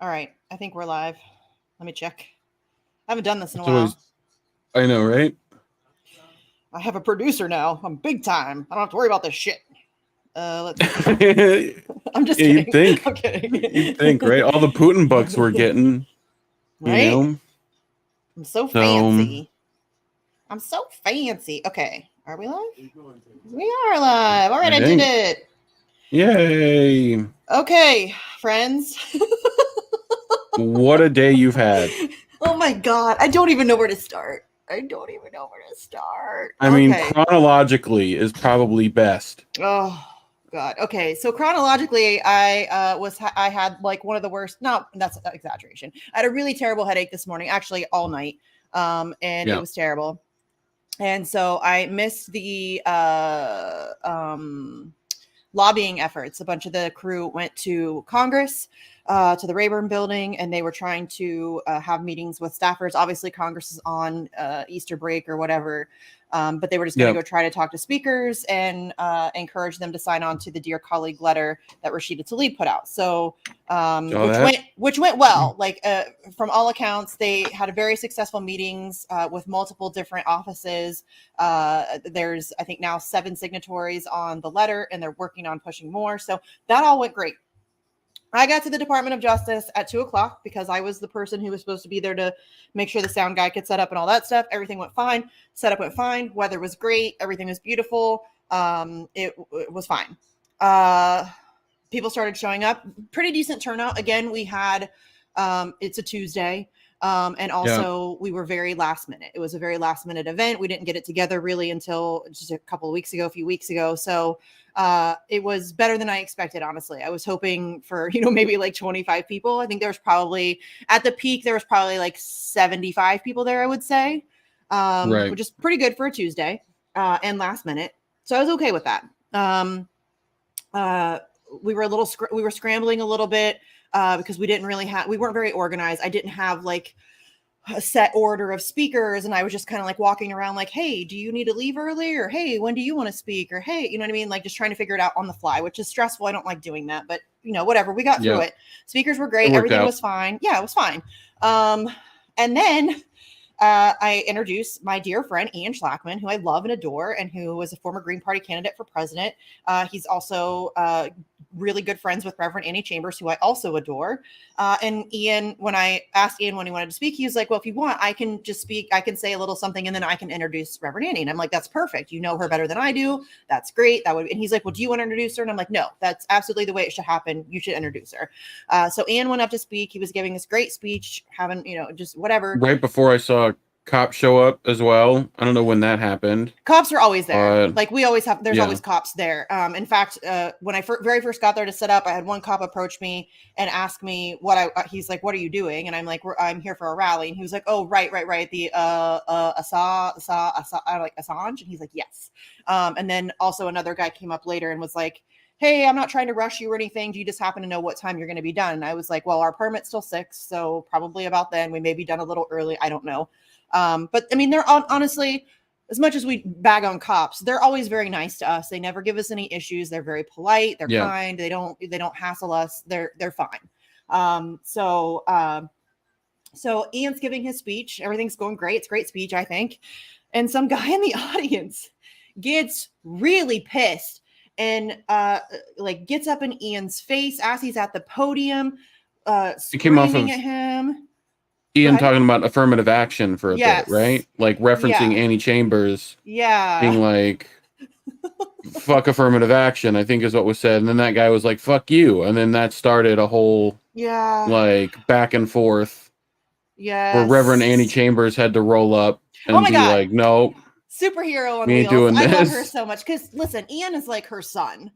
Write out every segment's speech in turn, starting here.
All right. I think we're live. Let me check. I haven't done this in a It's while. always, I know, right? I have a producer now. I'm big time. I don't have to worry about this shit. Let's see. Yeah, I'm just you'd kidding. think. I'm kidding. You'd think, right? All the Putin bucks we're getting, you Right? know? I'm so So, fancy. I'm so fancy. Okay. Are we live? We are live. All right. I I did think. it. Yay. Okay, friends. What a day you've had. Oh my God. I don't even know where to start. I don't even know where to start. I mean, Okay. chronologically is probably best. Oh God. Okay. So chronologically, I had like one of the worst. No, that's an exaggeration. I had a really terrible headache this morning, actually all night, and it Yeah. was terrible. And so I missed the lobbying efforts. A bunch of the crew went to Congress, to the Rayburn building, and they were trying to have meetings with staffers. Obviously, Congress is on Easter break or whatever. But they were just going to Yeah. go try to talk to speakers and encourage them to sign on to the Dear Colleague letter that Rashida Tlaib put out. So, Saw that. which went well. Like from all accounts, they had a very successful meetings with multiple different offices. There's, I think, now 7 signatories on the letter, and they're working on pushing more. So that all went great. I got to the Department of Justice at 2:00 because I was the person who was supposed to be there to make sure the sound guy could set up and all that stuff. Everything went fine. Setup went fine. Weather was great. Everything was beautiful. It was fine. People started showing up. Pretty decent turnout. Again, we had it's a Tuesday. And Yeah. also we were very last minute. It was a very last minute event. We didn't get it together really until just a few weeks ago. So it was better than I expected, honestly. I was hoping for, maybe like 25 people. I think there was probably at the peak, there was probably like 75 people there, I would say, Right. which is pretty good for a Tuesday and last minute. So I was okay with that. We were scrambling a little bit because we weren't very organized. I didn't have like a set order of speakers, and I was just kind of like walking around like, hey, do you need to leave early, or hey, when do you want to speak, or hey, you know what I mean, like just trying to figure it out on the fly, which is stressful. I don't like doing that, but whatever, we got through Yeah. it. Speakers were It great, worked everything out. was fine. Yeah, it was fine. And then I introduced my dear friend Ian Schlackman, who I love and adore, and who was a former Green Party candidate for president. He's also really good friends with Reverend Annie Chambers, who I also adore. And Ian, when I asked Ian when he wanted to speak, he was like, well, if you want, I can just speak. I can say a little something, and then I can introduce Reverend Annie. And I'm like, that's perfect. You know her better than I do. That's great. And he's like, well, do you want to introduce her? And I'm like, no, that's absolutely the way it should happen. You should introduce her. So Ian went up to speak. He was giving this great speech, having, just whatever. Right before I saw cops show up as well. I don't know when that happened. Cops are always there. But Like we always have, there's yeah. always cops there. In fact, when I very first got there to set up, I had one cop approach me and ask me he's like, what are you doing? And I'm like, I'm here for a rally. And he was like, oh, right. The, Assange. And he's like, yes. And then also another guy came up later and was like, hey, I'm not trying to rush you or anything. Do you just happen to know what time you're going to be done? And I was like, well, our permit's still 6. So probably about then. We may be done a little early. I don't know. But I mean, they're honestly, as much as we bag on cops, they're always very nice to us. They never give us any issues. They're very polite. They're kind. They don't hassle us. They're fine. So Ian's giving his speech. Everything's going great. It's a great speech, I think. And some guy in the audience gets really pissed and like gets up in Ian's face as he's at the podium, screaming at him. Ian talking about affirmative action for a bit, right? Like referencing Annie Chambers. Yeah. Being like, fuck affirmative action, I think is what was said. And then that guy was like, fuck you. And then that started a whole like back and forth. Yeah. Where Reverend Annie Chambers had to roll up and be God. like, no. Superhero on we ain't wheels. Doing I this. love her so much because listen, Ian is like her son.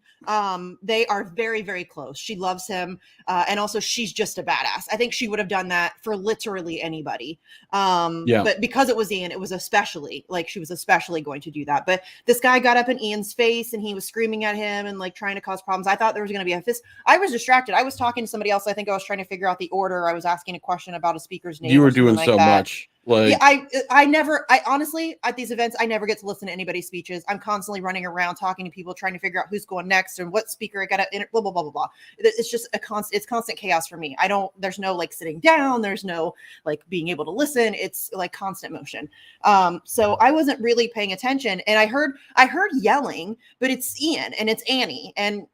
They are very, very close. She loves him, and also she's just a badass. I think she would have done that for literally anybody. But because it was Ian, it was especially like she was especially going to do that. But this guy got up in Ian's face and he was screaming at him and like trying to cause problems. I thought there was going to be a fist. I was distracted. I was talking to somebody else. I think I was trying to figure out the order. I was asking a question about a speaker's name. You were doing so much. Like, yeah, I honestly, at these events, I never get to listen to anybody's speeches. I'm constantly running around talking to people, trying to figure out who's going next and what speaker I got to, blah, blah, blah, blah, blah. It's just it's constant chaos for me. There's no like sitting down. There's no like being able to listen. It's like constant motion. So I wasn't really paying attention, and I heard yelling, but it's Ian and it's Annie, and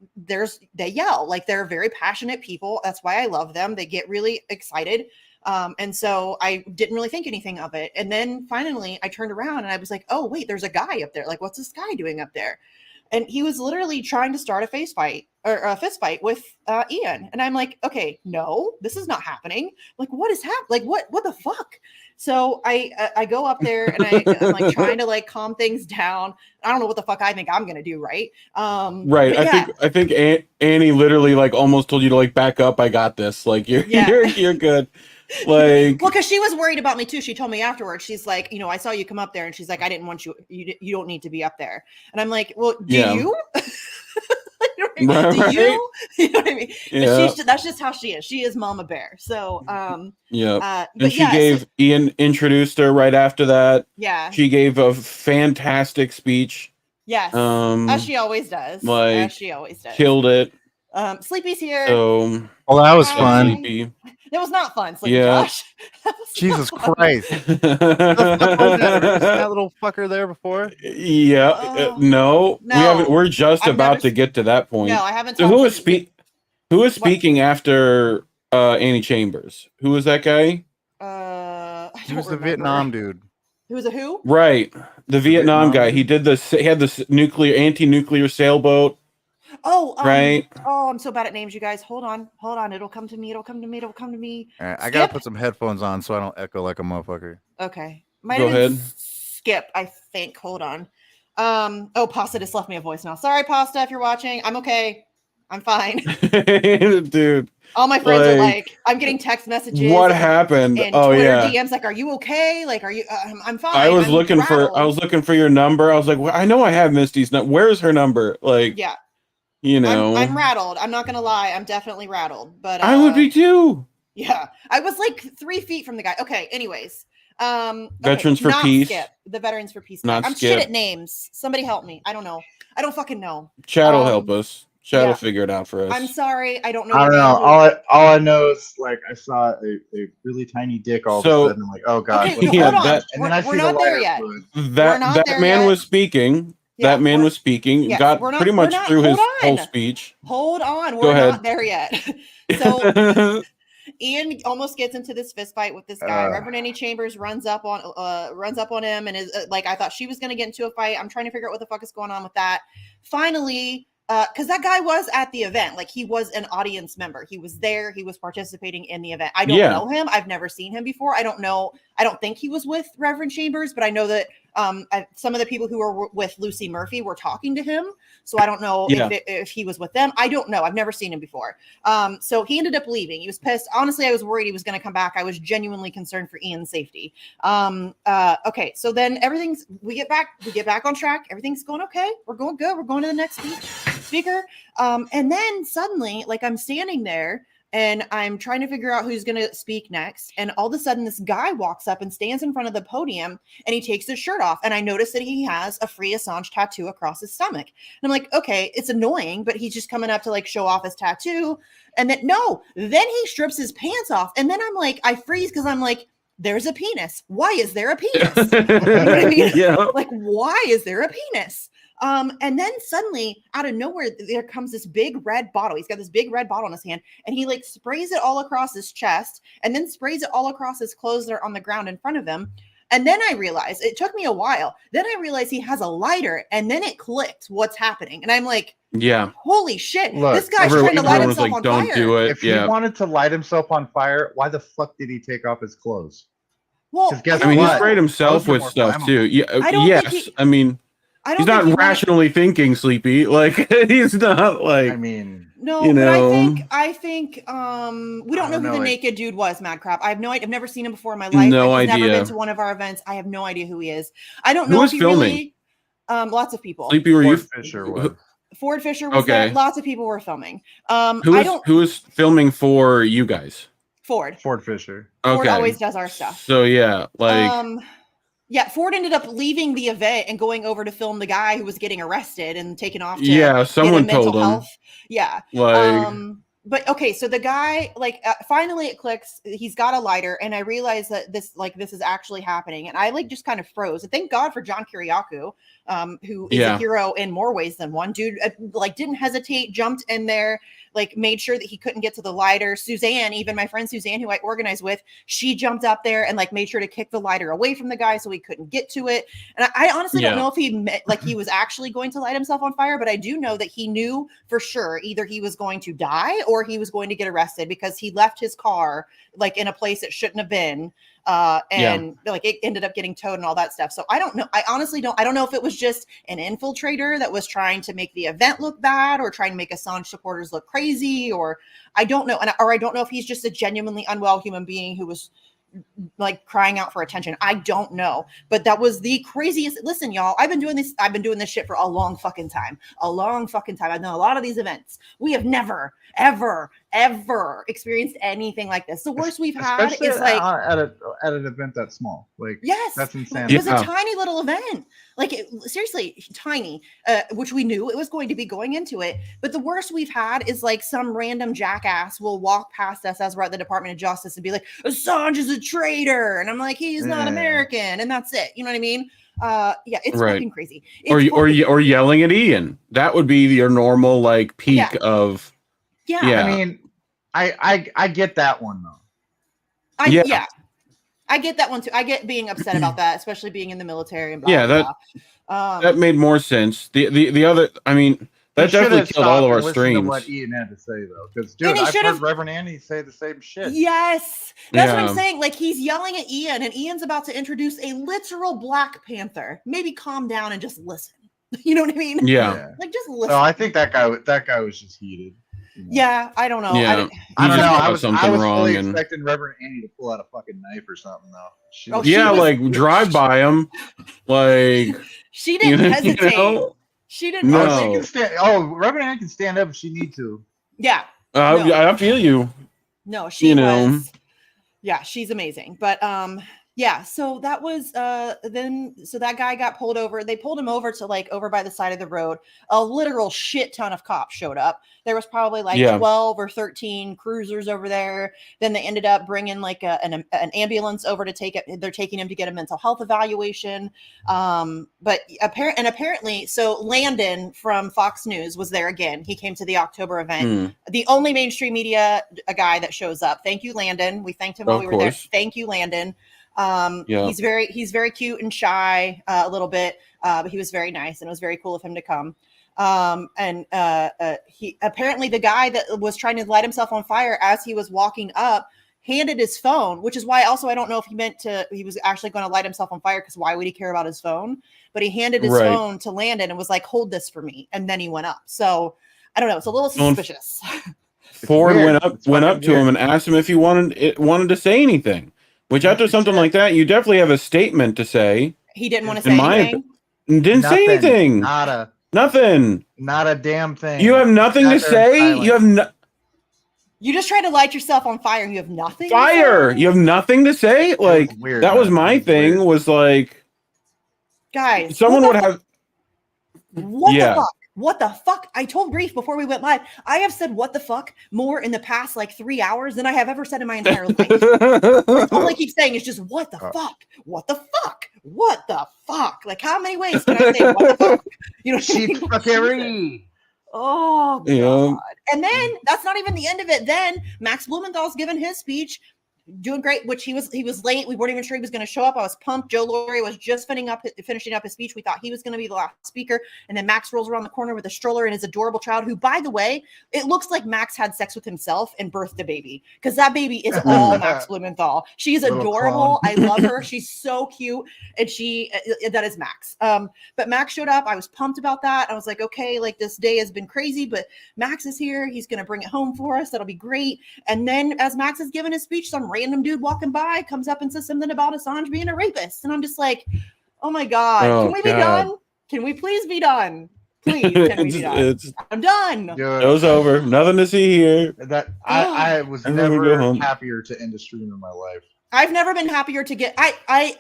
they yell, like they're very passionate people. That's why I love them. They get really excited. And so I didn't really think anything of it. And then finally I turned around and I was like, oh, wait, there's a guy up there. Like, what's this guy doing up there? And he was literally trying to start a fist fight with Ian. And I'm like, okay, no, this is not happening. Like, what is happening? Like, what the fuck? So I go up there and I'm like trying to like calm things down. I don't know what the fuck I think I'm going to do. Right. Right. I think Annie literally like almost told you to like back up. I got this. Like you're good. Like, well, because she was worried about me too. She told me afterwards. She's like, I saw you come up there, and she's like, I didn't want you. You don't need to be up there. And I'm like, well, do you? Do you? You know what I mean? Yeah. That's just how she is. She is Mama Bear. So, yeah. And she gave Ian introduced her right after that. Yeah. She gave a fantastic speech. Yes. As she always does. Like, as she always does. Killed it. Sleepy's here. So, well, that was fun. Sleepy. It was not fun, Sleepy Josh. Jesus Christ. that little fucker there before? Yeah. No. We haven't. We're just about to get to that point. No, I haven't. So who is speaking after Annie Chambers? Who was that guy? He was the Vietnam dude. Who was a who? Right. The Vietnam guy. He did this. He had this anti-nuclear sailboat. Oh, right. Oh, I'm so bad at names, you guys. Hold on. It'll come to me. All right, I gotta put some headphones on so I don't echo like a motherfucker. Okay. Go ahead. Skip, I think. Hold on. Pasta just left me a voicemail. Sorry, Pasta, if you're watching. I'm okay. I'm fine. Dude. All my friends are like, I'm getting text messages. What happened? And Twitter DMs like, are you okay? Like, are you? I'm fine. I was looking for your number. I was like, well, I know I have Misty's number. Where's her number? Like, yeah. I'm rattled. I'm not gonna lie. I'm definitely rattled. But I would be too. Yeah, I was like 3 feet from the guy. Okay. Anyways, Veterans for Peace. Skip. The Veterans for Peace. I'm shit at names. Somebody help me. I don't know. I don't fucking know. Chad will help us. Chad will figure it out for us. I'm sorry. I don't know. I don't know. All I know is like I saw a really tiny dick all of a sudden. I'm like, oh god. Okay, hold on. And then I see we're not there yet. That man was speaking. Yeah, that man was speaking. Got pretty much through his whole speech. Hold on. We're not there yet. So Ian almost gets into this fist fight with this guy. Reverend Annie Chambers runs up on him and is like, I thought she was going to get into a fight. I'm trying to figure out what the fuck is going on with that. Finally, because that guy was at the event, like he was an audience member. He was there. He was participating in the event. I don't know him. I've never seen him before. I don't know. I don't think he was with Reverend Chambers, but I know that some of the people who were with Lucy Murphy were talking to him. So I don't know if he was with them. I don't know. I've never seen him before. So he ended up leaving. He was pissed. Honestly, I was worried he was going to come back. I was genuinely concerned for Ian's safety. Okay. So then we get back on track. Everything's going okay. We're going good. We're going to the next speaker. And then suddenly, like I'm standing there and I'm trying to figure out who's going to speak next. And all of a sudden, this guy walks up and stands in front of the podium and he takes his shirt off. And I notice that he has a Free Assange tattoo across his stomach. And I'm like, okay, it's annoying, but he's just coming up to like show off his tattoo. And then he strips his pants off. And then I'm like, I freeze because I'm like, there's a penis. Why is there a penis? You know what I mean? Yeah. Like, why is there a penis? And then suddenly out of nowhere, there comes this big red bottle. He's got this big red bottle in his hand and he like sprays it all across his chest and then sprays it all across his clothes that are on the ground in front of him. And then I realized, it took me a while. Then I realized he has a lighter and then it clicked what's happening. And I'm like, yeah, holy shit. Look, this guy's trying to light himself like, on don't fire. do it. If he wanted to light himself on fire, why the fuck did he take off his clothes? Well, guess I mean, what? he sprayed himself with stuff too. Yeah, He's not rationally thinking, Sleepy. Like he's not like. I mean, no, you but know, I think we don't know who the naked dude was, Mad Crap. I have no idea. I've never seen him before in my life. No I've idea. Never been to one of our events. I have no idea who he is. I don't know who if was he filming? Really, lots of people. Sleepy, were you? Ford Fisher was there. Lots of people were filming. Who was filming for you guys? Ford Fisher. Ford Okay. always does our stuff. So yeah, like yeah, Ford ended up leaving the event and going over to film the guy who was getting arrested and taken off to yeah, someone get a mental told him. health. Yeah. Like But okay, so the guy, like, finally it clicks. He's got a lighter, and I realize that this is actually happening, and I like just kind of froze. And thank God for John Kiriakou, who is a hero in more ways than one. Dude, like, didn't hesitate, jumped in there, like, made sure that he couldn't get to the lighter. Suzanne, even my friend Suzanne, who I organized with, she jumped up there and like made sure to kick the lighter away from the guy so he couldn't get to it. And I honestly don't know if he meant, like, he was actually going to light himself on fire, but I do know that he knew for sure either he was going to die or he was going to get arrested, because he left his car like in a place it shouldn't have been, and like it ended up getting towed and all that stuff. So I don't know. I honestly don't know if it was just an infiltrator that was trying to make the event look bad or trying to make Assange supporters look crazy, or I don't know. Or I don't know if he's just a genuinely unwell human being who was like crying out for attention. I don't know, but that was the craziest. Listen, y'all, I've been doing this shit for a long fucking time. I've done a lot of these events. We have never, ever experienced anything like this. The worst we've had is like at an event that small. Like, yes, that's insane. It was a tiny little event, like seriously tiny, which we knew it was going to be going into it. But the worst we've had is like some random jackass will walk past us as we're at the Department of Justice and be like, Assange is a traitor, and I'm like, he's not American, and that's it. You know what I mean? It's fucking crazy. Or yelling at Ian. That would be your normal like peak of. Yeah. I mean, I get that one though. I get that one too. I get being upset about that, especially being in the military and blah, blah, blah. That made more sense. The other, I mean, that definitely killed all of our streams. What Ian had to say though, because dude, I've heard Reverend Andy say the same shit. Yes, that's what I'm saying. Like, he's yelling at Ian, and Ian's about to introduce a literal Black Panther. Maybe calm down and just listen. You know what I mean? Yeah. Like, just listen. So I think that guy was just heated. You know? Yeah, I don't know. Yeah. I don't know. I was fully expecting Reverend Annie to pull out a fucking knife or something though. Like drive by him, like she didn't hesitate. You know? She didn't. No. She can stand. Reverend Annie can stand up if she needs to. Yeah. I feel you. No, she was. Yeah, she's amazing. But yeah, so that was so that guy got pulled over. They pulled him over to like over by the side of the road. A literal shit ton of cops showed up. There was probably like 12 or 13 cruisers over there. Then they ended up bringing like an ambulance over to take it. They're taking him to get a mental health evaluation. But apparently, so Landon from Fox News was there again. He came to the October event. The only mainstream media guy that shows up. Thank you, Landon. We thanked him while we were there. Thank you, Landon. He's very cute and shy a little bit, but he was very nice, and it was very cool of him to come. He apparently, the guy that was trying to light himself on fire as he was walking up handed his phone, which is why also I don't know if he was actually going to light himself on fire, because why would he care about his phone? But he handed his phone to Landon and was like, hold this for me, and then he went up. So I don't know, it's a little suspicious. Ford went up to him and asked him if he wanted to say anything. Which after something like that, you definitely have a statement to say. He didn't want to say anything. Didn't say anything. Nothing. Not a damn thing. You have nothing to say. You have You just tried to light yourself on fire and you have nothing. Fire. You have nothing to say. Like weird, that was my thing. Weird. Was like, guys, someone would have. What the fuck? What the fuck? I told Grief before we went live, I have said what the fuck more in the past like 3 hours than I have ever said in my entire life. All I keep saying is just what the fuck? What the fuck? What the fuck? Like, how many ways can I say what the fuck? You know, she's fuckery. Oh God. And then that's not even the end of it. Then Max Blumenthal's given his speech, doing great, which he was late. We weren't even sure he was going to show up. I was pumped. Joe Laurie was just finishing up his speech. We thought he was going to be the last speaker. And then Max rolls around the corner with a stroller and his adorable child, who, by the way, it looks like Max had sex with himself and birthed a baby, because that baby is all Max Blumenthal. She's adorable. I love her. She's so cute. And that is Max. But Max showed up. I was pumped about that. I was like, okay, like this day has been crazy, but Max is here. He's going to bring it home for us. That'll be great. And then as Max is giving his speech, some random dude walking by comes up and says something about Assange being a rapist. And I'm just like, oh my God, can we be done? Can we please be done? Please, 10 weeks done. I'm done. Dude, Show's over. Nothing to see here. That I was Everyone go never home. happier to end a stream in my life. I've never been happier to get.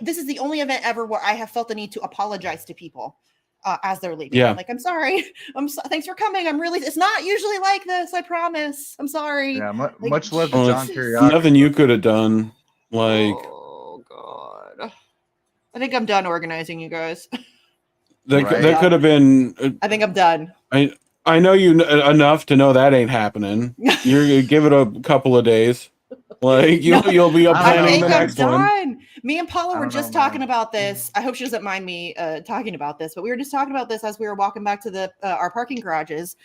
This is the only event ever where I have felt the need to apologize to people as they're leaving. Yeah. I'm like, I'm sorry. Thanks for coming. It's not usually like this. I promise. I'm sorry. Yeah, Like, much love to Oh, John Jesus. Kiriakou. Nothing you could have done. Like, oh God. I think I'm done organizing, you guys. that Right. could have been. I think I'm done. I know you enough to know that ain't happening. You're give it a couple of days. Like you'll be up I I planning think the I'm next one. done. Me and Paula I were don't just know, talking man. about this. I hope she doesn't mind me talking about this, but we were just talking about this as we were walking back to the our parking garages.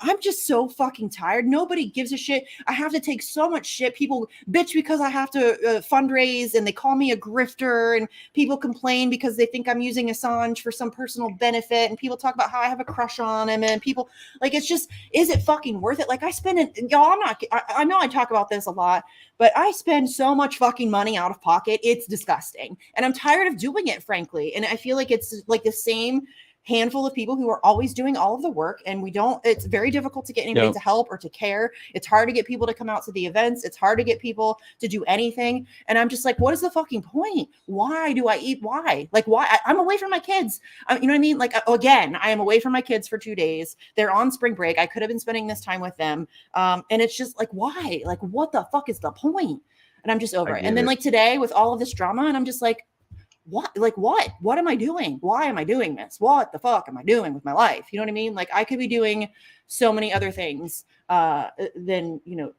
I'm just so fucking tired. Nobody gives a shit. I have to take so much shit. People bitch because I have to fundraise and they call me a grifter, and people complain because they think I'm using Assange for some personal benefit, and people talk about how I have a crush on him, and people like, it's just, is it fucking worth it? Like I spend it, y'all, I know I talk about this a lot, but I spend so much fucking money out of pocket. It's disgusting. And I'm tired of doing it, frankly. And I feel like it's like the same handful of people who are always doing all of the work, and it's very difficult to get anybody Yep. to help or to care. It's hard to get people to come out to the events. It's hard to get people to do anything. And I'm just like, what is the fucking point? Why do I eat? Why? Like, why? I'm away from my kids. You know what I mean? Like, again, I am away from my kids for 2 days. They're on spring break. I could have been spending this time with them. And it's just like, why? Like, what the fuck is the point? And I'm just over it. And then like today with all of this drama, and I'm just like, what? Like, what am I doing? Why am I doing this? What the fuck am I doing with my life? You know what I mean? Like, I could be doing so many other things than, you know,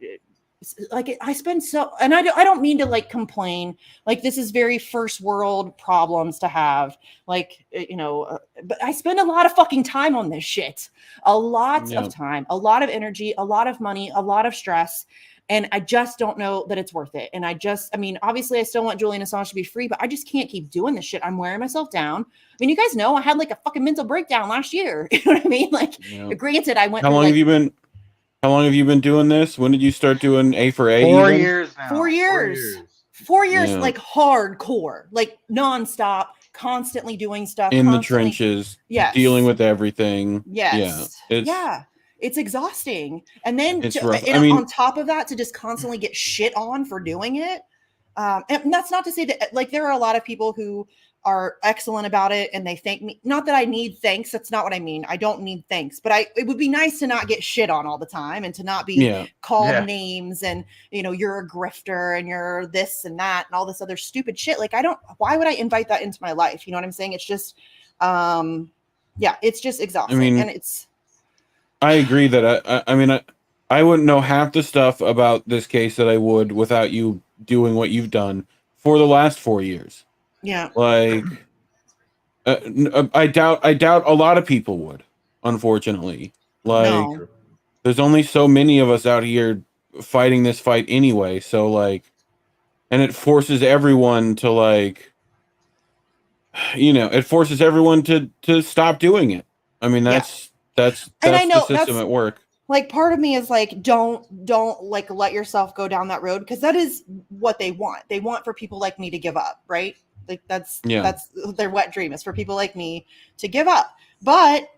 like I spend so, and I don't mean to like complain. Like, this is very first world problems to have, like, you know, but I spend a lot of fucking time on this shit, a lot of time, a lot of energy, a lot of money, a lot of stress. And I just don't know that it's worth it. And I mean, obviously I still want Julian Assange to be free, but I just can't keep doing this shit. I'm wearing myself down. I mean, you guys know I had like a fucking mental breakdown last year. You know what I mean? Like, granted, I went How long have you been doing this? When did you start doing A for A? 4 years now. 4 years. 4 years, Yeah. like hardcore, like nonstop, constantly doing stuff. In the trenches, yes. dealing with everything. Yes. Yeah. It's exhausting. And then It's rough. I mean, on top of that, to just constantly get shit on for doing it. And that's not to say that, like, there are a lot of people who are excellent about it and they thank me. Not that I need thanks. That's not what I mean. I don't need thanks, but it would be nice to not get shit on all the time and to not be called names and, you know, you're a grifter and you're this and that and all this other stupid shit. Like, why would I invite that into my life? You know what I'm saying? It's just, it's just exhausting. I mean, and I agree that I wouldn't know half the stuff about this case that I would without you doing what you've done for the last 4 years. Yeah. Like, I doubt a lot of people would, unfortunately. Like, there's only so many of us out here fighting this fight anyway. So like, and it forces everyone to like, you know, it forces everyone to stop doing it. I mean, that's and I know the system at work. Like, part of me is like, don't like let yourself go down that road, because that is what they want. They want for people like me to give up, right? Like that's their wet dream, is for people like me to give up. But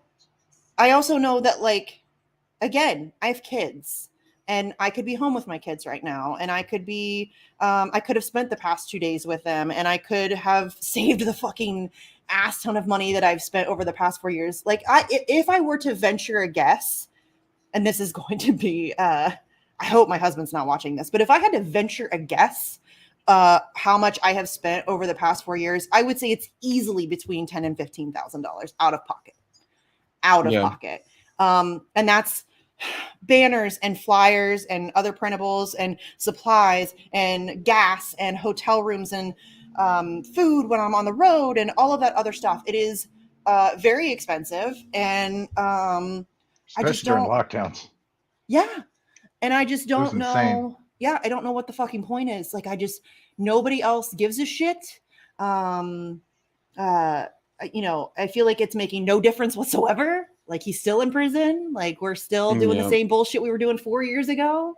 I also know that, like, again, I have kids and I could be home with my kids right now, and I could be I could have spent the past 2 days with them, and I could have saved the fucking ass ton of money that I've spent over the past 4 years. Like, if I were to venture a guess, and this is going to be I hope my husband's not watching this, but if I had to venture a guess how much I have spent over the past 4 years, I would say it's easily between $10,000 and $15,000 out of pocket. And that's banners and flyers and other printables and supplies and gas and hotel rooms and food when I'm on the road and all of that other stuff. It is very expensive, and especially during lockdowns. Yeah. And I just don't know. Insane. Yeah. I don't know what the fucking point is. Like, nobody else gives a shit. You know, I feel like it's making no difference whatsoever. Like, he's still in prison. Like, we're still doing the same bullshit we were doing 4 years ago.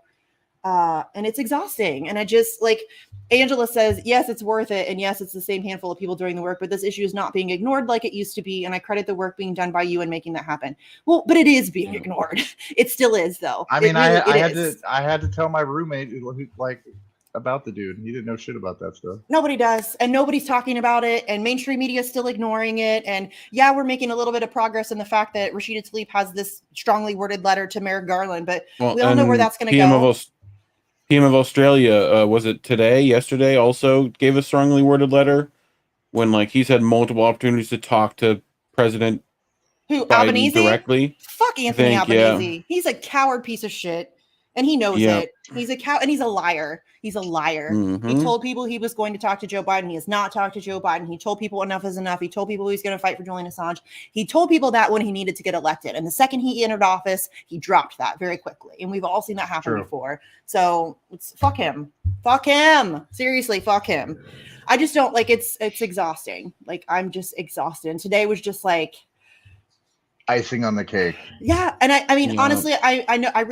And it's exhausting. And I just like Angela says, yes, it's worth it. And yes, it's the same handful of people doing the work, but this issue is not being ignored like it used to be. And I credit the work being done by you in making that happen. Well, but it is being ignored. It still is, though. I mean, I had to tell my roommate like about the dude. He didn't know shit about that stuff. Nobody does, and nobody's talking about it, and mainstream media is still ignoring it. And yeah, we're making a little bit of progress in the fact that Rashida Tlaib has this strongly worded letter to Merrick Garland, but we all know where that's going to go. PM of Australia, was it yesterday, also gave a strongly worded letter when like he's had multiple opportunities to talk to President Biden Albanese directly. Fuck Anthony Albanese. Yeah. He's a coward piece of shit. And he knows it. He's a cow, and he's a liar. He's a liar. Mm-hmm. He told people he was going to talk to Joe Biden. He has not talked to Joe Biden. He told people enough is enough. He told people he's going to fight for Julian Assange. He told people that when he needed to get elected. And the second he entered office, he dropped that very quickly. And we've all seen that happen before. So it's fuck him. Fuck him. Seriously, fuck him. I just don't like it's exhausting. Like I'm just exhausted. And today was just like icing on the cake. Yeah. And I mean, honestly, I know I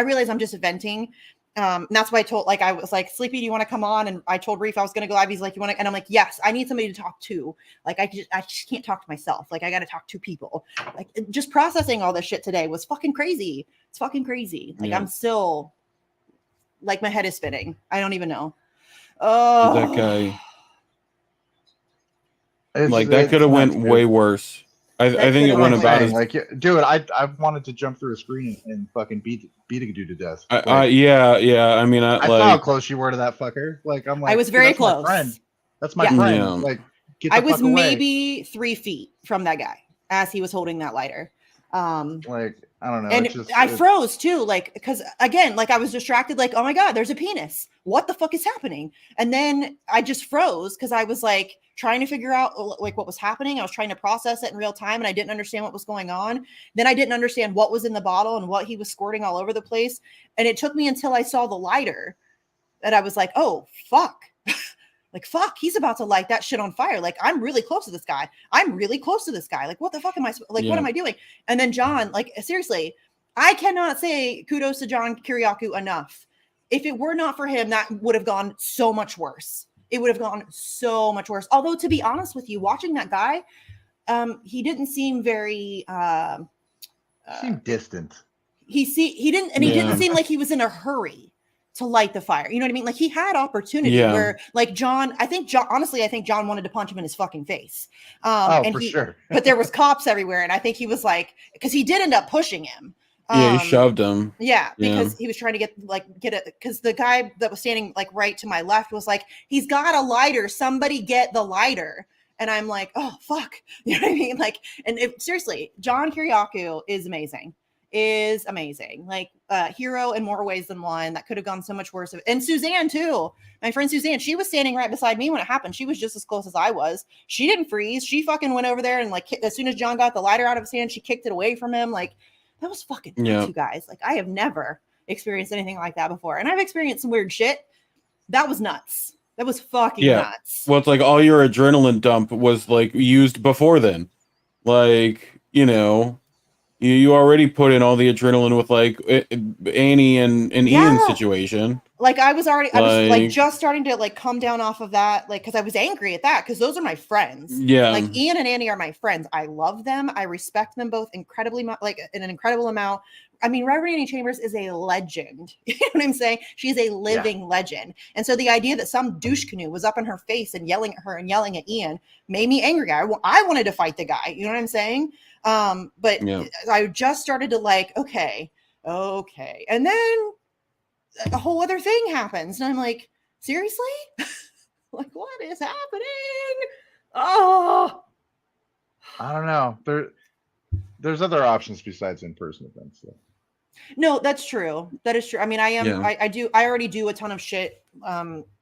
realize I'm just venting. And that's why I was like, Sleepy, do you want to come on? And I told Reef I was going to go live. He's like, you want to? And I'm like, yes, I need somebody to talk to. Like, I just can't talk to myself. Like, I got to talk to people. Like, just processing all this shit today was fucking crazy. It's fucking crazy. Like, I'm still, like, my head is spinning. I don't even know. Oh, that guy. That could have went way worse. I think it went about as like, dude. I wanted to jump through a screen and fucking beat a dude to death. Yeah. I mean, I saw how close you were to that fucker. Like, I'm like, I was very close. My friend. That's my friend. Yeah. Like, I was maybe 3 feet from that guy as he was holding that lighter. Like, I don't know. And I froze too, like, because again, like I was distracted, like, oh my God, there's a penis. What the fuck is happening? And then I just froze because I was like trying to figure out like what was happening. I was trying to process it in real time and I didn't understand what was going on. Then I didn't understand what was in the bottle and what he was squirting all over the place. And it took me until I saw the lighter that I was like, oh, fuck. Like, fuck, he's about to light that shit on fire. Like, I'm really close to this guy. Like, what the fuck am I, like, what am I doing? And then John, like, seriously, I cannot say kudos to John Kiriakou enough. If it were not for him, that would have gone so much worse. It would have gone so much worse. Although, to be honest with you, watching that guy, he didn't seem very... seemed distant. He didn't seem like he was in a hurry to light the fire. You know what I mean? Like he had opportunity where like John wanted to punch him in his fucking face. Sure. But there was cops everywhere. And I think he was like, cause he did end up pushing him. He shoved him. Yeah. Because he was trying to get it. Cause the guy that was standing like right to my left was like, he's got a lighter. Somebody get the lighter. And I'm like, oh fuck. You know what I mean? Like, and seriously, John Kiriakou is amazing. Like hero in more ways than one. That could have gone so much worse. And Suzanne too, my friend Suzanne, she was standing right beside me when it happened. She was just as close as I was. She didn't freeze. She fucking went over there and like as soon as John got the lighter out of his hand, she kicked it away from him. Like that was fucking nuts, you guys. Like I have never experienced anything like that before, and I've experienced some weird shit. That was nuts. That was fucking nuts. Well, it's like all your adrenaline dump was like used before then. Like, you know, you already put in all the adrenaline with like Annie and Ian's situation. Like I was like just starting to like come down off of that, like because I was angry at that because those are my friends. Yeah, like Ian and Annie are my friends. I love them. I respect them both incredibly, like in an incredible amount. I mean, Reverend Annie Chambers is a legend. You know what I'm saying? She's a living legend. And so the idea that some douche canoe was up in her face and yelling at her and yelling at Ian made me angry. I wanted to fight the guy. You know what I'm saying? But I just started to like, okay. And then a whole other thing happens. And I'm like, seriously? Like, what is happening? Oh, I don't know. There's other options besides in-person events. So. No, that's true. That is true. I mean, I already do a ton of shit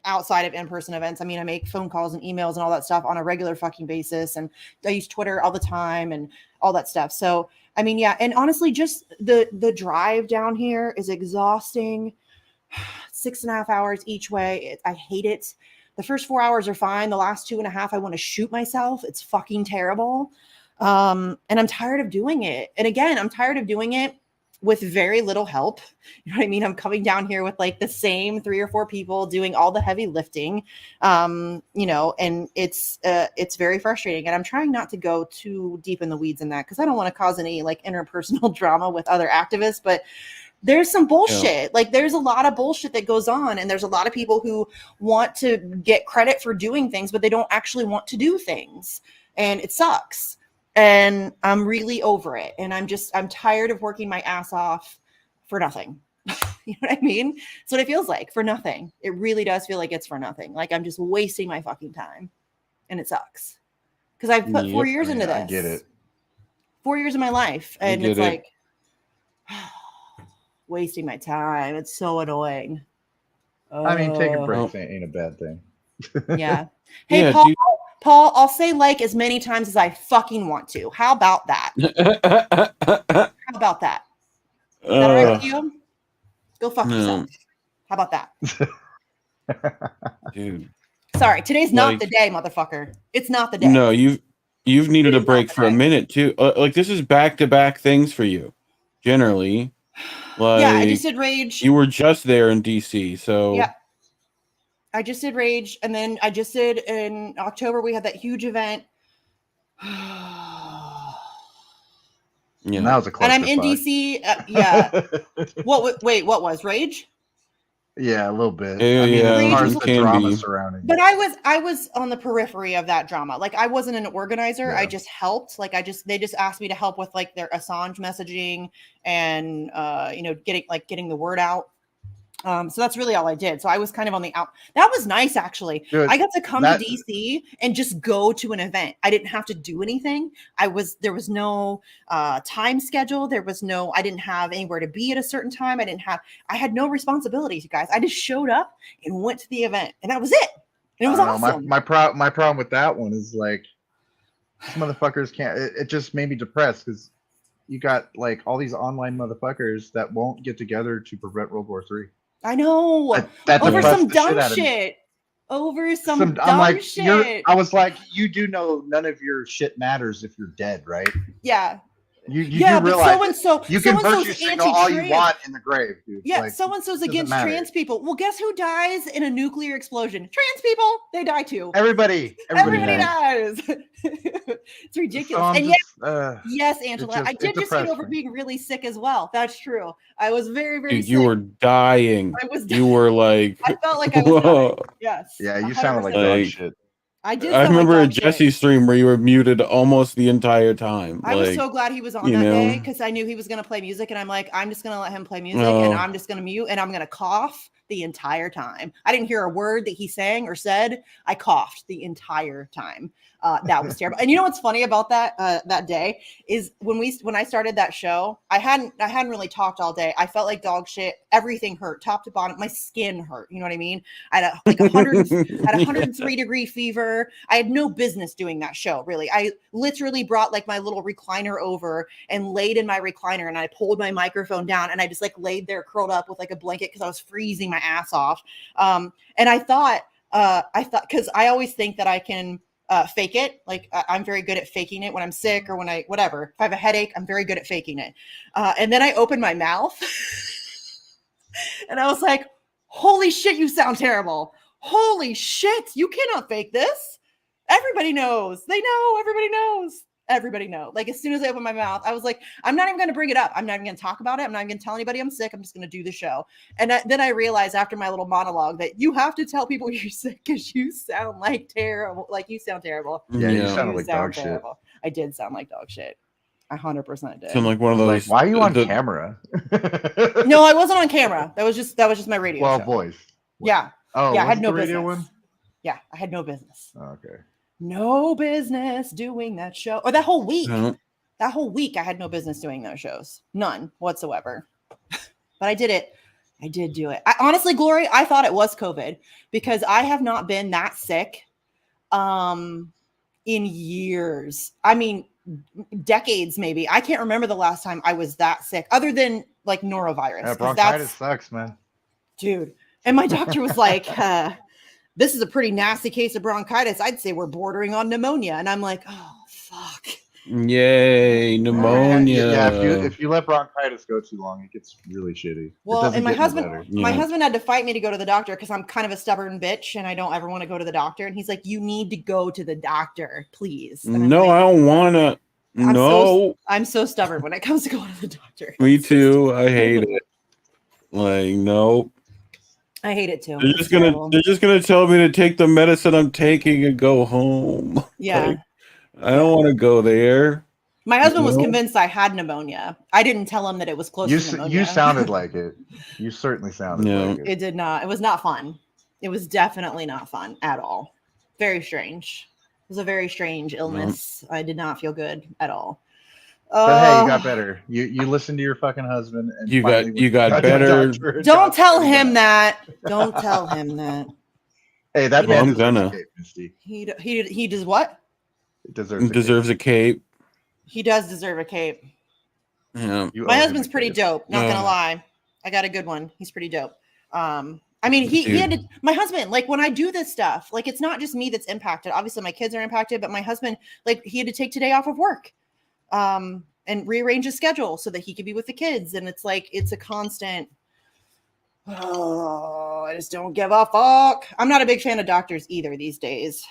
outside of in-person events. I mean, I make phone calls and emails and all that stuff on a regular fucking basis. And I use Twitter all the time and all that stuff. So, I mean, yeah. And honestly, just the drive down here is exhausting. 6.5 hours each way. I hate it. The first 4 hours are fine. The last 2.5, I want to shoot myself. It's fucking terrible. And I'm tired of doing it. And again, I'm tired of doing it with very little help. You know what I mean? I'm coming down here with like the same 3 or 4 people doing all the heavy lifting, you know, and it's very frustrating. And I'm trying not to go too deep in the weeds in that because I don't want to cause any like interpersonal drama with other activists, but there's some bullshit. Yeah. Like there's a lot of bullshit that goes on, and there's a lot of people who want to get credit for doing things, but they don't actually want to do things. And it sucks. And I'm really over it. And I'm tired of working my ass off for nothing. You know what I mean? That's what it feels like, for nothing. It really does feel like it's for nothing. Like I'm just wasting my fucking time. And it sucks. Because I've put 4 years into this. I get it. 4 years of my life. And it's like wasting my time. It's so annoying. I mean, taking breaks ain't a bad thing. Yeah. Hey, yeah, Paul, I'll say like as many times as I fucking want to. How about that? How about that? Is that all right with you? Go fuck yourself. How about that? Dude. Sorry, today's not the day, motherfucker. It's not the day. No, you've needed a break for a minute too. Like this is back-to-back things for you, generally. Like, yeah, I just did Rage. You were just there in DC, so yeah. I just did Rage, and then I just did in October. We had that huge event. Yeah, that was a close. And I'm in DC. Yeah. Wait, what was Rage? Yeah, a little bit. Yeah, I mean, as far as the drama surrounding. But I was on the periphery of that drama. Like I wasn't an organizer. Yeah. I just helped. Like they just asked me to help with like their Assange messaging and you know, getting the word out. So that's really all I did. So I was kind of on the out. That was nice, actually. Dude, I got to come to DC and just go to an event. I didn't have to do anything. There was no time schedule. I didn't have anywhere to be at a certain time. I had no responsibilities, you guys. I just showed up and went to the event, and that was it. And it was awesome. My problem with that one is like, these motherfuckers can't. It just made me depressed because you got like all these online motherfuckers that won't get together to prevent World War III. I know. Over some dumb shit. Over some dumb shit. I was like, you do know none of your shit matters if you're dead, right? Yeah. You realize you can virtue signal all you want in the grave, dude. Yeah, like, so-and-so's against trans people. Well, guess who dies in a nuclear explosion? Trans people. They die too. Everybody dies. It's ridiculous. So yes, Angela, I did just get over being really sick as well. That's true. I was very, very sick. You were dying. You were like... I felt like I was dying. Yes. Yeah, you sounded like dog shit. I remember a Jesse stream where you were muted almost the entire time. I was so glad he was on that day because I knew he was going to play music, and I'm like, I'm just going to let him play music, and I'm just going to mute, and I'm going to cough the entire time. I didn't hear a word that he sang or said. I coughed the entire time. That was terrible. And you know what's funny about that day is when I started that show, I hadn't really talked all day. I felt like dog shit. Everything hurt, top to bottom. My skin hurt. You know what I mean? I had like 103 degree fever. I had no business doing that show. Really, I literally brought like my little recliner over and laid in my recliner, and I pulled my microphone down, and I just like laid there curled up with like a blanket because I was freezing my ass off. And I thought because I always think that I can. Fake it. Like I'm very good at faking it when I'm sick or when whatever. If I have a headache, I'm very good at faking it. And then I opened my mouth and I was like, holy shit, you sound terrible. Holy shit. You cannot fake this. Everybody knows. They know. Everybody knows. Everybody know. Like as soon as I opened my mouth, I was like, I'm not even going to bring it up. I'm not even going to talk about it. I'm not even going to tell anybody I'm sick. I'm just going to do the show. And then I realized after my little monologue that you have to tell people you're sick because you sound like terrible. Like you sound terrible. Yeah, you sounded like dog terrible. Shit. I did sound like dog shit. I 100% did. Sound like one of those. Like, why are you on camera? No, I wasn't on camera. That was just my radio. Well, show. voice. Yeah. Oh, yeah. I had no radio business. One? Yeah, I had no business. Oh, okay. No business doing that show or that whole week. Mm-hmm. That whole week, I had no business doing those shows. None whatsoever. But I did it. I did do it. Honestly, Glory, I thought it was COVID because I have not been that sick in years. I mean, decades maybe. I can't remember the last time I was that sick other than like norovirus. Yeah, bronchitis sucks, man. Dude. And my doctor was like, this is a pretty nasty case of bronchitis. I'd say we're bordering on pneumonia. And I'm like, oh, fuck. Yay, pneumonia. Yeah, if you let bronchitis go too long, it gets really shitty. Well, it doesn't and my get any husband, better. my Yeah. husband had to fight me to go to the doctor because I'm kind of a stubborn bitch and I don't ever want to go to the doctor. And he's like, "You need to go to the doctor, please." And I'm No, like, I don't wanna. I'm No, I'm so stubborn when it comes to going to the doctor. me It's so too. I stupid. hate it. Like, no. I hate it too. They're It's just gonna terrible. they're just gonna tell me to take the medicine I'm taking and go home. Yeah. Like, I don't want to go there. My husband was No. convinced I had pneumonia. I didn't tell him that it was close to pneumonia. You sounded like it. You certainly sounded No. like it. It did not. It was not fun. It was definitely not fun at all. Very strange. It was a very strange illness. I did not feel good at all. But hey, you got better. You listened to your fucking husband, and You finally got went to the better. doctor and Don't got tell better. him that. Don't tell him that. Hey, that Well, man I'm deserves gonna. a cape, Misty. He does what? He deserves a Deserves a cape. He does deserve a cape. Yeah. cape. You owe My him husband's a pretty cape. dope. Not gonna Ugh. lie. I got a good one. He's pretty dope. I mean, he had to, my husband, like when I do this stuff, like it's not just me that's impacted. Obviously, my kids are impacted, but my husband, like he had to take today off of work, and rearrange his schedule so that he could be with the kids. And it's like it's a constant. Oh, I just don't give a fuck. I'm not a big fan of doctors either these days,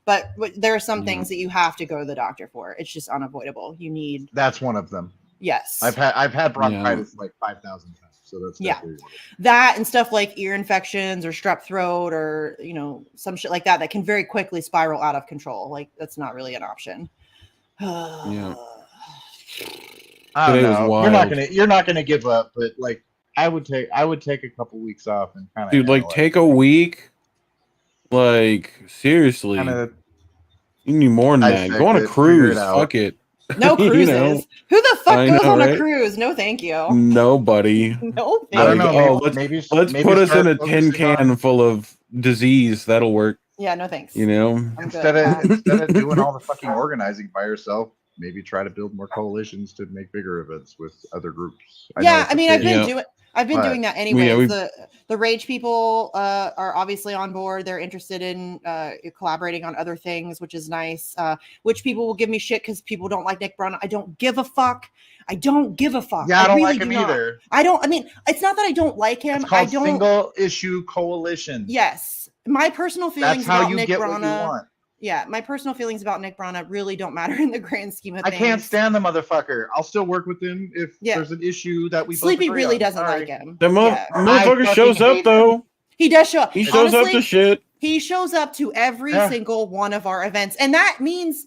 but there are some Yeah. things that you have to go to the doctor for. It's just unavoidable. You need That's one of them. yes. I've had bronchitis like 5,000 times, so that's Yeah. definitely one of them. That and stuff like ear infections or strep throat or some shit like that can very quickly spiral out of control. Like that's not really an option. Yeah. I don't Today was know. wild. You're not gonna give up, but like I would take a couple weeks off and kind of Dude, like take a week. Like seriously, kinda you need more than that. dissect Go on a it, figure cruise. it out. Fuck it. No You cruises. know? Who the fuck I goes know, on a right? cruise? No, thank you. Nobody. No, I thank don't you. know. Oh, Maybe let's maybe put us start in a tin focusing can on- full of disease. That'll work. Yeah, no thanks. You know. I'm instead good. of doing all the fucking organizing by yourself. Maybe try to build more coalitions to make bigger events with other groups. Yeah, I mean, I've Yeah. been But- doing that anyways. we've- The Rage people are obviously on board. They're interested in collaborating on other things, which is nice. Which people will give me shit because people don't like Nick Brown. I don't give a fuck. I don't give a fuck. Yeah, I don't really like him do not. either. I don't. I mean, it's not that I don't like him. It's called I don't. single issue coalition. Yes, my personal feelings That's how about you Nick get what you Brana. want. Yeah, my personal feelings about Nick Brana really don't matter in the grand scheme of I things. can't stand the motherfucker. I'll still work with him if Yeah. there's an issue that we both Sleepy agree really on. doesn't Sorry. like him. That Yeah. motherfucker I shows fucking up hate though. He does show up. He shows up to Honestly, shit. he shows up to every Yeah. single one of our events, and that means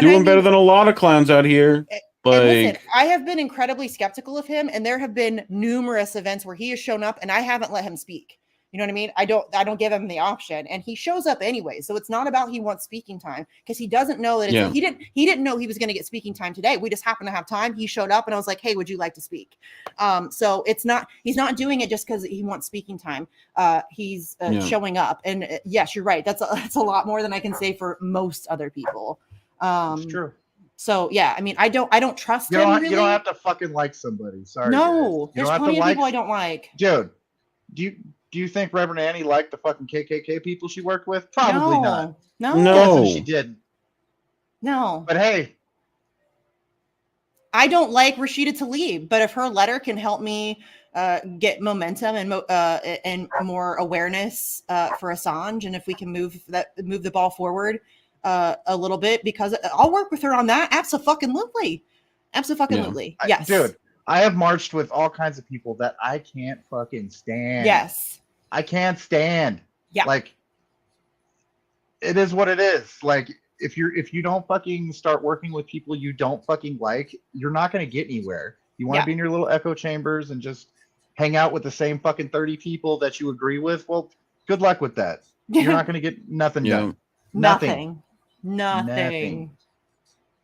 Doing better than a lot of clowns out here. And listen, Like, I have been incredibly skeptical of him, and there have been numerous events where he has shown up, and I haven't let him speak. You know what I mean? I don't give him the option, and he shows up anyway. So it's not about he wants speaking time because he doesn't know that it's, Yeah. he didn't know he was going to get speaking time today. We just happened to have time. He showed up, and I was like, "Hey, would you like to speak?" So he's not doing it just because he wants speaking time. He's Yeah. showing up, and yes, you're right. That's a lot more than I can say for most other people. It's true. So yeah, I mean, I don't trust You him. don't, really. you don't have to fucking like somebody. Sorry. No, guys. You there's don't have plenty to of like. people I don't like. Dude, do you think Reverend Annie liked the fucking KKK people she worked with? Probably not. No, No. Guessing she didn't. no. But hey, I don't like Rashida Tlaib, but if her letter can help me get momentum and more awareness for Assange, and if we can move the ball forward a little bit, because I'll work with her on that. Absolutely. I- Yes, dude, I have marched with all kinds of people that I can't fucking stand. Yes. I can't stand. Yeah. Like, it is what it is. Like, if you don't fucking start working with people you don't fucking like, you're not gonna get anywhere. You want to Yeah. be in your little echo chambers and just hang out with the same fucking 30 people that you agree with. Well, good luck with that. You're not gonna get nothing Yeah. done. Nothing.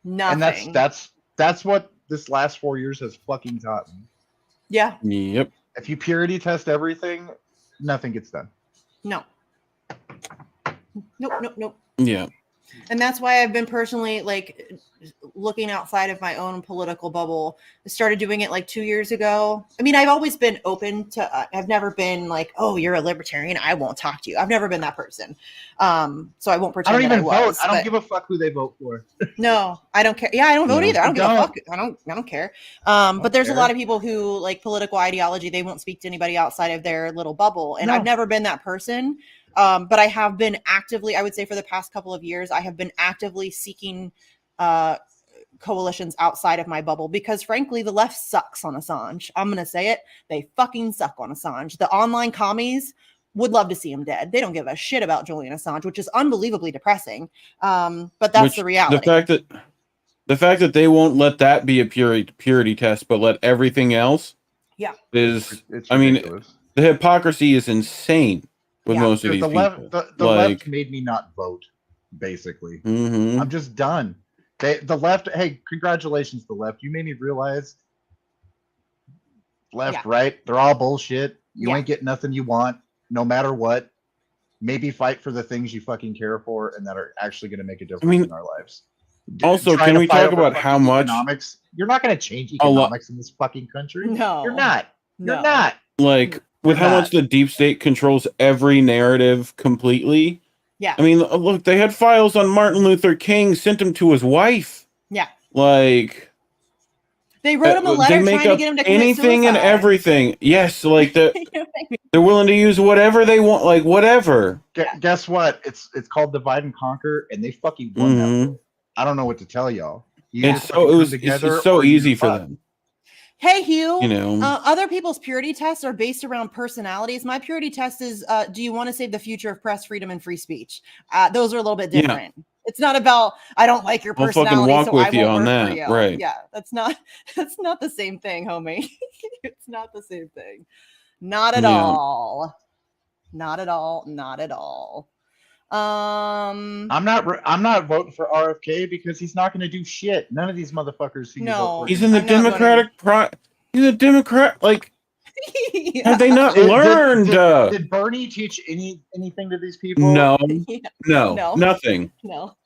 And that's what this last 4 years has fucking taught me. Yeah. Yep. If you purity test everything, nothing gets done. No. Nope. Yeah. And that's why I've been personally like looking outside of my own political bubble. I started doing it like 2 years ago. I mean, I've always been open to, I've never been like, oh, you're a libertarian, I won't talk to you. I've never been that person. So I won't I pretend don't that even I was. vote. I don't but- give a fuck who they vote for. No, I don't care. Yeah, I don't vote No. either. I don't give a Don't. fuck. I don't care. But there's a care. lot of people who like political ideology. They won't speak to anybody outside of their little bubble. And No. I've never been that person. But I have been actively, I would say for the past couple of years, I have been actively seeking coalitions outside of my bubble because frankly, the left sucks on Assange. I'm going to say it. They fucking suck on Assange. The online commies would love to see him dead. They don't give a shit about Julian Assange, which is unbelievably depressing. But that's the reality. The fact that they won't let that be a purity test, but let everything else, Yeah. is. It's I mean, ridiculous. the hypocrisy is insane with Yeah. most of Dude, these the people. left, the Like- left made me not vote. Basically, Mhm. I'm just done. The left. Hey, congratulations, the left. You made me realize. Left, Yeah. right, they're all bullshit. You Yeah. ain't getting nothing you want, no matter what. Maybe fight for the things you fucking care for and that are actually going to make a difference mean, in our lives. also, Trying can to we fight talk over about how fucking much- economics? You're not going to change A lot- economics in this fucking country. No. You're not. You're No. not. Like, with how not. much the deep state controls every narrative completely. Yeah. I mean, look, they had files on Martin Luther King, sent him to his wife. Yeah. Like, They wrote him a letter they make trying to up get him to commit anything and suicide. everything. Yes, like they're willing to use whatever they want, like whatever. Guess what? It's called divide and conquer, and they fucking won that. Mhm. war. I don't know what to tell y'all. You It's either so fucking it come was together it's so or you easy for fuck. them, Hey, Hugh. you know. Other people's purity tests are based around personalities. My purity test is, do you want to save the future of press freedom and free speech? Those are a little bit Yeah. different. It's not about, I don't like your I'll fucking personality, walk so with I you won't on work that, for you. right. Yeah, that's not the same thing, homie. It's not the same thing. Not at Yeah. all. Not at all. Not at all. I'm not voting for RFK because he's not going to do shit. None of these motherfuckers who you No. vote for. He's in the I'm not voting. Democratic he's a Democrat. Like, Yeah. have they not Did- did- learned? Did Bernie teach anything to these people? No, Yeah, no, No. nothing, no.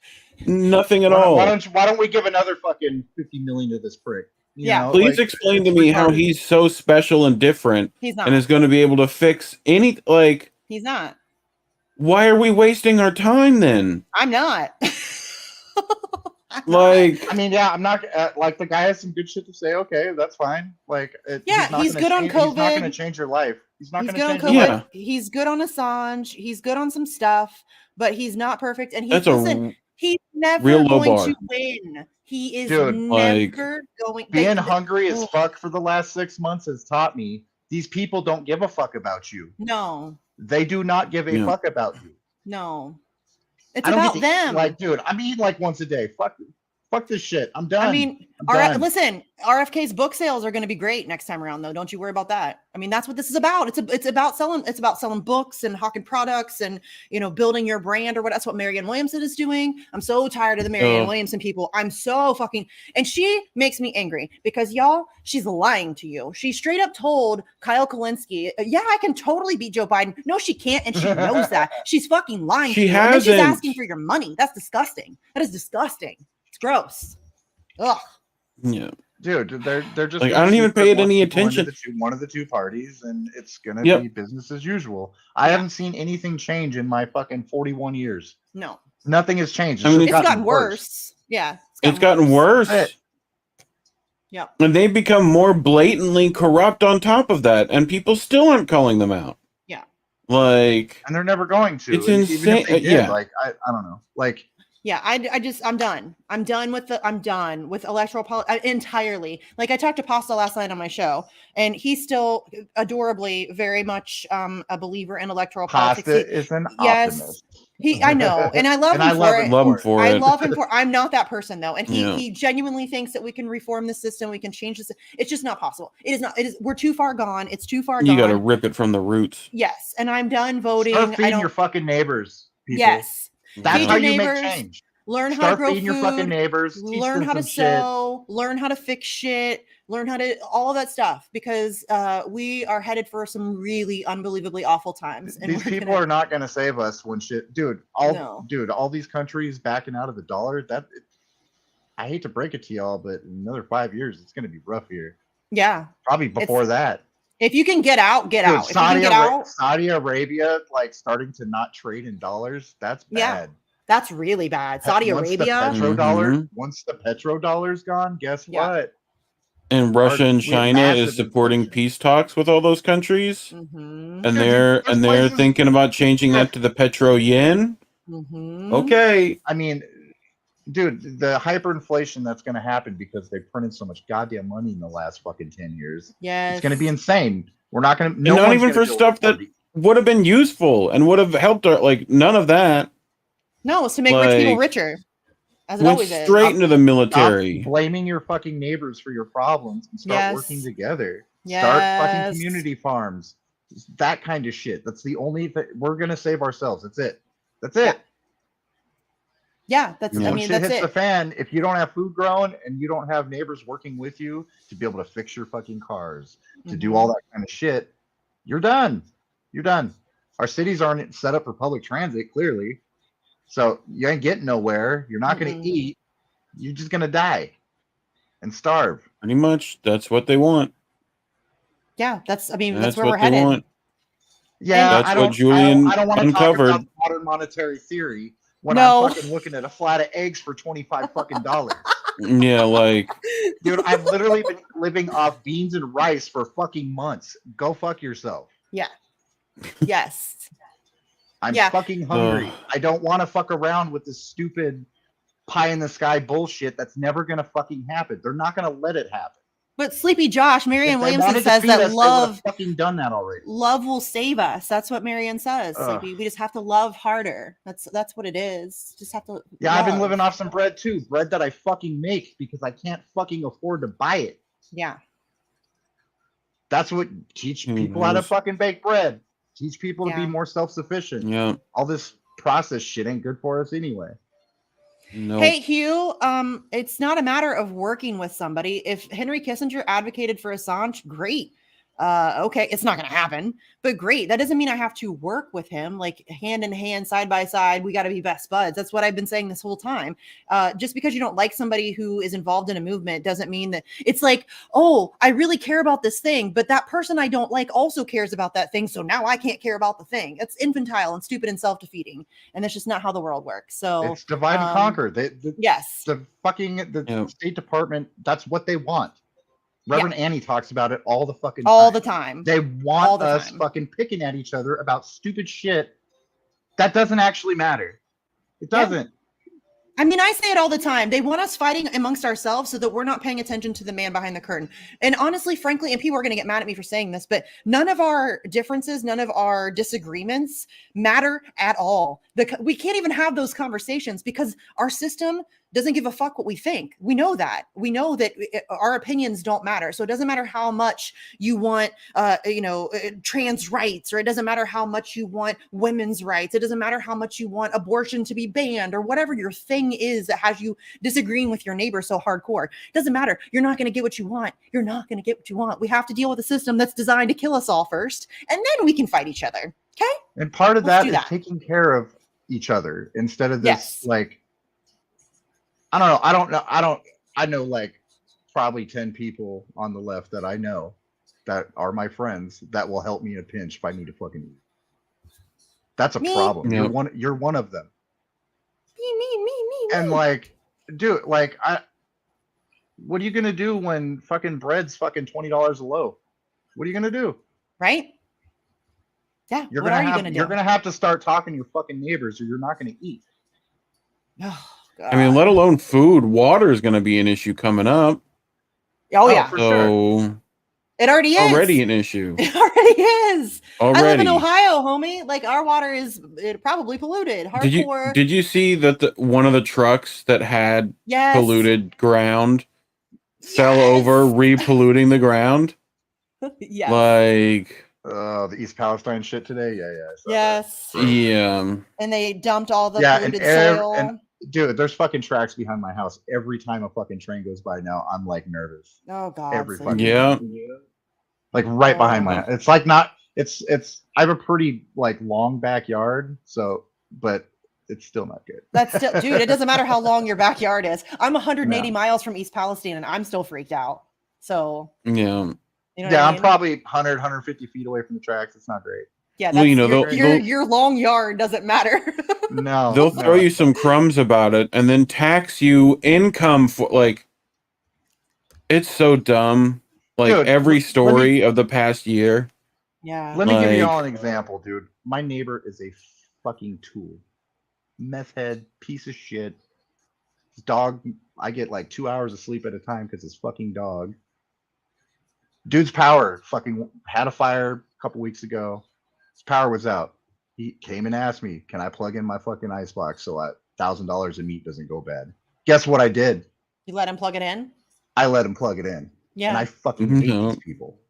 nothing at Why, all. why don't we give another fucking 50 million to this prick? You Yeah. know, Please like, explain to it's me how retarded. he's so special and different He's not. and is going to be able to fix any. Like, He's not. why are we wasting our time then? I'm not. I'm not. Like, I mean, yeah, I'm not like the guy has some good shit to say. Okay, that's fine. Like, Yeah, not he's gonna good on change- He's not going to COVID. change your life. He's not He's going to good on change COVID. your life. Yeah. He's good on Assange. He's good on some stuff, but he's not perfect. And that's he's never real low going bar. to win. He is Dude, never going. Being hungry as oh. fuck for the last 6 months has taught me these people don't give a fuck about you. No, They do not give a Yeah. fuck about you. no. It's I don't about get to eat, them. Like, dude, I'm eating like once a day. Fuck this shit. I'm done. I mean, I'm done. listen, RFK's book sales are going to be great next time around, though. Don't you worry about that. I mean, that's what this is about. It's about selling books and hawking products and, you know, building your brand or what. That's what Marianne Williamson is doing. I'm so tired of the Marianne Oh. Williamson people. I'm so fucking, and she makes me angry because y'all, she's lying to you. She straight up told Kyle Kalinske, yeah, I can totally beat Joe Biden. No, she can't, and she knows that. She's fucking lying. She to you. And then she's hasn't. asking for your money. That's disgusting. That is disgusting. It's gross. Ugh. Yeah. Dude, they're just Like, gonna I don't even shoot for pay it one any people into attention. one of the two parties, and it's gonna Yep. be business as usual. I haven't seen anything change in my fucking 41 years. No. Nothing has changed. I mean, It's gotten worse. Yeah. It's gotten worse. That's it. Yep. And they've become more blatantly corrupt on top of that, and people still aren't calling them out. Yeah. Like, And they're never going to. It's And even insane- if they did, yeah. Like, I don't know. Like, Yeah, I'm done. I'm done with electoral politics entirely. Like I talked to Pasta last night on my show, and he's still adorably very much a believer in electoral politics. Pasta is an yes, optimist. I know, and I love And him I for love it. him love him for it. for I it. love him for. I'm not that person though, and Yeah. he genuinely thinks that we can reform the system. We can change this. It's just not possible. It is not. It is. We're too far gone. It's too far you gone. got to rip it from the roots. Yes, and I'm done voting. Start I feeding don't. your fucking neighbors. People. Yes. That's Feed how your you neighbors. make change. Learn how to Start grow feeding your fucking food. neighbors. Teach Learn them how to some shit. sew. Learn how to fix shit. Learn how to all of that stuff because we are headed for some really unbelievably awful times. And These we're people gonna, are not gonna save us when shit, dude. No. All these countries backing out of the dollar. I hate to break it to y'all, but in another 5 years, it's gonna be rough here. Yeah. Probably before that. If you can get out, get Dude, out. If you can get out, Saudi Arabia, like starting to not trade in dollars. That's Yeah. bad. that's really bad. Saudi Once the Arabia. Mhm. once the petrodollar's gone, guess Yeah. what? And Russia and we have China is massive supporting inflation. peace talks with all those countries, Mm-hmm. and Dude, they're there's and they're places- thinking about changing that to the petro yen. Mm-hmm. Okay, I mean, dude, the hyperinflation that's going to happen because they printed so much goddamn money in the last fucking 10 years. Yes. It's going to be insane. We're not going to. And not even for stuff that would have been useful and would have helped our, like, none of that No, it's to make rich people like, richer, as it went always is. straight into the military. Stop blaming your fucking neighbors for your problems and start Yes. working together. Start fucking Yes. community farms. That kind of shit. That's the only thing we're going to save ourselves. That's it. That's it. Yeah, that's. Yeah. I When mean, shit that's hits the it. fan, if you don't have food growing and you don't have neighbors working with you to be able to fix your fucking cars, to do Mm-hmm. all that kind of shit, you're done. You're done. Our cities aren't set up for public transit, clearly. So you ain't getting nowhere. You're not going Mm-mm. to eat. You're just going to die and starve. Pretty much, that's what they want. Yeah, that's. I mean, that's That's where what we're they headed. want. Yeah, That's I what don't, Julian I don't want to talk uncovered. about modern monetary theory when No. I'm fucking looking at a flat of eggs for $25 fucking dollars. Yeah, like Dude, I've literally been living off beans and rice for fucking months. Go fuck yourself. Yeah. Yes. I'm Yeah. fucking hungry. Ugh. I don't want to fuck around with this stupid pie in the sky bullshit that's never gonna fucking happen. They're not gonna let it happen. But Sleepy Josh, If Marianne they Williamson wanted to says feed that us, they would've love fucking done that already. will save us. That's what Marianne says. Ugh. Sleepy. We just have to love harder. That's what it is. Just have to. Yeah, I've been love. living off some bread too. Bread that I fucking make because I can't fucking afford to buy it. Yeah. That's what teach Who people how to knows? fucking bake bread. Teach people to Yeah. be more self-sufficient. yeah, All this process shit ain't good for us anyway. no. Hey Hugh, it's not a matter of working with somebody. If Henry Kissinger advocated for Assange, great. Okay, it's not going to happen, but great. That doesn't mean I have to work with him like hand in hand, side by side. We got to be best buds. That's what I've been saying this whole time. Just because you don't like somebody who is involved in a movement doesn't mean that it's like, oh, I really care about this thing, but that person I don't like also cares about that thing. So now I can't care about the thing. It's infantile and stupid and self-defeating. And that's just not how the world works. So It's divide and conquer. yes. The fucking Yeah. State Department, that's what they want. Reverend Annie talks about it all the fucking All time. the time. They all want the us time. fucking picking at each other about stupid shit that doesn't actually matter. It Yeah. doesn't. I mean, I say it all the time. They want us fighting amongst ourselves so that we're not paying attention to the man behind the curtain. And honestly, frankly, and people are going to get mad at me for saying this, but none of our differences, none of our disagreements matter at all. We can't even have those conversations because our system doesn't give a fuck what we think. We know that. We know that our opinions don't matter. So it doesn't matter how much you want, trans rights, or it doesn't matter how much you want women's rights. It doesn't matter how much you want abortion to be banned or whatever your thing is that has you disagreeing with your neighbor so hardcore. It doesn't matter. You're not going to get what you want. You're not going to get what you want. We have to deal with a system that's designed to kill us all first, and then we can fight each other. Okay? And part of Let's that do is that. taking care of each other instead of this Yes. like I know like probably 10 people on the left that I know that are my friends that will help me in a pinch if I need to fucking eat. That's a Me? problem. Yep. You're one of them. Me. And like, dude, what are you gonna do when fucking bread's fucking $20 a loaf? What are you gonna do? Right? Yeah. You're what gonna are you have going to do? you're gonna have to start talking to your fucking neighbors, or you're not gonna eat. Oh, I mean, let alone food. Water is going to be an issue coming up. oh yeah. for sure. So It already is. already an issue. It already is. Already. I live in Ohio, homie. Like our water is probably polluted. Hardcore. Did you see that one of the trucks that had yes. polluted ground fell Yes. over, re-polluting the ground? yes. Like, The East Palestine shit today. Yeah. I saw that. yes. yeah. And they dumped all the Yeah, polluted and soil. and dude, there's fucking tracks behind my house. Every time a fucking train goes by now, I'm like nervous. Oh God. Every Cindy. fucking Yeah. time. Like right behind my Oh. house. It's like not. It's. I have a pretty like long backyard, so but it's still not good. That's still, dude. It doesn't matter how long your backyard is. I'm 180 No. miles from East Palestine, and I'm still freaked out. So Yeah. you know what Yeah, I I'm mean? probably 100, 150 feet away from the tracks. It's not great. Yeah, Well, that's, you know, your long yard doesn't matter. No, They'll no. throw you some crumbs about it and then tax you income for like. It's so dumb. Like Dude, every let me- story of the past year. Yeah. Let me give you Like- all an example, dude. My neighbor is a fucking tool. Meth head, piece of shit. His dog, I get like 2 hours of sleep at a time because his fucking dog. Dude's power fucking had a fire a couple weeks ago. His power was out. He came and asked me, can I plug in my fucking icebox so $1,000 of meat doesn't go bad? Guess what I did? You let him plug it in? I let him plug it in. Yeah. And I fucking Mhm. hate these people.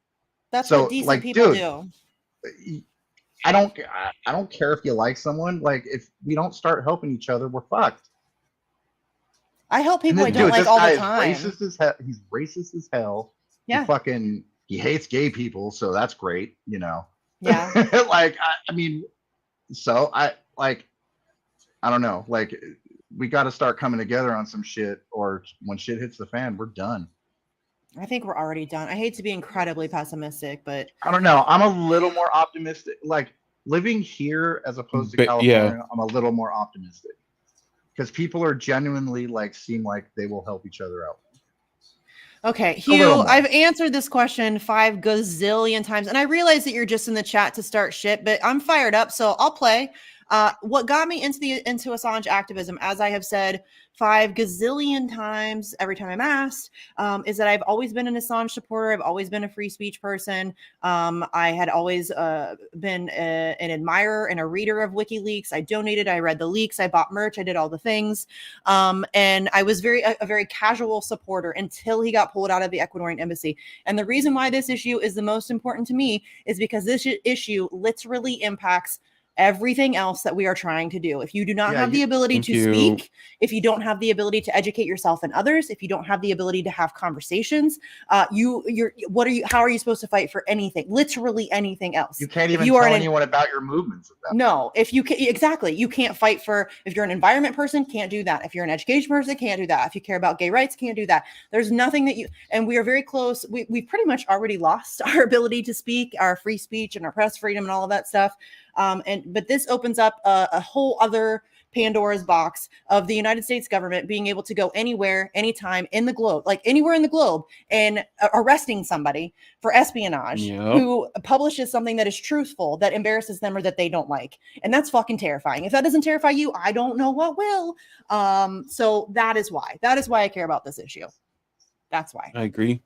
That's so, what decent like, people dude, do. I don't care if you like someone. Like, if we don't start helping each other, we're fucked. I help And people I then, don't dude, like this all guy the time. is racist as hell. He's racist as hell. Yeah. He hates gay people, so that's great, you know. Yeah. Like, I mean, so I don't know. Like, we got to start coming together on some shit, or when shit hits the fan, we're done. I think we're already done. I hate to be incredibly pessimistic, but I don't know. I'm a little more optimistic. Like, living here as opposed to But, yeah. California, I'm a little more optimistic because people are genuinely like seem like they will help each other out. okay, A little Hugh, more. I've answered this question 5 gazillion times, and I realize that you're just in the chat to start shit, but I'm fired up, so I'll play. What got me into Assange activism, as I have said 5 gazillion times every time I'm asked, is that I've always been an Assange supporter. I've always been a free speech person. I had always been an admirer and a reader of WikiLeaks. I donated, I read the leaks, I bought merch, I did all the things. And I was a very casual supporter until he got pulled out of the Ecuadorian embassy. And the reason why this issue is the most important to me is because this issue literally impacts everything else that we are trying to do. If you do not Yeah, have the ability Thank to you. speak, if you don't have the ability to educate yourself and others, if you don't have the ability to have conversations, how are you supposed to fight for anything? Literally anything else. You can't If even you are tell an- anyone about your movements. At that No, if you can, exactly, you can't fight for, if you're an environment person, can't do that. If you're an education person, can't do that. If you care about gay rights, can't do that. There's nothing that and we are very close. We've pretty much already lost our ability to speak, our free speech and our press freedom and all of that stuff. But this opens up a whole other Pandora's box of the United States government being able to go anywhere, anytime in the globe, like anywhere in the globe, and arresting somebody for espionage Yep. who publishes something that is truthful, that embarrasses them or that they don't like. And that's fucking terrifying. If that doesn't terrify you, I don't know what will. So that is why I care about this issue. That's why. I agree.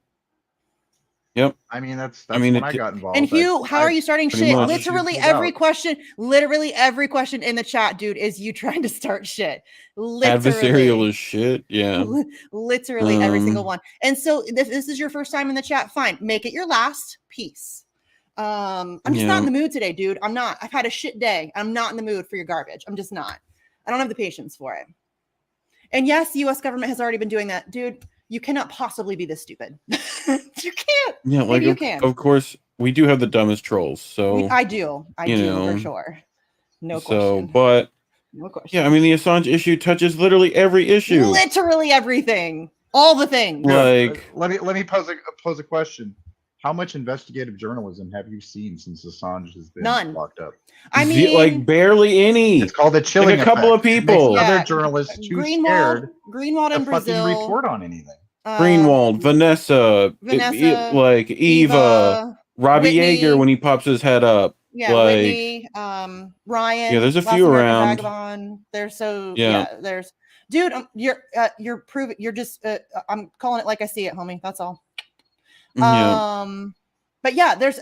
I mean, that's I mean, when it- I got involved. And Hugh, how are you starting pretty shit? much. Literally Figured every out. question in the chat, dude, is you trying to start shit. Adversarial as shit. Yeah. Literally every single Um, one. And so this is your first time in the chat. Fine. Make it your last. Peace. I'm just not in the mood today, dude. I'm not. I've had a shit day. I'm not in the mood for your garbage. I'm just not. I don't have the patience for it. And yes, the US government has already been doing that. Dude, you cannot possibly be this stupid. You can't. Yeah, like Maybe you of, can. of course we do have the dumbest trolls. So I do. I you do know, for sure. No so question. but No question. yeah, I mean the Assange issue touches literally every issue. Literally everything. All the things. Like- let me pose a question. How much investigative journalism have you seen since Assange has been None. locked up? I Z- mean, like barely any. It's called the chilling Like a couple effect. of It makes people. Yeah, other journalists too scared Greenwald to in fucking Brazil. report on anything. Greenwald, Vanessa, Vanessa, like Eva, Robbie Whitney. Yeager when he pops his head up. Yeah, like, Whitney, Ryan. Yeah, there's a Last few American around. Vagabond. There's so Yeah. there's dude. You're proving. You're just. I'm calling it like I see it, homie. That's all. Yeah. But yeah, there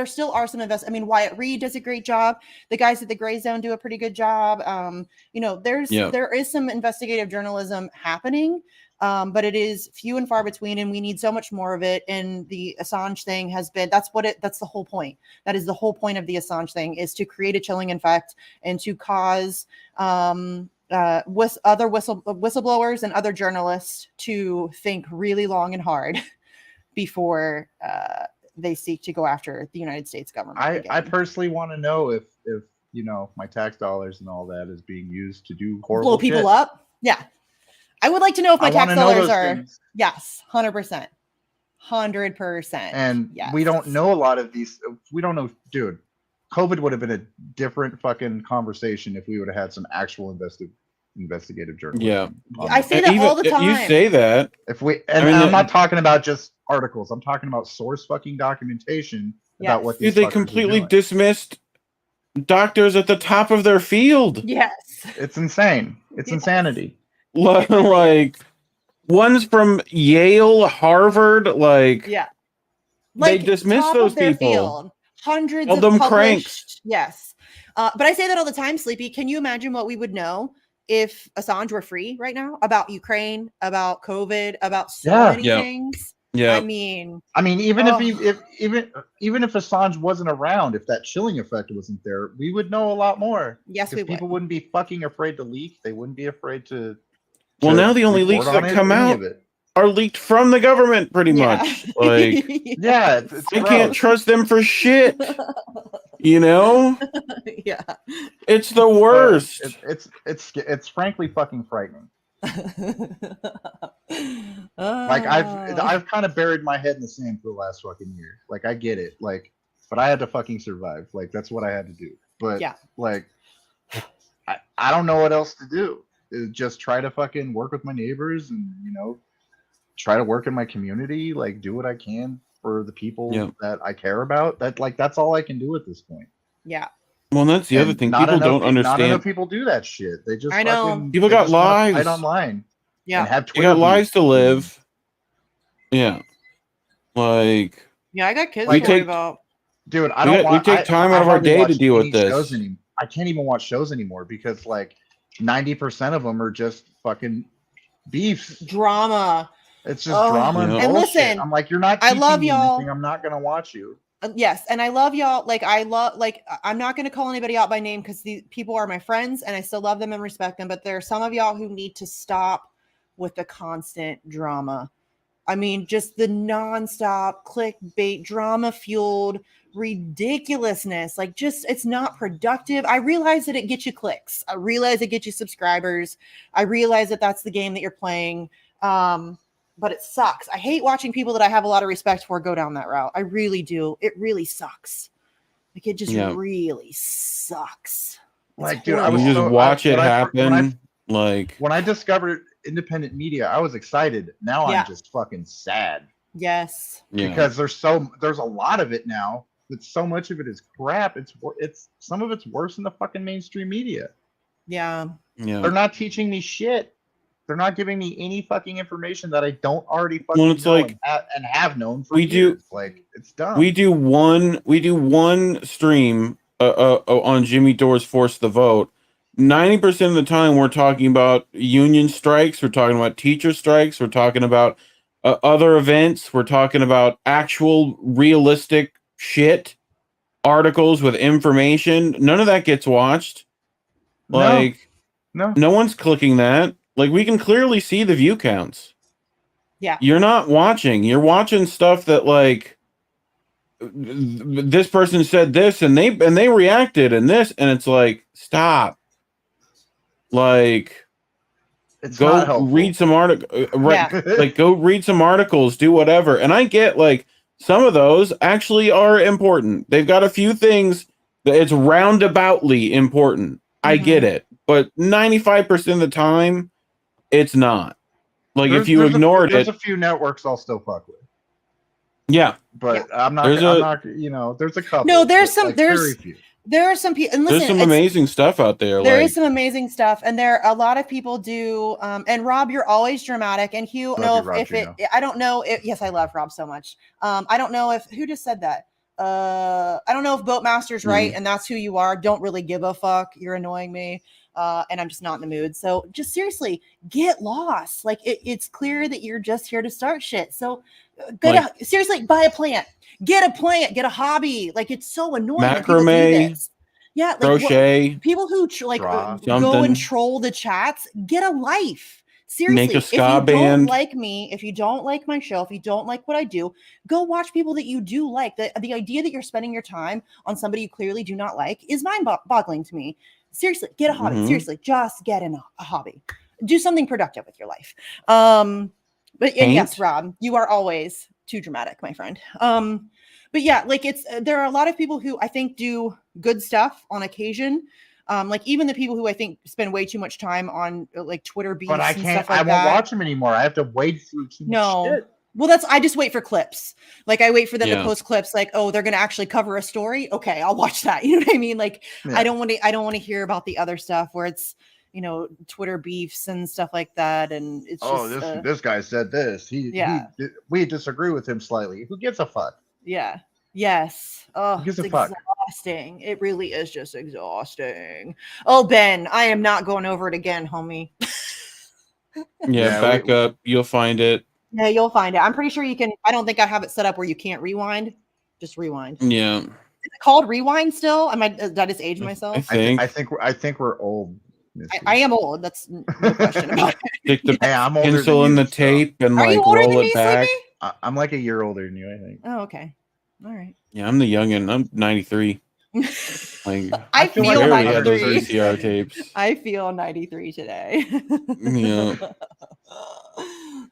still are some invest. I mean, Wyatt Reed does a great job. The guys at the Gray Zone do a pretty good job. There is some investigative journalism happening, but it is few and far between, and we need so much more of it. And the Assange thing has been, that's the whole point. That is the whole point of the Assange thing, is to create a chilling effect and to cause with other whistleblowers and other journalists to think really long and hard before they seek to go after the United States government. I personally want to know if my tax dollars and all that is being used to do horrible blow people shit. up. Yeah, I would like to know if my I tax wanna know dollars those are. things. Yes, 100%. 100%. And yes. we don't know a lot of these. We don't know, dude. COVID would have been a different fucking conversation if we would have had some actual investigative journalism. Yeah. I say that all the time. You say that. If we, and I'm not talking about just articles. I'm talking about source fucking documentation about what these Dude, they fuckers are completely doing. dismissed doctors at the top of their field. Yes. It's insane. It's Yes. insanity. Like one's from Yale, Harvard, like Yeah. they dismiss top those of their people. field. Hundreds Call of them published. cranks. Yes. But I say that all the time, Sleepy. Can you imagine what we would know if Assange were free right now about Ukraine, about COVID, about so many Yeah. things? Yeah. I mean, even Oh. even if Assange wasn't around, if that chilling effect wasn't there, we would know a lot more. yes, we Because would. people wouldn't be fucking afraid to leak. They wouldn't be afraid to. Well, to now the only report leaks on that it, come any out of it. are leaked from the government, pretty Yeah. much. Like Yeah, it's I can't gross. trust them for shit. You know, Yeah. it's the worst. It's frankly fucking frightening. Like Ah. I've kind of buried my head in the sand for the last fucking year. Like I get it. Like, but I had to fucking survive. Like that's what I had to do. But Yeah. like, I don't know what else to do. Just try to fucking work with my neighbors and try to work in my community. Like do what I can for the people Yeah. that I care about. That's all I can do at this point. Yeah. Well, that's the other And thing. not People enough don't Not enough understand. people do that shit. They just I know. fucking- People they got just wanna lives. fight online. Yeah. And have You Twitter got lives beef. to live. Yeah. Like Yeah. I got kids Like, to worry take- about. Dude, I We don't got- we want. take time I out of our hardly day to watch deal with any this. shows I can't even watch shows anymore because like 90% of them are just fucking beefs. Drama. It's just Oh. drama and Yeah. And bullshit. listen, I'm like, you're not. I Teaching love me y'all. anything. I'm not gonna watch you. Yes, and I love y'all. Like I'm not going to call anybody out by name because these people are my friends and I still love them and respect them. But there are some of y'all who need to stop with the constant drama. I mean, just the nonstop clickbait, drama fueled ridiculousness. Like, just it's not productive. I realize that it gets you clicks. I realize it gets you subscribers. I realize that that's the game that you're playing. But it sucks. I hate watching people that I have a lot of respect for go down that route. I really do. It really sucks. Like it just Yeah. really sucks. It's Like, dude, I you was just so- watch it when I- happen. Like When I discovered independent media, I was excited. Now Yeah. I'm just fucking sad Yes. yeah. because there's a lot of it now. But so much of it is crap. It's some of it's worse than the fucking mainstream media. Yeah. Yeah. They're not teaching me shit. They're not giving me any fucking information that I don't already fucking Well, it's know like, and have known for we do- years. Like it's dumb. We do one stream on Jimmy Dore's Force the Vote. 90% of the time we're talking about union strikes, we're talking about teacher strikes, we're talking about other events, we're talking about actual realistic shit, articles with information. None of that gets watched. Like no. no one's clicking that. Like we can clearly see the view counts. Yeah. You're not watching. You're watching stuff that like this person said this and they reacted and this and it's like stop. Like It's go not helpful. read some article Yeah. like go read some articles, do whatever. And I get like some of those actually are important. They've got a few things that it's roundaboutly important. I Mhm. get it. But 95% of the time it's not. Like There's- if you there's ignored there's it, a few networks I'll still fuck with. yeah. But I'm not. There's I'm a- not. There's a couple. No, there's but, some- like, there's- very few. There are some people, and listen, There's some it's- amazing stuff out there. There like, is some amazing stuff, and there a lot of people do. And Rob, you're always dramatic, and Hugh. Love know you, if, Rob, if it, you I don't know. If, yes, I love Rob so much. I don't know if who just said that. I don't know if Boatmaster's right, and that's who you are. Don't really give a fuck. You're annoying me, and I'm just not in the mood. So just seriously, get lost. Like it's clear that you're just here to start shit. So seriously, buy a plant. Get a plant. Get a hobby. Like it's so annoying. when people do Macrame. this. Yeah, like crochet, people who Draw. go Something. and troll the chats, get a life. Make Seriously, a if you ska don't band. like me, if you don't like my show, if you don't like what I do, go watch people that you do like. The idea that you're spending your time on somebody you clearly do not like is mind-boggling to me. Seriously, get a hobby. Mhm. Seriously, just get in a hobby. Do something productive with your life. But and yes, Paint. Rob, you are always too dramatic, my friend. But yeah, like there are a lot of people who I think do good stuff on occasion. Like even the people who I think spend way too much time on like Twitter beefs But I and can't. stuff like I that. won't watch them anymore. I have to wade through too much No. shit. Well, I just wait for clips. Like I wait for them to Yeah. post clips like, oh, they're gonna actually cover a story. Okay, I'll watch that. You know what I mean? Like Yeah. I don't want to hear about the other stuff where it's, Twitter beefs and stuff like that. And it's Oh, just this guy said this. Yeah. We disagree with him slightly. Who gives a fuck? yeah. Yes. Oh, Who gives it's a fuck? exhausting. It really is just exhausting. Oh, Ben, I am not going over it again, homie. Yeah, back up. You'll find it. Yeah, you'll find it. I'm pretty sure you can. I don't think I have it set up where you can't rewind. Just rewind. Yeah, Is it called rewind still? Did I just age myself? I think. I think we're old. Missy. I am old. That's no question about it. Stick the Hey, I'm older pencil than in you, the so tape and Are like you older roll than it me, back. Sleepy? I'm like a year older than you, I think. Oh, okay. All right. Yeah, I'm the youngin. I'm 93. Like I feel feel like barely had those 93. VCR tapes. I feel 93 today. Yeah.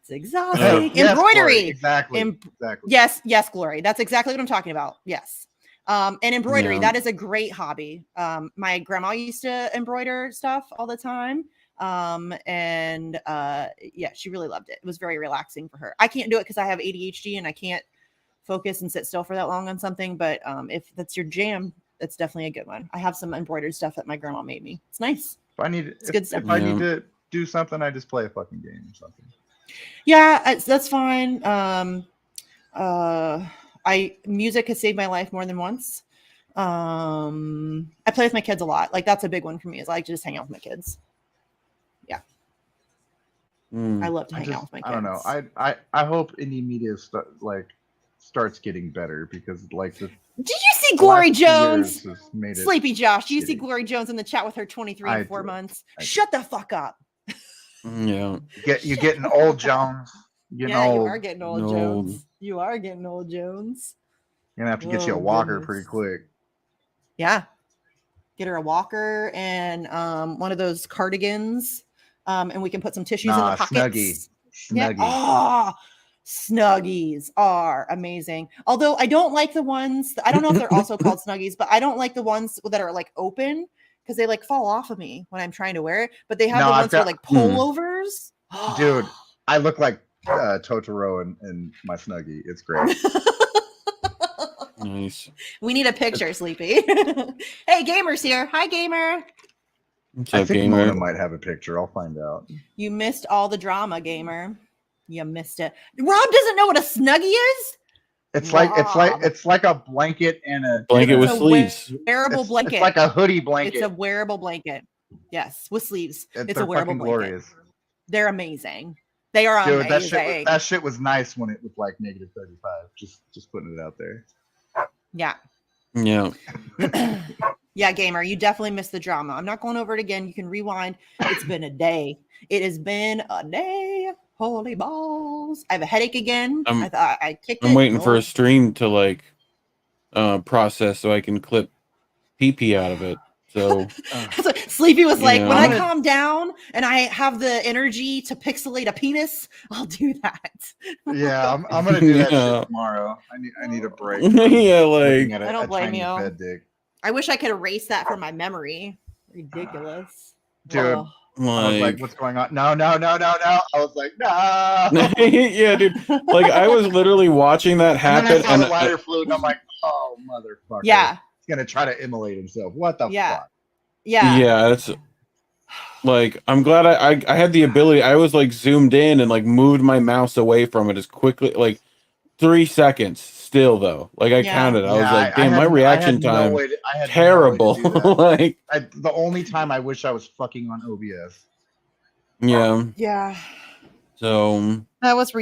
It's exhausting. Yes, Embroidery. Glory, exactly. Exactly. Yes, Glory. That's exactly what I'm talking about. Yes. And embroidery, Yeah. that is a great hobby. My grandma used to embroider stuff all the time. Yeah, she really loved it. It was very relaxing for her. I can't do it because I have ADHD and I can't focus and sit still for that long on something. But if that's your jam, that's definitely a good one. I have some embroidered stuff that my grandma made me. It's nice. If I need, good stuff. if I Yeah. need to do something, I just play a fucking game or something. Yeah, that's fine. Music has saved my life more than once. I play with my kids a lot. Like that's a big one for me. Is I like to just hang out with my kids. Mm. I love to hang out with my kids. I don't know. I hope indie media starts getting better because Did you see Glory Jones? Made it Sleepy Josh, do you see shitty. Glory Jones in the chat with her 23 I and 4 do. months? I do. Shut the fuck up. Yeah. You're getting old, Jones. You're Yeah, you old. are getting old, No. Jones. You are getting old, Jones. You're gonna have to get you a Oh, walker goodness. pretty quick. Yeah. Get her a walker and one of those cardigans. And we can put some tissues in the pockets. Snuggie. Yeah. Oh, Snuggies are amazing. Although I don't like the ones, I don't know if they're also called Snuggies, but I don't like the ones that are like open because they like fall off of me when I'm trying to wear it. But they have No, the I've ones that are got- like pullovers. Dude, I look like Totoro in my Snuggie. It's great. Nice. We need a picture, Sleepy. Hey, Gamer's here. Hi, Gamer. What's I up, think gamer? Mona might have a picture. I'll find out. You missed all the drama, Gamer. You missed it. Rob doesn't know what a Snuggie is? It's Rob. like a blanket and a Blanket It's with a sleeves. Wearable blanket. It's like a hoodie blanket. It's a wearable blanket. Yes, with sleeves. It's They're a wearable fucking blanket. glorious. They're amazing. They are Dude, amazing. that shit was nice when it was like negative 35. Just putting it out there. Yeah. Yeah. Yeah, Gamer, you definitely missed the drama. I'm not going over it again. You can rewind. It's been a day. It has been a day. Holy balls. I have a headache again. I'm- I thought I kicked it. I'm waiting for Oh. a stream to like process so I can clip PP out of it. So So Sleepy was like, Yeah. when I I'm gonna- calm down and I have the energy to pixelate a penis, I'll do that. Yeah, I'm gonna do that Yeah. shit tomorrow. I need a break. yeah, Looking like at I don't blame Chinese you. bed dick. I wish I could erase that from my memory. Ridiculous. Dude, Ugh. I was like, like what's going on? No. I was like, no. yeah, dude. Like I was literally watching that And then I happen, saw and the lighter fluid, and I'm like, oh motherfucker. Yeah. He's gonna try to immolate himself. What the Yeah. fuck? Yeah. it's like I'm glad I had the ability. I was like zoomed in and like moved my mouse away from it as quickly, like 3 seconds. Still though, like I Yeah. counted. I was Yeah, like, I damn, my had- I reaction had no time way to- I had no way to terrible. do that. Like The only time I wish I was fucking on OBS. yeah. Yeah. So That was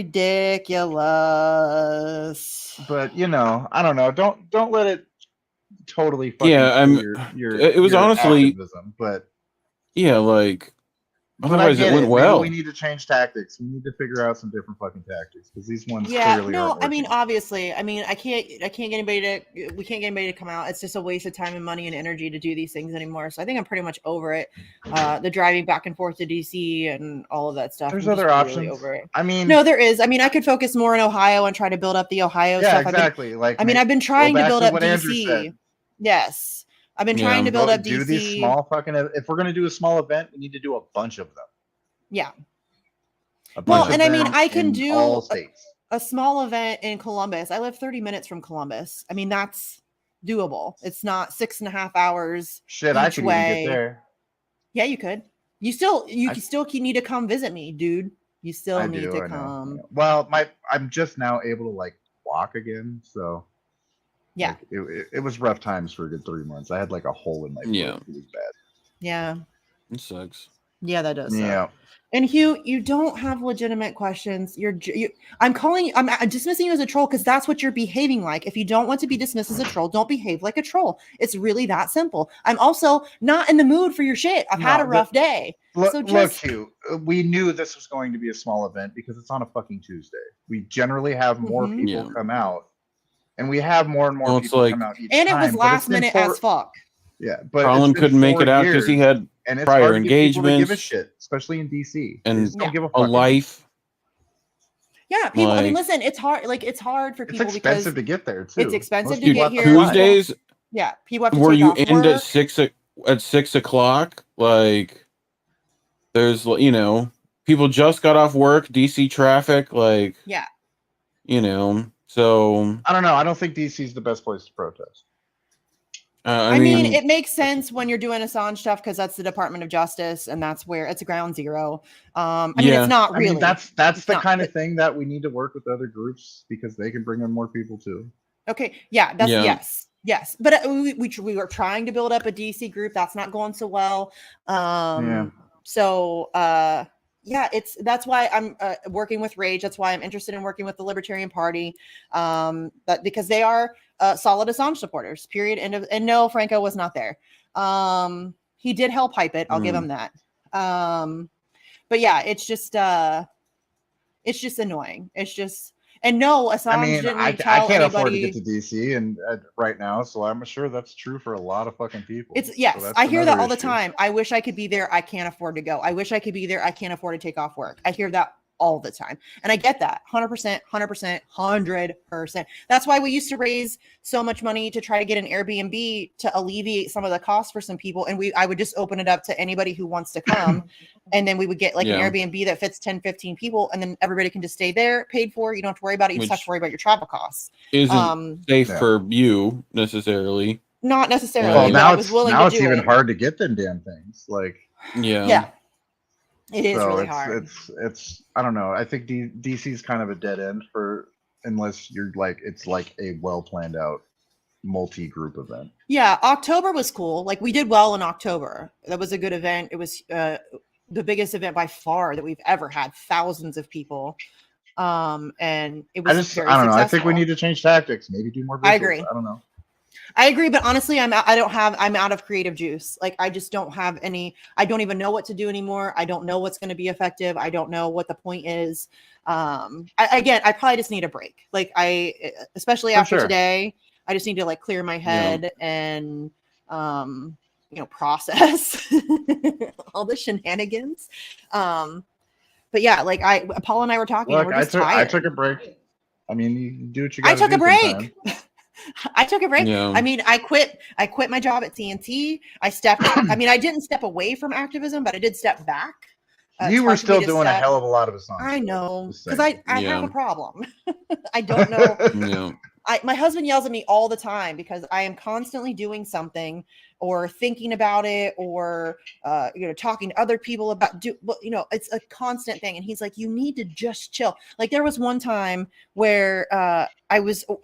ridiculous. But I don't know. Don't let it totally fucking Yeah, it was your honestly- activism, but Yeah, like I otherwise get it went Maybe well. we need to change tactics. We need to figure out some different fucking tactics because these ones Yeah, clearly no, aren't I mean, working. obviously, I mean, we can't get anybody to come out. It's just a waste of time and money and energy to do these things anymore. So I think I'm pretty much over it. The driving back and forth to DC and all of that stuff. There's I'm just other really options. over it. I mean, No, there is. I mean, I could focus more in Ohio and try to build up the Ohio yeah, stuff. exactly. I've been trying to back build to up what Andrew DC. said. Yes, I've been Yeah. trying to build up do these DC. small fucking. If we're gonna do a small event, we need to do a bunch of them. Yeah. A bunch Well, of and I mean, them I can in do all states. a small event in Columbus. I live 30 minutes from Columbus. I mean, that's doable. It's not 6.5 hours. Shit, I each could way. even get there. Yeah, you could. You still need to come visit me, dude. You still I need do. to I know. come. Well, I'm just now able to like walk again, so Yeah. like, it was rough times for a good 3 months. I had like a hole in my foot. Yeah. It was bad. Yeah. It sucks. Yeah, that does. suck. Yeah. And Hugh, you don't have legitimate questions. I'm dismissing you as a troll because that's what you're behaving like. If you don't want to be dismissed as a troll, don't behave like a troll. It's really that simple. I'm also not in the mood for your shit. I've had a rough day. Look, So just- Hugh, we knew this was going to be a small event because it's on a fucking Tuesday. We generally have more Mhm. people Yeah. come out, and we have more and more Well, it's people like- come out each And it time. was but last it's been minute four- as fuck. Yeah, but Colin it's been couldn't make 4 it out because he years, had and it's prior hard to get people to give a engagements shit, especially in DC. They and just don't give a a fuck. life. Yeah, people. I mean, Like- listen, it's hard. Like it's hard for It's people because expensive to get there too. it's expensive Most to people get have here. fly. Tuesdays yeah, people have to where take you off end work. at 6 o'clock, like there's people just got off work, DC traffic, like Yeah. So I don't know. I don't think DC is the best place to protest. I mean, it makes sense when you're doing Assange stuff because that's the Department of Justice and that's where it's a ground zero. I mean, Yeah. it's not I really. mean, that's It's the not, kind of but- thing that we need to work with other groups because they can bring in more people too. Okay. Yeah. That's Yeah. yes. But we were trying to build up a DC group. That's not going so well. Yeah. So yeah, that's why I'm working with Rage. That's why I'm interested in working with the Libertarian Party. That because they are solid Assange supporters. Period. And no, Franco was not there. He did help hype it. I'll give him that. But yeah, it's just annoying. It's just. And no, Assange I mean, didn't I tell can't afford to anybody. get to DC and right now, so I'm sure that's true for a lot of fucking people. It's So yes, that's I hear that another all the issue. time. I wish I could be there. I can't afford to go. I wish I could be there. I can't afford to take off work. I hear that all the time. And I get that 100%, 100%. That's why we used to raise so much money to try to get an Airbnb to alleviate some of the costs for some people. And I would just open it up to anybody who wants to come. And then we would get like Yeah. an Airbnb that fits 10, 15 people. And then everybody can just stay there paid for. You don't have to worry about it. You just have Which to worry about your travel costs. isn't safe Yeah. for you necessarily. Not necessarily. Well, Well, but now I was it's willing now to it's do even it. hard to get them damn things. Like Yeah. It is so really it's, hard. It's I don't know. I think DC is kind of a dead end for unless you're like it's like a well planned out multi-group event. Yeah, October was cool. Like we did well in October. That was a good event. It was the biggest event by far that we've ever had. Thousands of people. And it was I don't very know. I think we successful. need to change tactics. Maybe do more. Visuals. I agree. I don't know. I agree, but honestly, I'm out of creative juice. Like I just don't have any. I don't even know what to do anymore. I don't know what's going to be effective. I don't know what the point is. I probably just need a break. Like especially For after sure. today, I just need to like clear my head and process all the shenanigans. But yeah, like Paul and I were talking. Look, we're I just took tired. a break. I mean, you do what you I got. took a break. I took a break. Yeah. I mean, I quit my job at TNT. I mean, I didn't step away from activism, but I did step back. It's You were hard for me still to doing a step- hell of a lot of Assange. I know, Just because saying. I have Yeah. a problem. I don't know. Yeah. My husband yells at me all the time because I am constantly doing something or thinking about it or talking to other people about it's a constant thing. And he's like, you need to just chill. Like there was one time where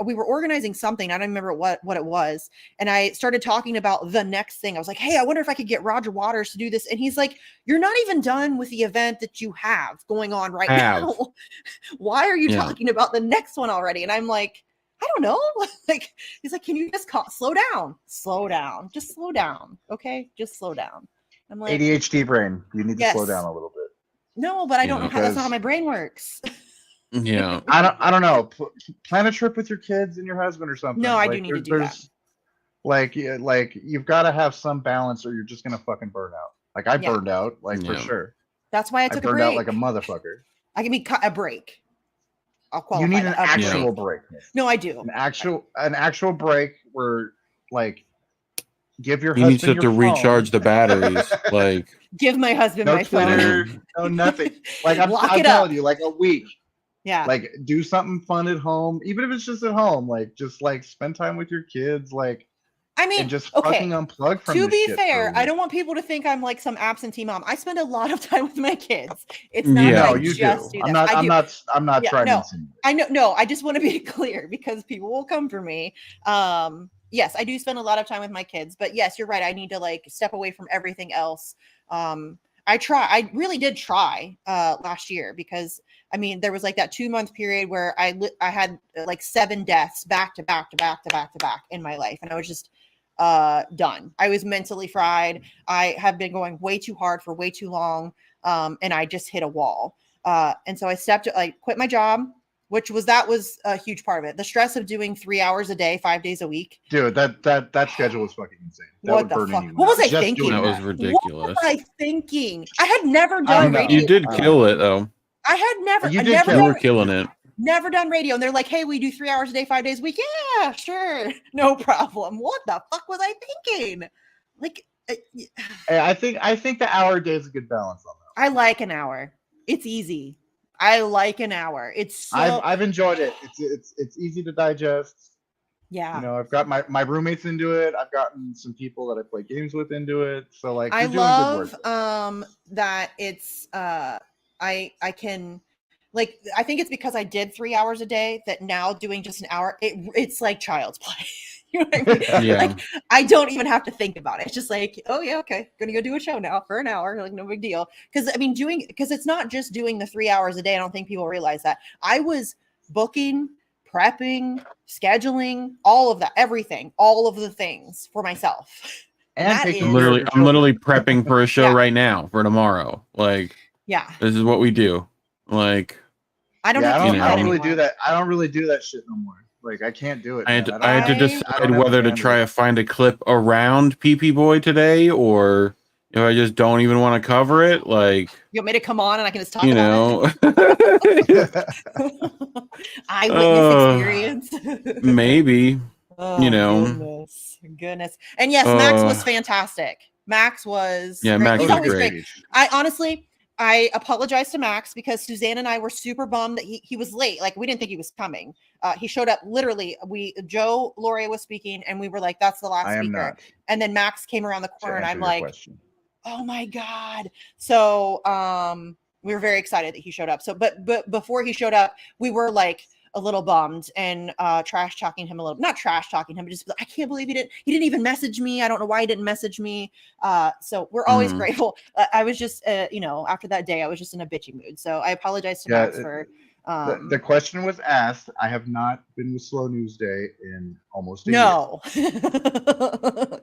we were organizing something. I don't remember what it was. And I started talking about the next thing. I was like, hey, I wonder if I could get Roger Waters to do this. And he's like, you're not even done with the event that you have going on right now. Why are you Yeah. talking about the next one already? And I'm like, I don't know. Like, he's like, can you just slow down, just slow down. Okay. Just slow down. I'm like, ADHD brain. You need to slow Yes. down a little bit. no, but I don't Yeah. know how, that's not how Because- my brain works. Yeah. I don't know. Plan a trip with your kids and your husband or something. No, I Like, do need to do that. there's- Like you've got to have some balance, or you're just gonna fucking burn out. Like I Yeah. burned out, like for Yeah. sure. That's why I I took a burned break. out like a motherfucker. I give me a break. I'll qualify. You need an that, a break. actual break. No, I do. An actual break where, like, give your You need husband to your recharge phone. the batteries. Like, Give my husband No my phone. Twitter, no nothing. Like Lock I'm it up. telling you, like a week. Yeah. Like do something fun at home, even if it's just at home. Like just like spend time with your kids, like, I mean, and just okay. fucking unplug from. To this be shit for a fair, I week. don't want people to think I'm like some absentee mom. I spend a lot of time with my kids. It's not Yeah. that No, I you just do. do. I'm this. not. I do. I'm not Yeah, trying no. to insinuate. I know. No, I just want to be clear because people will come for me. Yes, I do spend a lot of time with my kids, but yes, you're right. I need to like step away from everything else. I really did try last year because I mean there was like that 2-month period where I had like 7 deaths back to back in my life, and I was just done. I was mentally fried. I have been going way too hard for way too long, and I just hit a wall. And so I quit my job, which was a huge part of it. The stress of doing 3 hours a day, 5 days a week. Dude, that schedule was fucking insane. That What would the burn fuck? anyone What was out. I Just thinking? doing that was that. ridiculous. What was I thinking? I had never I done know. radio. You did kill it though. I had never. You I did never kill You done, were killing it. never done radio, and they're like, "Hey, we do 3 hours a day, 5 days a week." Yeah, sure, no problem. What the fuck was I thinking? Like, Hey, I think the hour a day is a good balance on that. I like an hour. It's easy. I like an hour. It's so I've enjoyed it. It's easy to digest. yeah. You know, I've got my roommates into it. I've gotten some people that I play games with into it. So like, I you're doing love good work. that it's I can like I think it's because I did 3 hours a day that now doing just an hour it's like child's play. You know what I mean? Yeah. Like I don't even have to think about it. It's just like, oh yeah, okay, gonna go do a show now for an hour, like no big deal. Because I mean, because it's not just doing the 3 hours a day. I don't think people realize that. I was booking, prepping, scheduling, all of that, everything, all of the things for myself. And that taking is- care of Literally, your I'm literally children. prepping for a show Yeah. right now for tomorrow. Like, Yeah, this is what we do. Like, I don't Yeah, have I to don't, do I that don't really anymore. do that. I don't really do that shit no more. Like I can't do it. I had man. to, I had to I- decide I don't have whether the to try bandwidth. to find a clip around PP Boy today or if I just don't even want to cover it. Like, You want me to come on and I can just talk you about know, it? Eyewitness experience. maybe. Oh, you know. goodness. And yes, Max was Uh, fantastic. Max was Yeah, great. Max He's was always great. great. I honestly, I apologize to Max because Suzanne and I were super bummed that he was late. Like we didn't think he was coming. He showed up literally. Joe Loria was speaking, and we were like, "That's the last I am speaker." not. And then Max came around the To corner, and answer I'm your like, question. "Oh my god!" So we were very excited that he showed up. So, but before he showed up, we were like a little bummed and trash talking him a little. Not trash talking him, but just I can't believe he didn't even message me. I don't know why he didn't message me. So we're always Mhm. grateful. I was just after that day, I was just in a bitchy mood. So I apologize to Yeah, Max for The question was asked. I have not been with Slow News Day in almost a year. no.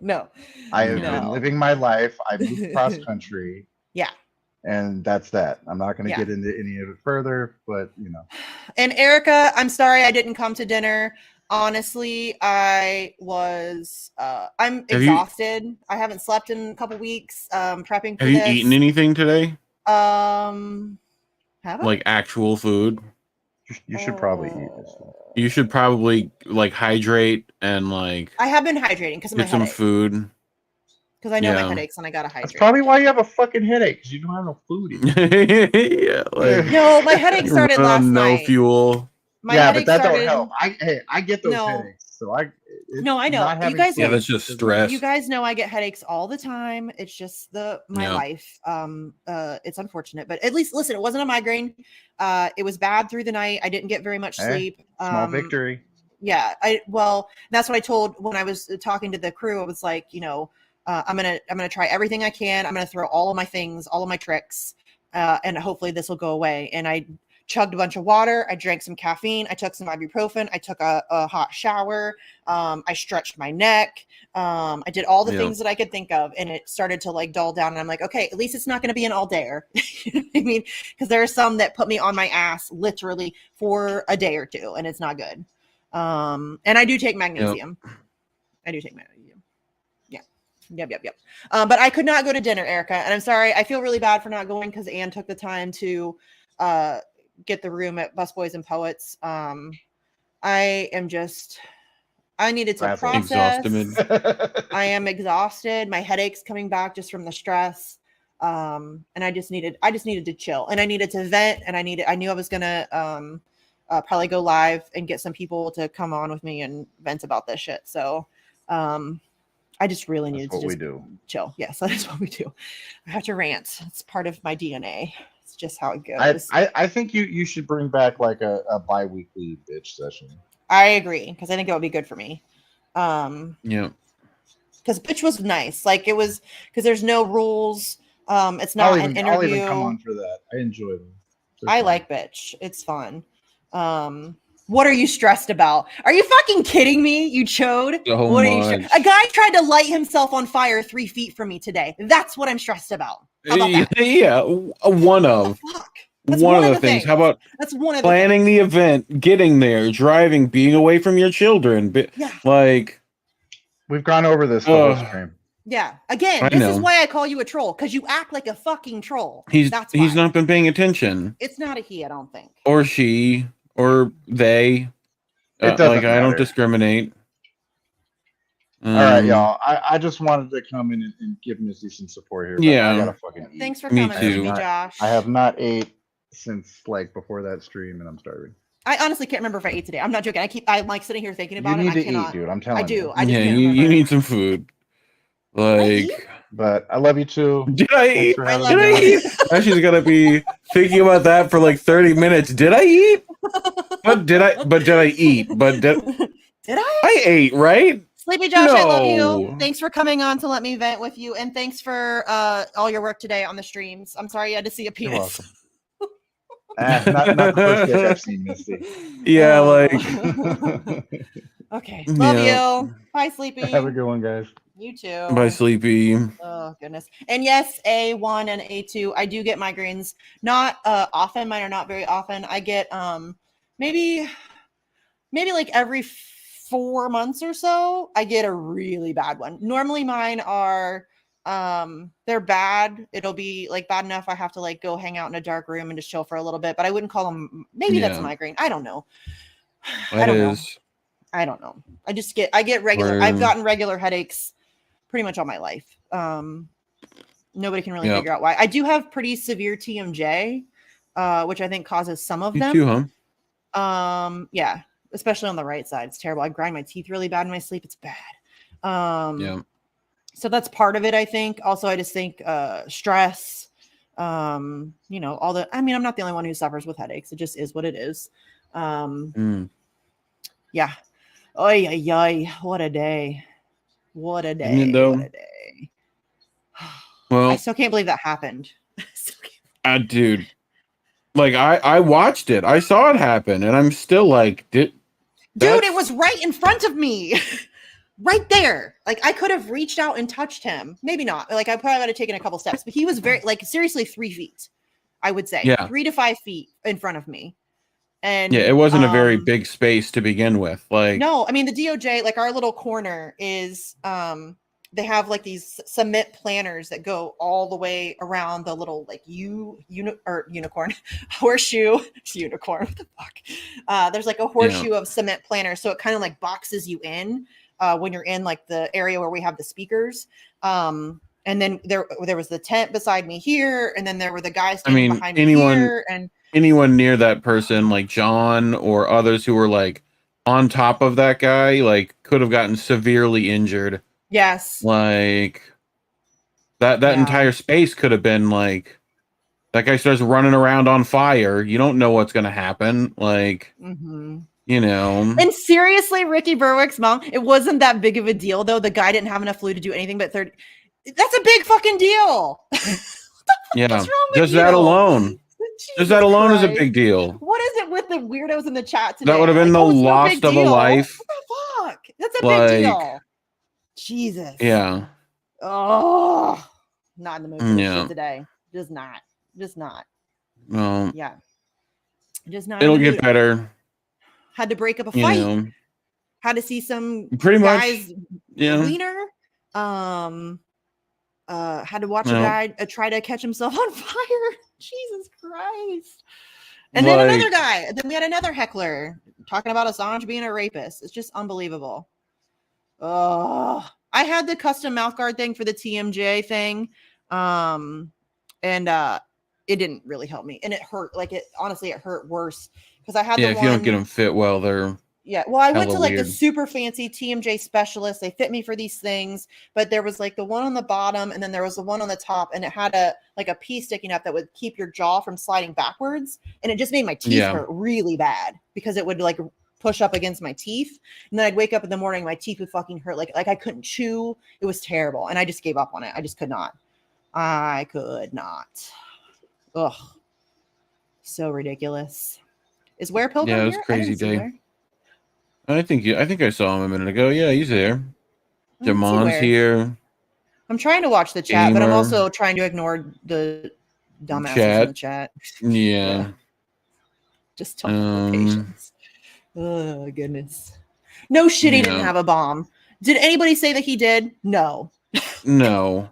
No. I have No. been living my life. I moved cross country. Yeah. And that's that. I'm not going to Yeah. get into any of it further, but And Erica, I'm sorry I didn't come to dinner. Honestly, I was I'm Have you- exhausted. I haven't slept in a couple weeks prepping for Have you this. eaten anything today? Have I? Like actual food? you should probably eat this. You should probably like hydrate and like I have been hydrating because of my get some headache. food. Because I know my yeah. headaches and I gotta That's hydrate. probably why you have a fucking headache, because you don't have no food. Yeah, like No, my headache started run on last no night. fuel. My yeah, headache but that started. don't help. I get those No. headaches, so it's No, I know. not You having guys food know- Yeah, that's just doesn't- stress. You guys know I get headaches all the time. It's just my Yeah. life. It's unfortunate, but at least listen, it wasn't a migraine. It was bad through the night. I didn't get very much Hey, sleep. Small victory. Yeah. That's what I told when I was talking to the crew. I was like, I'm gonna try everything I can. I'm gonna throw all of my things, all of my tricks, and hopefully this will go away. And I chugged a bunch of water. I drank some caffeine. I took some ibuprofen. I took a hot shower. I stretched my neck. I did all the things that I could think of, and it started to like dull down. And I'm like, okay, at least it's not going to be an all dayer. You know what I mean? Because there are some that put me on my ass literally for a day or two, and it's not good. And I do take magnesium. I do take magnesium. Yep. But I could not go to dinner, Erica, and I'm sorry. I feel really bad for not going because Anne took the time to get the room at Busboys and Poets. I needed to process. I am exhausted. My headache's coming back just from the stress. And I just needed to chill, and I needed to vent, and I knew I was gonna probably go live and get some people to come on with me and vent about this shit. So I just really needed to just chill. Yes, that is what we do. I have to rant. It's part of my DNA. It's just how it goes. I think you should bring back like a bi-weekly bitch session. I agree, because I think it would be good for me. Yeah. Because bitch was nice. Like it was, because there's no rules. It's not an interview. I'll even come on for that. I enjoy them. I like bitch. It's fun. What are you stressed about? Are you fucking kidding me? You chode? So what much. Are you a guy tried to light himself on fire 3 feet from me today. That's what I'm stressed about. How about that? Yeah, one of. That's one of the things. How about that's one of planning the event, getting there, driving, being away from your children? Like we've gone over this the whole stream. Yeah. Again, this is why I call you a troll, because you act like a fucking troll. He's not been paying attention. It's not a he, I don't think. Or she, or they. It doesn't like matter. I don't discriminate. All right, y'all. I just wanted to come in and give Misty some support here. Yeah. I gotta fucking eat. Thanks for coming, too. Josh. I have not ate since like before that stream, and I'm starving. I honestly can't remember if I ate today. I'm not joking. I'm like sitting here thinking about it. You I need to cannot eat, dude. I'm telling you. I just can't you remember. need some food. Like, but I love you too. Did I eat? I love Did I you. eat? Now she's gonna be thinking about that for like 30 minutes. Did I eat? But did I eat? But did I? I ate, right? Sleepy Josh, I love you. No. Thanks for coming on to let me vent with you, and thanks for all your work today on the streams. I'm sorry you had to see a penis. Not the first dick I've seen, Misty. Yeah, like okay. Love you. Bye, Sleepy. Have a good one, guys. You too. Bye, Sleepy. Oh goodness. And yes, A1 and A2, I do get migraines. Not often. Mine are not very often. I get maybe like every 4 months or so, I get a really bad one. Normally mine are they're bad. It'll be like bad enough I have to like go hang out in a dark room and just chill for a little bit, but I wouldn't call them, maybe that's a migraine. I don't know. I don't know. I get regular. I've gotten regular headaches pretty much all my life. Nobody can really figure out why. I do have pretty severe TMJ, which I think causes some of them. You too, huh? Yeah, especially on the right side. It's terrible. I grind my teeth really bad in my sleep. It's bad. So that's part of it, I think. Also, I just think stress, I'm not the only one who suffers with headaches. It just is what it is. Yeah. Oy, oy, oy. What a day. What a day. What a day. Well, I still can't believe that happened. Dude, like I watched it. I saw it happen, and I'm still like, dude, it was right in front of me. Right there. Like I could have reached out and touched him. Maybe not. Like I probably would have taken a couple steps, but he was very, like, seriously 3 feet, I would say. 3 to 5 feet in front of me. And yeah, it wasn't a very big space to begin with. Like, no, I mean the DOJ, like our little corner is they have like these cement planters that go all the way around the little like unicorn horseshoe unicorn. What the fuck? There's like a horseshoe of cement planters, so it kind of like boxes you in when you're in like the area where we have the speakers. And then there was the tent beside me here, and then there were the guys behind me here, and anyone near that person, like John or others who were like on top of that guy, like could have gotten severely injured. Yes. Like that entire space could have been like, that guy starts running around on fire. You don't know what's going to happen. Like, you know. And seriously, Ricky Berwick's mom, it wasn't that big of a deal though. The guy didn't have enough fluid to do anything but that's a big fucking deal. Yeah. Just that alone. Just that alone is a Christ. big deal. What is it with the weirdos in the chat today? That would have been Like, the it's no loss big of a deal. life. What the fuck? That's a Like, big deal. Jesus. Yeah. Oh, not in the mood for this Yeah. shit today. Just not. Just not. Well, Yeah. Just not. it'll in the get mood. better. Had to break up a You fight. know, Had to see some pretty much. guys Yeah. wiener. Had to watch a No. guy try to catch himself on fire. Jesus Christ. And then Like- another guy. Then we had another heckler talking about Assange being a rapist. It's just unbelievable. Oh, I had the custom mouth guard thing for the TMJ thing. And it didn't really help me. And it hurt. Like it honestly, it hurt worse. Because I had Yeah, the if one. you don't get them fit well, they're Yeah, well, I went hella to like weird. the super fancy TMJ specialist. They fit me for these things, but there was like the one on the bottom, and then there was the one on the top, and it had a piece sticking up that would keep your jaw from sliding backwards, and it just made my teeth Yeah. hurt really bad because it would like push up against my teeth, and then I'd wake up in the morning, my teeth would fucking hurt, like I couldn't chew. It was terrible, and I just gave up on it. I just could not. I could not. Ugh, so ridiculous. Is Where Pilgrim Yeah, it was a here? I crazy didn't see day. Where. I think I saw him a minute ago. Yeah, he's there. I didn't see Damon's Where. here. I'm trying to watch the chat, but I'm Gamer. also trying to ignore the dumbasses Chat. in the chat. Yeah. Just don't have the Um, patience. Oh goodness. No shit, he didn't Yeah. have a bomb. Did anybody say that he did? No. No.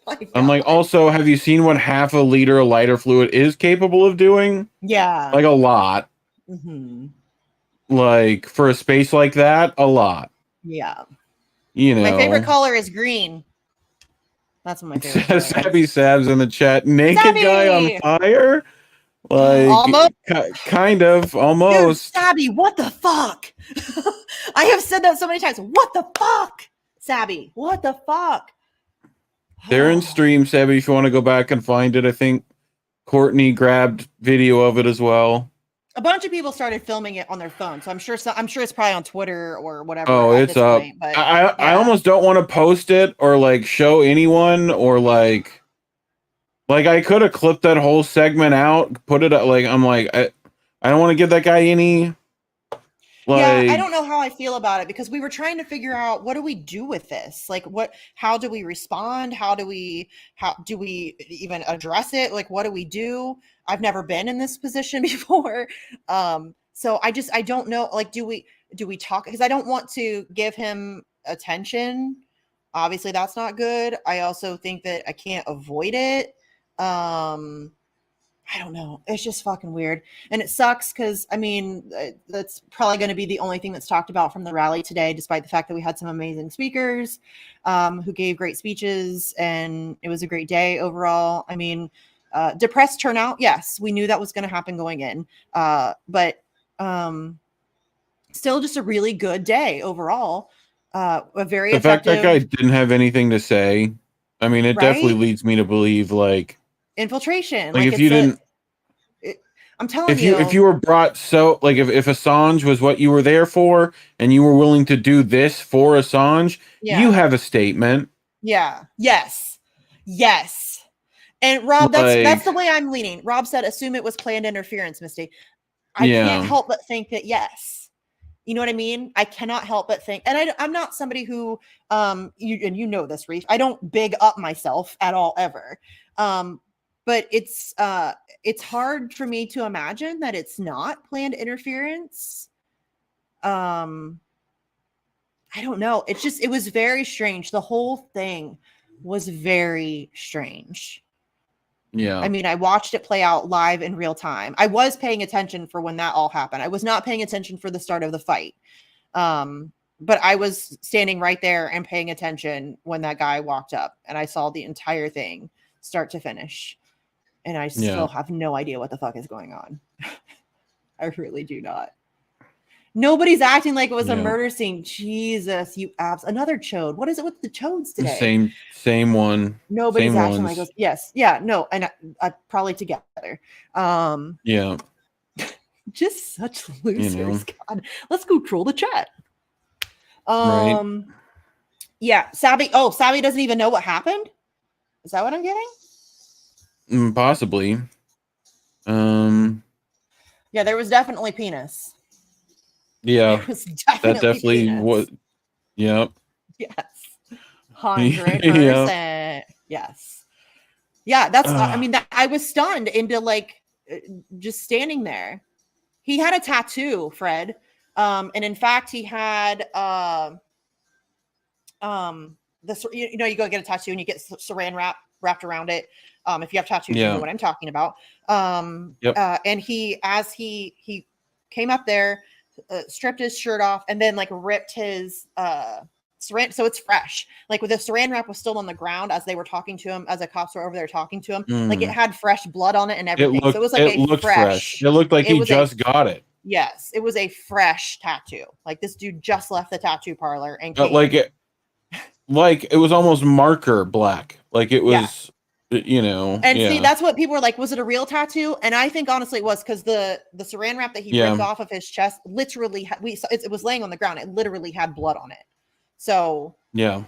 My I'm like, God. also, have you seen what half a liter of lighter fluid is capable of doing? Yeah. Like a lot. Mhm. Like for a space like that, a lot. Yeah. You know. My favorite color is green. That's what my favorite color is. Sabby Sabs in the chat. Naked guy Sabby! on fire? Like Almost. kind of, almost. Dude, Sabby, what the fuck? I have said that so many times. What the fuck? Sabby, what the fuck? They're in stream, Sabby, if you want to go back and find it. I think Courtney grabbed video of it as well. A bunch of people started filming it on their phone, so I'm sure it's probably on Twitter or whatever. Oh, at it's this up. point, but I yeah. almost don't want to post it or like show anyone or like I could have clipped that whole segment out, put it like I'm like I don't want to give that guy any like yeah, I don't know how I feel about it because we were trying to figure out what do we do with this? Like how do we respond? How do we even address it? Like what do we do? I've never been in this position before. So I don't know. Like, do we talk? Because I don't want to give him attention. Obviously that's not good. I also think that I can't avoid it. I don't know. It's just fucking weird. And it sucks because, I mean, that's probably going to be the only thing that's talked about from the rally today, despite the fact that we had some amazing speakers who gave great speeches and it was a great day overall. I mean, depressed turnout. Yes, we knew that was going to happen going in. But still just a really good day overall. A very the fact effective that guy didn't have anything to say. I mean, it definitely Right? leads me to believe like infiltration. if you didn't I'm telling if you were brought so like if Assange was what you were there for and you were willing to do this for Assange, Yeah. you have a statement. Yeah. Yes. And Rob, that's Like- the way I'm leaning. Rob said, assume it was planned interference, Misty. I Yeah. can't help but think that yes. You know what I mean? I cannot help but think, and I'm not somebody who, you know this, Reef. I don't big up myself at all ever. But it's hard for me to imagine that it's not planned interference. I don't know. It was very strange. The whole thing was very strange. Yeah. I mean, I watched it play out live in real time. I was paying attention for when that all happened. I was not paying attention for the start of the fight. But I was standing right there and paying attention when that guy walked up and I saw the entire thing start to finish. And I still have no idea what the fuck is going on. I really do not. Nobody's acting like it was a murder scene. Jesus, you abs. Another chode. What is it with the chodes today? Same one. Nobody's same acting ones. like it. Yes. Yeah. No. And I probably together. Yeah. Just such losers. know. God. Let's go troll the chat. Right. Yeah. Sabby. Oh, Sabby doesn't even know what happened. Is that what I'm getting? Possibly. Yeah, there was definitely penis. Yeah, There was that definitely penis. was. Yep. Yes. Yeah. 100%. Yes. Yeah, that's I Ugh. mean that I was stunned into like just standing there. He had a tattoo, Fred. And in fact he had this, you know, you go get a tattoo and you get saran wrap wrapped around it. If you have tattoos, you know Yeah. what I'm talking about. Yep. And he came up there, stripped his shirt off, and then like ripped his saran. So it's fresh. Like with the saran wrap was still on the ground as they were talking to him, as the cops were over there talking to him. Like it Mm. had fresh blood on it and It everything. So it was like a looked fresh. fresh. It looked like It he was just got it. yes, it was a fresh tattoo. Like this dude just left the tattoo parlor and came. Like it was almost marker black. Like it was, you know. And yeah. see, that's what people were like, was it a real tattoo? And I think honestly it was, because the saran wrap that he ripped off of his chest literally it was laying on the ground. It literally had blood on it. So yeah,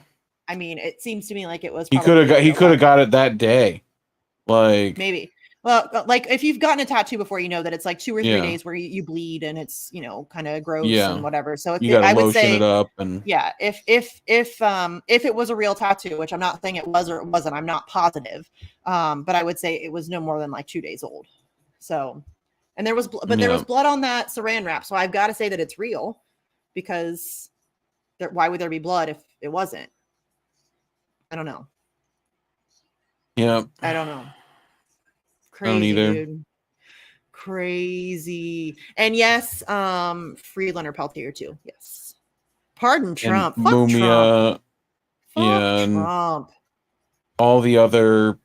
I mean, it seems to me like it was. he could have got it that day. Like maybe. Well, like if you've gotten a tattoo before, you know that it's like 2 or 3 days where you bleed and it's, you know, kind of gross and whatever. So you gotta I would lotion say it up and yeah, if it was a real tattoo, which I'm not saying it was or it wasn't, I'm not positive, but I would say it was no more than like 2 days old. So, and there was there was blood on that saran wrap, so I've got to say that it's real, because why would there be blood if it wasn't? I don't know. Yeah, I don't know. Crazy, I don't either. dude. Crazy. And yes, free Leonard Peltier too. Yes. Pardon Trump. And Fuck Mumia, Trump. Fuck Trump. All the other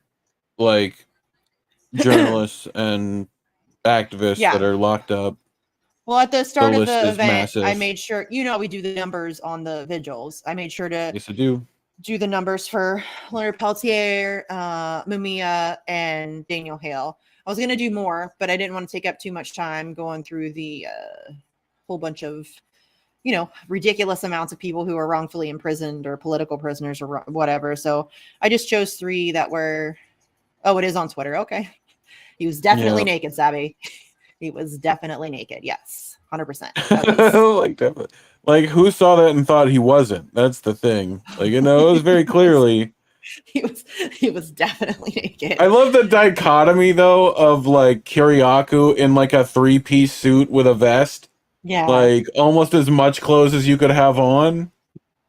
like journalists and activists that are locked up. Well, at the start of the event, massive. I made sure, you know, we do the numbers on the vigils. I made sure to yes, I do the numbers for Leonard Peltier, Mumia, and Daniel Hale. I was going to do more, but I didn't want to take up too much time going through the whole bunch of, you know, ridiculous amounts of people who are wrongfully imprisoned or political prisoners or whatever. So I just chose 3 that were, oh, it is on Twitter. Okay. He was definitely naked, Sabby. He was definitely naked. Yes. 100%. Like definitely. Like who saw that and thought he wasn't? That's the thing. Like, you know, it was very clearly he was definitely naked. I love the dichotomy though of like Kiriakou in like a 3-piece suit with a vest. Yeah. Like almost as much clothes as you could have on.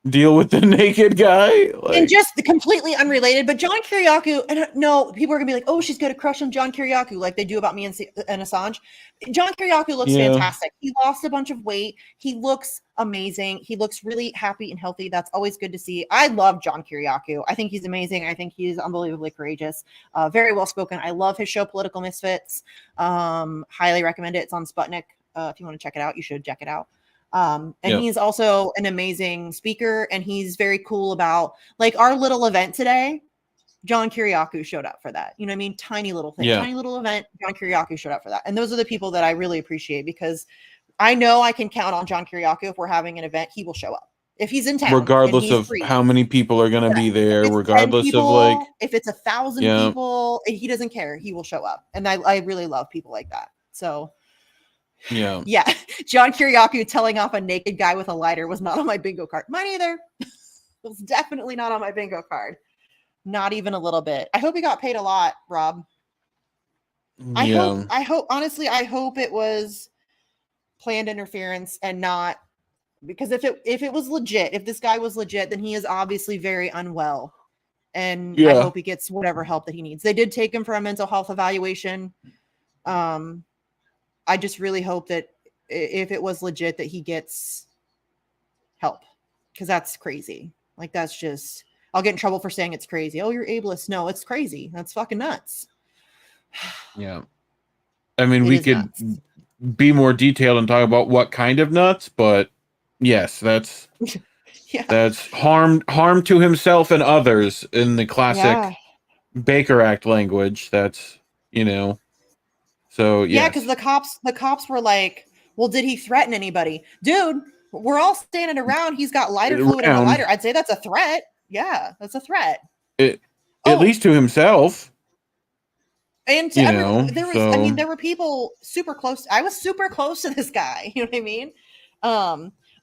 Deal with the naked guy. Like, and just completely unrelated, but John Kiriakou, and no, people are gonna be like, oh, she's got a crush on John Kiriakou, like they do about me and Assange. John Kiriakou looks fantastic. He lost a bunch of weight. He looks amazing. He looks really happy and healthy. That's always good to see. I love John Kiriakou. I think he's amazing. I think he's unbelievably courageous. Very well spoken. I love his show, Political Misfits. Highly recommend it. It's on Sputnik. If you want to check it out, you should check it out. And he's also an amazing speaker, and he's very cool about like our little event today. John Kiriakou showed up for that. You know what I mean? Tiny little thing, tiny little event. John Kiriakou showed up for that. And those are the people that I really appreciate, because I know I can count on John Kiriakou. If we're having an event, he will show up. If he's in town, regardless of free. How many people are going to be there, regardless people, of like, if it's 1,000 people, he doesn't care. He will show up. And I really love people like that. So yeah, John Kiriakou telling off a naked guy with a lighter was not on my bingo card. Mine either. It was definitely not on my bingo card. Not even a little bit. I hope he got paid a lot, Rob. I hope honestly, I hope it was planned interference and not, because if it was legit, if this guy was legit, then he is obviously very unwell. And I hope he gets whatever help that he needs. They did take him for a mental health evaluation. I just really hope that if it was legit that he gets help, because that's crazy. Like, that's just, I'll get in trouble for saying it's crazy. Oh, you're ableist. No, it's crazy. That's fucking nuts. Yeah. I mean, we could be more detailed and talk about what kind of nuts, but yes, that's that's harm to himself and others in the classic Baker Act language. That's, you know. So yeah, because the cops were like, well, did he threaten anybody? Dude, we're all standing around. He's got lighter fluid in a lighter. I'd say that's a threat. Yeah, that's a threat. At least to himself. And to You everyone, know, there was, so- I mean, there were people super close. I was super close to this guy. You know what I mean?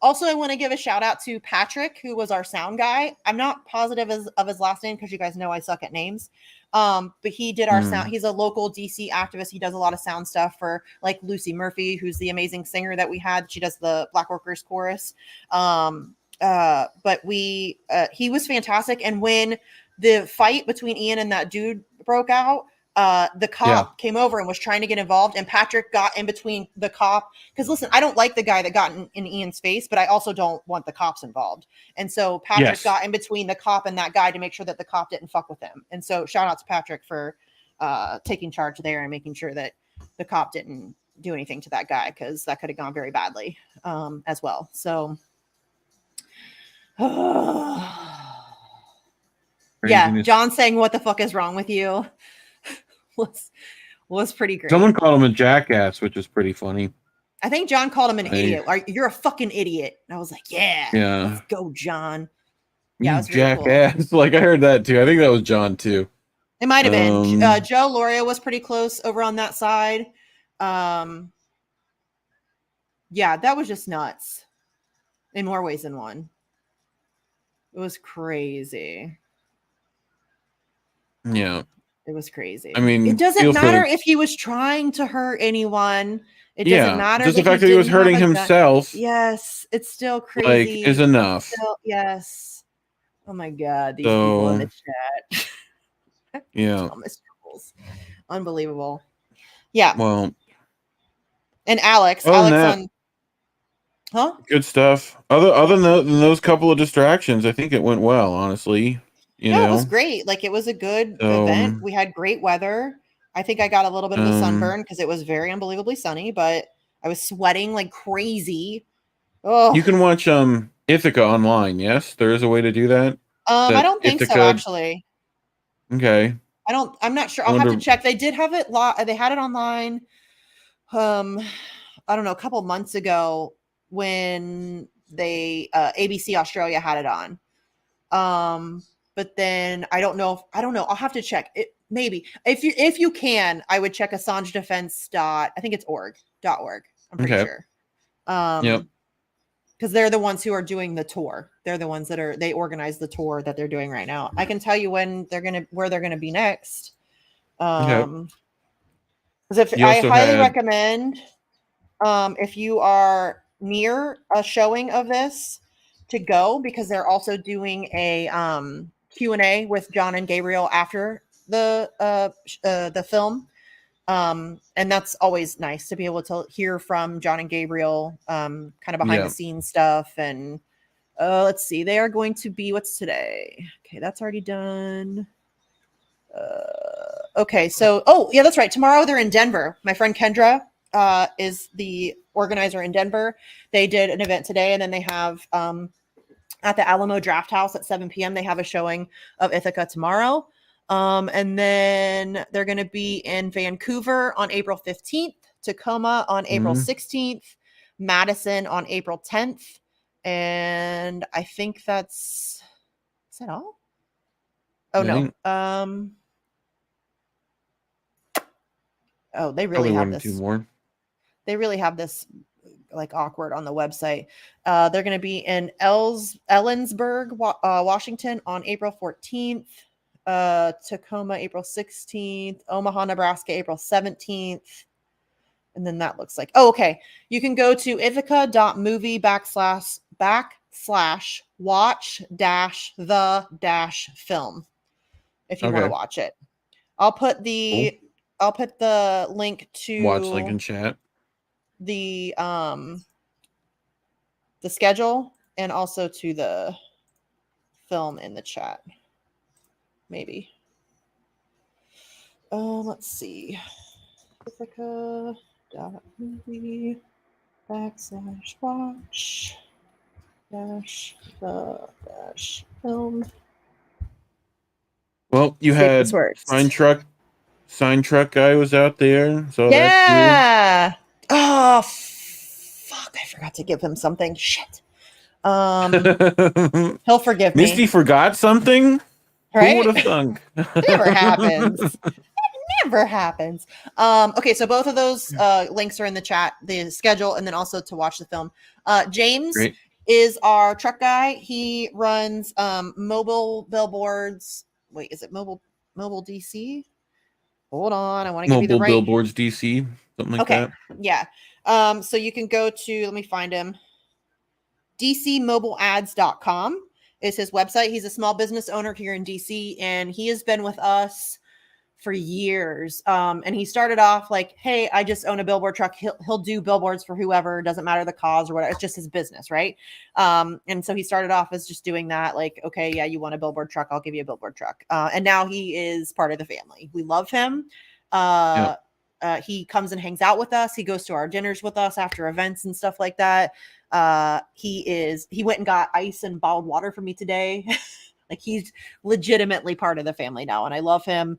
Also, I want to give a shout out to Patrick, who was our sound guy. I'm not positive of his last name because you guys know I suck at names. But he did our sound. He's a local DC activist. He does a lot of sound stuff for like Lucy Murphy, who's the amazing singer that we had. She does the Black Workers chorus. But he was fantastic. And when the fight between Ian and that dude broke out, the cop came over and was trying to get involved, and Patrick got in between the cop. Because listen, I don't like the guy that got in Ian's face, but I also don't want the cops involved. And so Patrick got in between the cop and that guy to make sure that the cop didn't fuck with him. And so shout out to Patrick for taking charge there and making sure that the cop didn't do anything to that guy, because that could have gone very badly as well. So yeah, John saying what the fuck is wrong with you was pretty great. Someone called him a jackass, which is pretty funny. I think John called him an idiot. You're a fucking idiot. And I was like, yeah, let's go, John. Yeah, it was jackass. Cool. Like I heard that too. I think that was John too. It might have been. Joe Loria was pretty close over on that side. Yeah, that was just nuts in more ways than one. It was crazy. Yeah. It was crazy. I mean, it doesn't matter if he was trying to hurt anyone. It doesn't matter. Just the fact that he was hurting himself. Yes, it's still crazy. Like, is enough. Yes. Oh my God, these people in the chat. Yeah. Unbelievable. Yeah. Well. And Alex on. Huh? Good stuff. Other than those couple of distractions, I think it went well. Honestly. You know? It was great. Like, it was a good event. We had great weather. I think I got a little bit of a sunburn because it was very unbelievably sunny, but I was sweating like crazy. Oh, you can watch Ithaca online. Yes, there is a way to do that. I don't think so, actually. Okay. I'm not sure. I'll have to check. They did have it. They had it online. I don't know, a couple months ago when they ABC Australia had it on. But then I don't know. I'll have to check it. Maybe if you can, I would check Assange Defense I think it's .org. I'm pretty sure. Yep. Because they're the ones who are doing the tour. They're the ones they organize the tour that they're doing right now. I can tell you where they're gonna be next. Because I highly recommend, if you are near a showing of this, to go, because they're also doing a Q&A with John and Gabriel after the film, and that's always nice to be able to hear from John and Gabriel, kind of behind the scenes stuff. And let's see, they are going to be, what's today? Okay, that's already done. Okay, so that's right, tomorrow they're in Denver. My friend Kendra is the organizer in Denver. They did an event today, and then they have at the Alamo Draft House at 7 p.m. they have a showing of Ithaca tomorrow. And then they're going to be in Vancouver on April 15th, Tacoma on April 16th, Madison on April 10th. And I think is that all? Oh, no. They really have this. 2 more. They really have this like awkward on the website. They're going to be in Ellensburg, Washington on April 14th. Tacoma, April 16th, Omaha, Nebraska, April 17th. And then that looks like, okay. You can go to ithaca.movie/watch-the-film if you want to watch it. I'll put the link to watch link in chat. The schedule and also to the film in the chat. Maybe. Let's see. Ithaca.movie/watch-the-film. Well, you had sign truck guy was out there. So yeah. Oh, fuck. I forgot to give him something. Shit. He'll forgive me. Misty forgot something? Right? Who would have thunk? It never happens. It never happens. Okay, so both of those links are in the chat, the schedule, and then also to watch the film. James Great. is our truck guy. He runs mobile billboards. Wait, is it mobile DC? Hold on, I want to give you the Mobile right. billboards DC, something like Okay, that. yeah. So you can go to, let me find him. DCmobileads.com is his website. He's a small business owner here in DC, and he has been with us for years. And he started off like, hey, I just own a billboard truck. He'll do billboards for whoever, doesn't matter the cause or whatever. It's just his business, right? And so he started off as just doing that, like, okay, yeah, you want a billboard truck, I'll give you a billboard truck. And now he is part of the family. We love him. He comes and hangs out with us. He goes to our dinners with us after events and stuff like that. He went and got ice and bottled water for me today. Like, he's legitimately part of the family now, and I love him.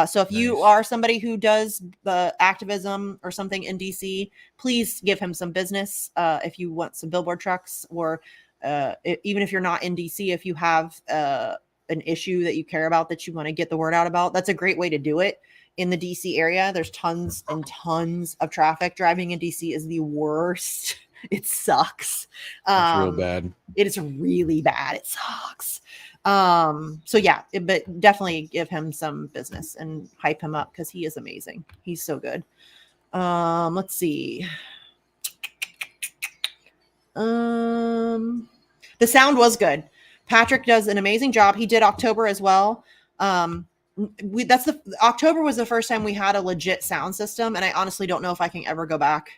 So if you are somebody who does the activism or something in DC, please give him some business. If you want some billboard trucks, or even if you're not in DC, if you have an issue that you care about, that you want to get the word out about, that's a great way to do it. In the DC area, there's tons and tons of traffic. Driving in DC is the worst. It sucks. It's real bad. It is really bad. It sucks. So yeah, but definitely give him some business and hype him up, because he is amazing. He's so good. Let's see. The sound was good. Patrick does an amazing job. He did October as well. October was the first time we had a legit sound system, and I honestly don't know if I can ever go back.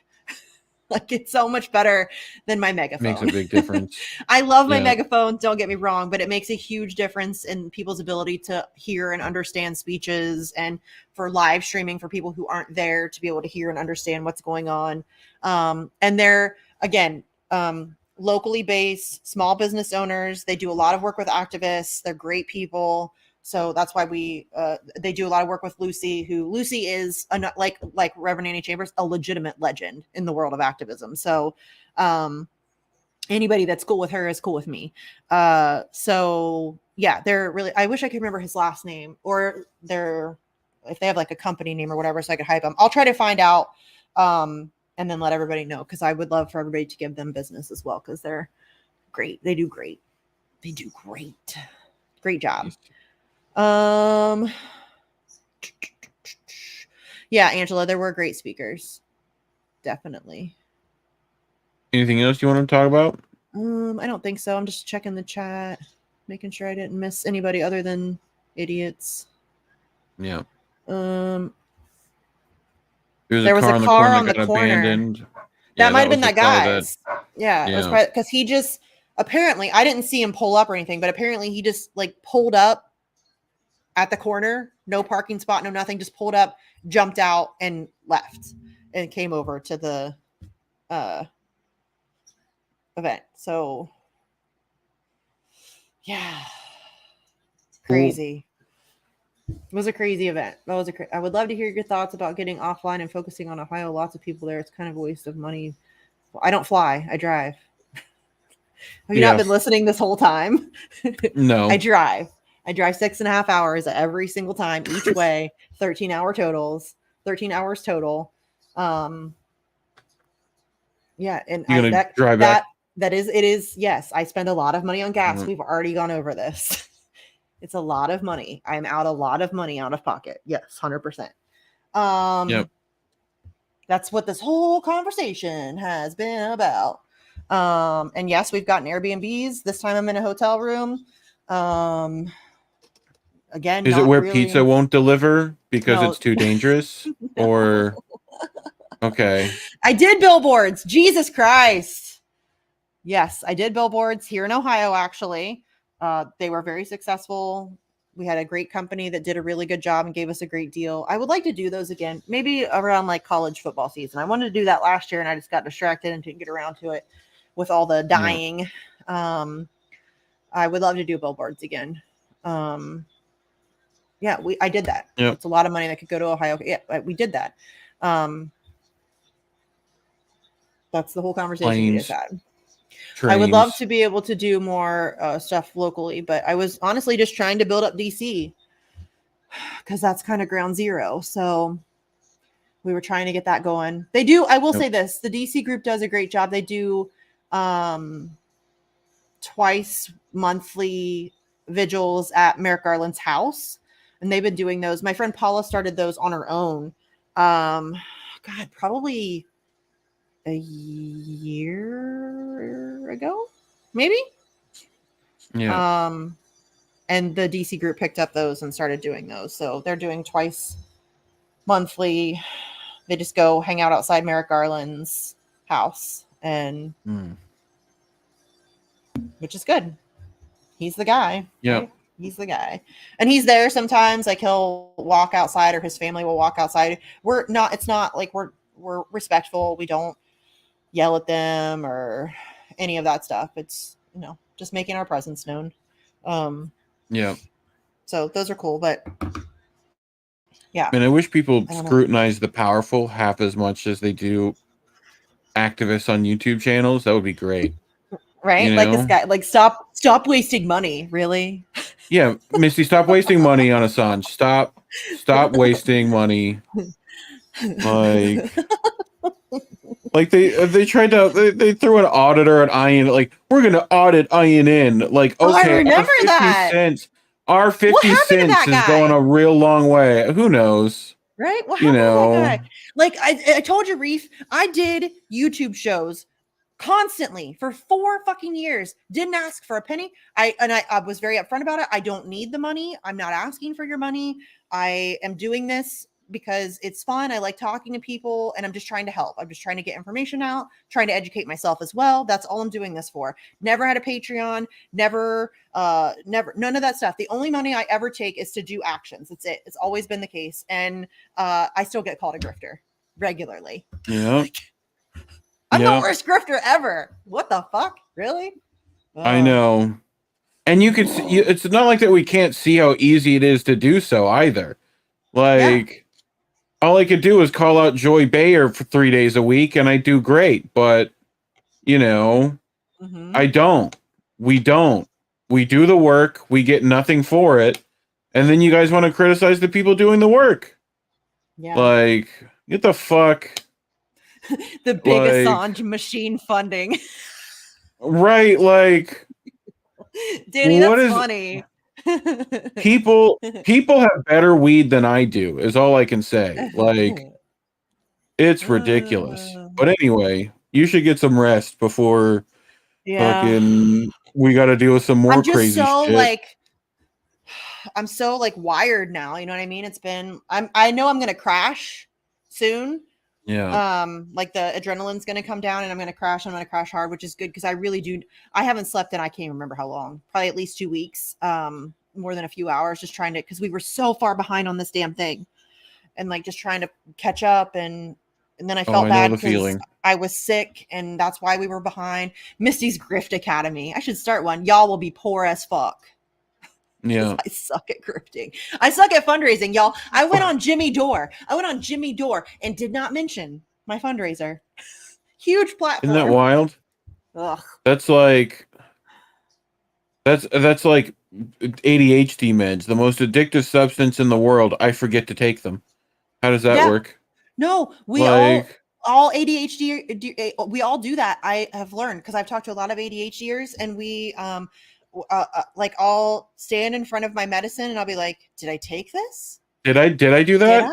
Like, it's so much better than my megaphone. Makes a big difference. I love my megaphone, don't get me wrong, but it makes a huge difference in people's ability to hear and understand speeches, and for live streaming for people who aren't there to be able to hear and understand what's going on. And they're, again, locally based, small business owners. They do a lot of work with activists. They're great people. So that's why they do a lot of work with Lucy, Lucy is like Reverend Annie Chambers, a legitimate legend in the world of activism. So anybody that's cool with her is cool with me. So yeah, they're really, I wish I could remember his last name, or if they have like a company name or whatever, so I could hype them. I'll try to find out and then let everybody know, because I would love for everybody to give them business as well, because they're great. They do great. Great job. Yeah, Angela, there were great speakers. Definitely. Anything else you want to talk about? I don't think so. I'm just checking the chat, making sure I didn't miss anybody other than idiots. Yeah. There was a car on the corner. Abandoned. That might have been that guy. Yeah, it was probably because he just, apparently, I didn't see him pull up or anything, but apparently he just like pulled up at the corner, no parking spot, no nothing, just pulled up, jumped out, and left, and came over to the event. So yeah, crazy. It was a crazy event. I would love to hear your thoughts about getting offline and focusing on Ohio. Lots of people there. It's kind of a waste of money. I don't fly, I drive. Have you not been listening this whole time? No. I drive 6.5 hours every single time, each way, 13 hours total. Yeah. And drive back. It is. Yes. I spend a lot of money on gas. Mm-hmm. We've already gone over this. It's a lot of money. I'm out a lot of money out of pocket. Yes. 100%. That's what this whole conversation has been about. And yes, we've gotten Airbnbs. This time I'm in a hotel room. Again, is it where pizza won't deliver because it's too dangerous? No. Or okay. I did billboards. Jesus Christ. Yes, I did billboards here in Ohio, actually. They were very successful. We had a great company that did a really good job and gave us a great deal. I would like to do those again, maybe around like college football season. I wanted to do that last year and I just got distracted and didn't get around to it with all the dying. Yeah. I would love to do billboards again. Yeah, I did that. Yep. It's a lot of money that could go to Ohio. Yeah, we did that. That's the whole conversation we just had. Trains. I would love to be able to do more stuff locally, but I was honestly just trying to build up DC. because that's kind of ground zero. So we were trying to get that going. They do. I will say this: the DC group does a great job. They do twice monthly vigils at Merrick Garland's house, and they've been doing those. My friend Paula started those on her own. God, probably a year ago, maybe. Yeah. And the DC group picked up those and started doing those. So they're doing twice monthly. They just go hang out outside Merrick Garland's house, and which is good. He's the guy. Yeah. Right? He's the guy. And he's there sometimes. Like he'll walk outside or his family will walk outside. It's not like we're respectful. We don't yell at them or any of that stuff. It's, just making our presence known. Yeah. So those are cool, but yeah. And I wish people I don't know. scrutinize the powerful half as much as they do activists on YouTube channels. That would be great. Right? You Like know? this guy, like stop wasting money. Really? Yeah, Misty, stop wasting money on Assange. Stop wasting money. Like they tried to they threw an auditor at IN, like we're gonna audit INN. Like, Oh, I okay, remember that. Our 50 happened to cents that is guy? going a real long way. Who knows? Right? What You happened know. to that guy? Like I told you, Reef, I did YouTube shows constantly for 4 fucking years. Didn't ask for a penny. I was very upfront about it. I don't need the money. I'm not asking for your money. I am doing this because it's fun. I like talking to people and I'm just trying to help. I'm just trying to get information out, trying to educate myself as well. That's all I'm doing this for. Never had a Patreon, never, none of that stuff. The only money I ever take is to do actions. That's it. It's always been the case. And I still get called a grifter regularly. Yeah. I'm Yeah. the worst grifter ever. What the fuck? Really? I know. And you can see, it's not like that we can't see how easy it is to do so either. Like, all I could do is call out Joy Bayer for 3 days a week and I do great. But, I don't. We don't. We do the work. We get nothing for it. And then you guys want to criticize the people doing the work. Yeah. Like, get the fuck. The big Assange machine funding. Right, like Danny, that's funny. people have better weed than I do, is all I can say. Like, it's ridiculous. But anyway, you should get some rest before fucking we got to deal with some more crazy shit. I'm so wired now, you know what I mean? I know I'm gonna crash soon. Yeah. Like the adrenaline's gonna come down and I'm gonna crash hard, which is good because I really do. I haven't slept in I can't remember how long, probably at least 2 weeks, more than a few hours, just trying to, because we were so far behind on this damn thing, and just trying to catch up, and then I felt bad because I was sick and that's why we were behind. Misty's Grift Academy. I should start one. Y'all will be poor as fuck. Yeah. I suck at grifting. I suck at fundraising, y'all. I went on Jimmy Dore and did not mention my fundraiser. Huge platform. Isn't that wild? Ugh. That's like ADHD meds, the most addictive substance in the world. I forget to take them. How does that work? No, we all ADHD, we all do that. I have learned because I've talked to a lot of ADHDers, and we I'll stand in front of my medicine and I'll be like, did I take this? Did I do that?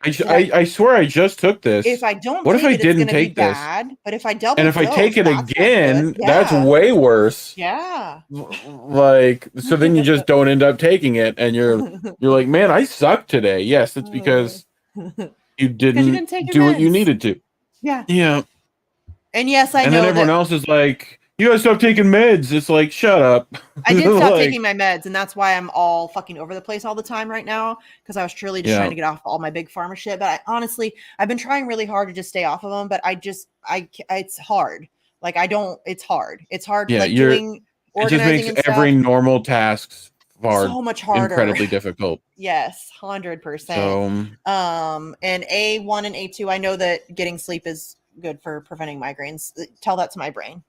I swear I just took this. If I don't, what if I didn't take this? Bad, but if I double, and if I take it again, that's way worse. Yeah. So then you just don't end up taking it, and you're like, man, I suck today. Yes, it's because you didn't do what you needed to. Yeah. Yeah. And yes, I know. And then everyone else is like, you gotta stop taking meds. It's like, shut up. I did stop taking my meds, and that's why I'm all fucking over the place all the time right now, because I was truly just trying to get off all my big pharma shit. But I've been trying really hard to just stay off of them, but it's hard. It's hard. It's hard. Yeah, doing organizing. It just makes every normal task hard, so much harder, incredibly difficult. Yes, 100%. And A1 and A2, I know that getting sleep is good for preventing migraines. Tell that to my brain.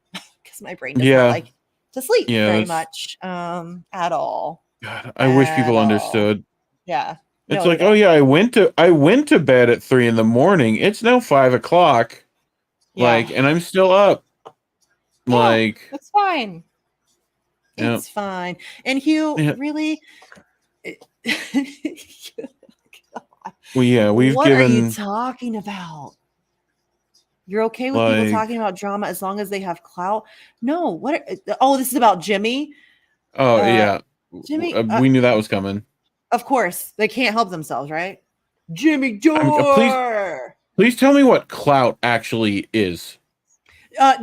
Because my brain does not like to sleep very much at all. God, I wish people understood. Yeah. It's No, like, they oh don't. yeah, I went to bed at 3 a.m. It's now 5 o'clock. Yeah. Like, and I'm still up. Yeah, Like, that's fine. yeah. It's fine. And Hugh, Yeah. really, Well, yeah, we've what are you given talking about? You're okay with people like, talking about drama as long as they have clout? No. Oh, this is about Jimmy. oh Uh, yeah, Jimmy. we knew that was coming. Of course, they can't help themselves, right? Jimmy I mean, please tell me what clout actually is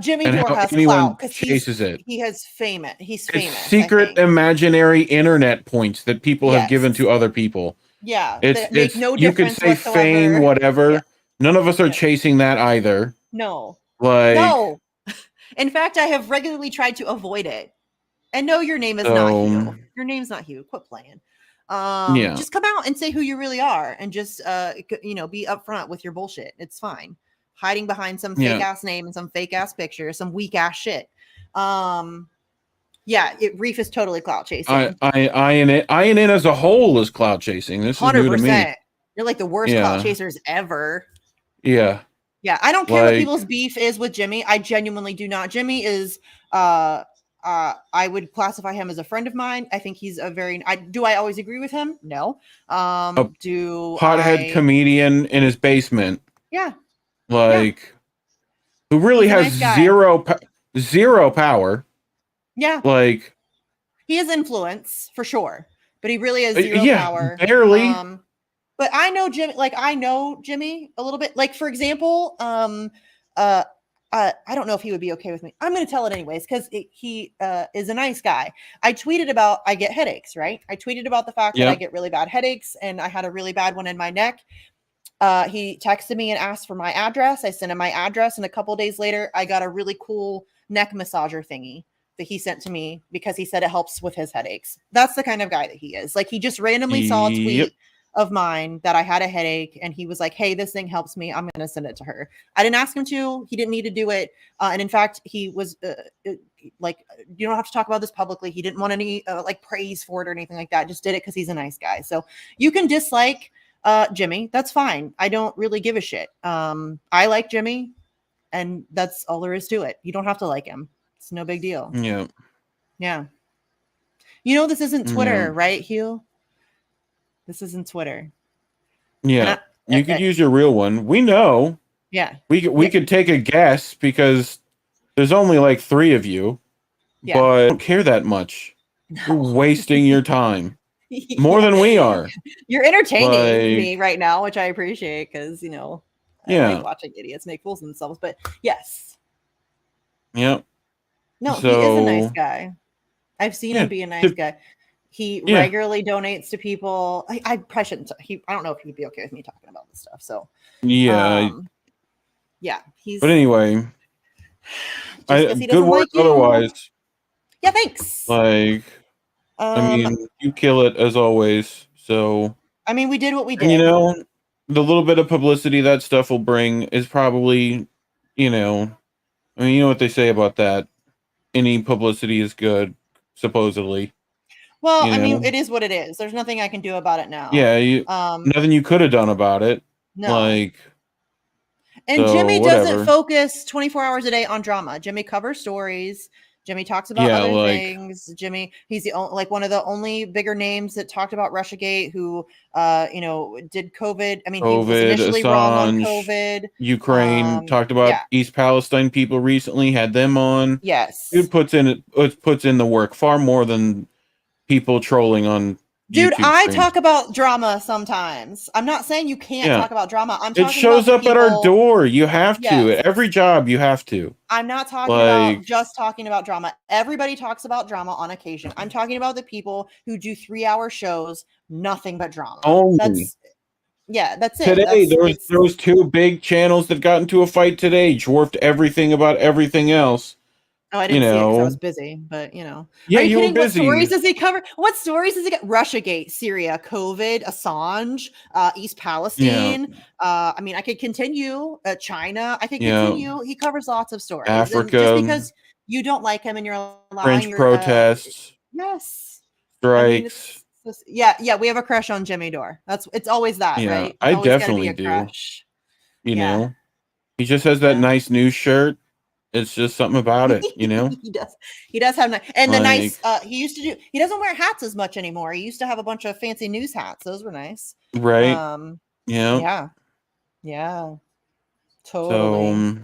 Jimmy and Dore how has anyone clout because chases it. he has famous. He's It's famous. secret, I think. imaginary internet points that people have given Yes. to other people. Yeah. That make It's no you could difference say fame, whatsoever. Yeah. whatever. None of us are Yeah. chasing that either. No. Like, No. In fact, I have regularly tried to avoid it. And no, your name is not so Hugh. Your name's not Hugh. Quit playing. yeah, Just come out and say who you really are, and just be upfront with your bullshit. It's fine. Hiding behind some fake yeah. ass name and some fake ass picture, some weak ass shit. Reef is totally clout chasing. INN as a whole is cloud chasing. This is new to me. 100%. You're like the worst clout Yeah, chasers ever. yeah. Yeah, I don't care what Like, people's beef is with Jimmy. I genuinely do not. Jimmy is I would classify him as a friend of mine. I think he's a very do I always agree with him? No. Do pothead comedian in his basement. Yeah. Like, who really He's a has nice guy. zero power. Yeah. Like, He has influence for sure, but he really has zero yeah, power. barely. But I know Jimmy, I know Jimmy a little bit. Like, for example, I don't know if he would be okay with me. I'm going to tell it anyways because he is a nice guy. I tweeted about I get headaches, right? I tweeted about the fact that I get really bad headaches, and I had a really bad one in my neck. He texted me and asked for my address. I sent him my address, and a couple days later, I got a really cool neck massager thingy that he sent to me because he said it helps with his headaches. That's the kind of guy that he is. Like, he just randomly saw a tweet of mine that I had a headache, and he was like, hey, this thing helps me. I'm going to send it to her. I didn't ask him to. He didn't need to do it. And in fact, he was like, you don't have to talk about this publicly. He didn't want any praise for it or anything like that. Just did it because he's a nice guy. So you can dislike Jimmy. That's fine. I don't really give a shit. I like Jimmy, and that's all there is to it. You don't have to like him. It's no big deal. Yeah. Yeah. You know, this isn't Twitter, right, Hugh? This isn't Twitter. Yeah. You could use your real one. We know. Yeah. We could take a guess because there's only like 3 of you. Yeah. But I don't care that much. You're wasting your time. More than we are. You're entertaining me right now, which I appreciate because, I like watching idiots make fools of themselves. But yes. Yep. No, he is a nice guy. I've seen him be a nice guy. He regularly donates to people. I probably shouldn't. I don't know if he'd be okay with me talking about this stuff. So yeah, he's. But anyway, good work. Otherwise, yeah, thanks. Like, I mean, you kill it as always. So I mean, we did what we did. And, the little bit of publicity that stuff will bring is probably, I mean, you know what they say about that. Any publicity is good, supposedly. Well, I mean, it is what it is. There's nothing I can do about it now. Yeah, nothing you could have done about it. No. And so, Jimmy doesn't focus 24 hours a day on drama. Jimmy covers stories. Jimmy talks about other things. Jimmy, he's the only, one of the only bigger names that talked about Russiagate who, did COVID. I mean, he was initially Assange, wrong on COVID. Ukraine, talked about East Palestine people recently, had them on. Yes. Dude puts in the work far more than people trolling on Dude, YouTube I streams. talk about drama sometimes. I'm not saying you can't talk about drama. I'm talking it shows about up at our door. You have to. At every job, you have to. I'm not talking about just talking about drama. Everybody talks about drama on occasion. I'm talking about the people who do 3-hour shows, nothing but drama. Only. That's it. Today, there was 2 big channels that got into a fight today, dwarfed everything about everything else. Oh, I didn't see it because I was busy, but Yeah, Are you were kidding? busy. What stories does he cover? What stories does he get? Russiagate, Syria, COVID, Assange, East Palestine. I mean, I could continue. China, I could continue. He covers lots of stories. Africa. And just because you don't like him and you're lying, French protests. yes. Strikes. Yeah, we have a crush on Jimmy Dore. It's always that, Yeah, right? It's I always gotta be definitely a do. crush. You Yeah. know, he just has that Yeah. nice new shirt. It's just something about it, you know. He does have nice, and the nice Like, he doesn't wear hats as much anymore. He used to have a bunch of fancy news hats. Those were nice. right? Yeah. Yeah. Yeah. So, Totally.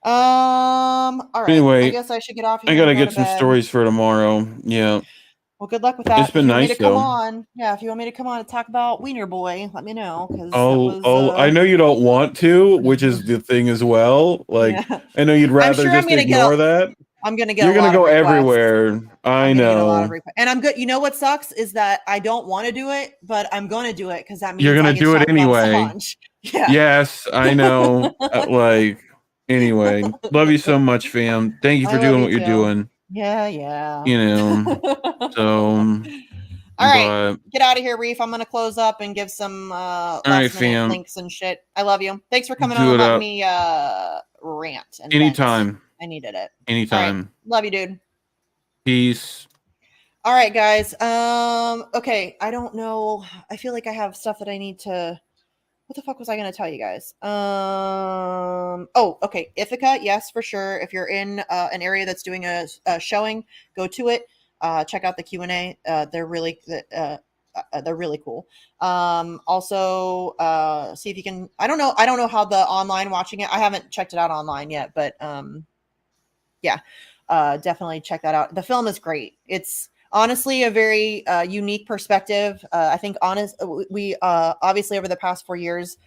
All right. I anyway, guess I should get off I here and gotta go get to some bed. stories for tomorrow. Yeah, Well, good luck with it's that. been If you want me nice to come though. on, yeah, if you want me to come on and talk about Wiener Boy, let me know, because that was I know you don't want to, which is the thing as well. Like, yeah. I know you'd I'm rather sure I'm just gonna get ignore that. I'm gonna get You're a gonna lot of go requests. everywhere. I I'm gonna get a lot of know. requests, and I'm good. You know what sucks is that I don't want to do it, but I'm gonna do it because that You're means I gonna get to do it talk about anyway. Assange. Yeah. Yes, I know. Anyway, love you so much, fam. Thank you I for love doing you what you're too. doing. Yeah, yeah. You know. So, All right, but get out of here, Reef. I'm gonna close up and give some all right, last minute fam. links and shit. I love you. Thanks for coming on Do and it letting up me rant and vent. anytime. I needed it. Anytime. All right. Love you, dude. Peace. All right, guys. Okay. I don't know. I feel like I have stuff that I need to. What the fuck was I going to tell you guys? Oh, okay. Ithaca, yes, for sure. If you're in an area that's doing a showing, go to it. Check out the Q&A. They're really cool. Also, see if you can. I don't know how the online watching it. I haven't checked it out online yet, but yeah, definitely check that out. The film is great. It's honestly a very unique perspective. I think we obviously over the past 4 years,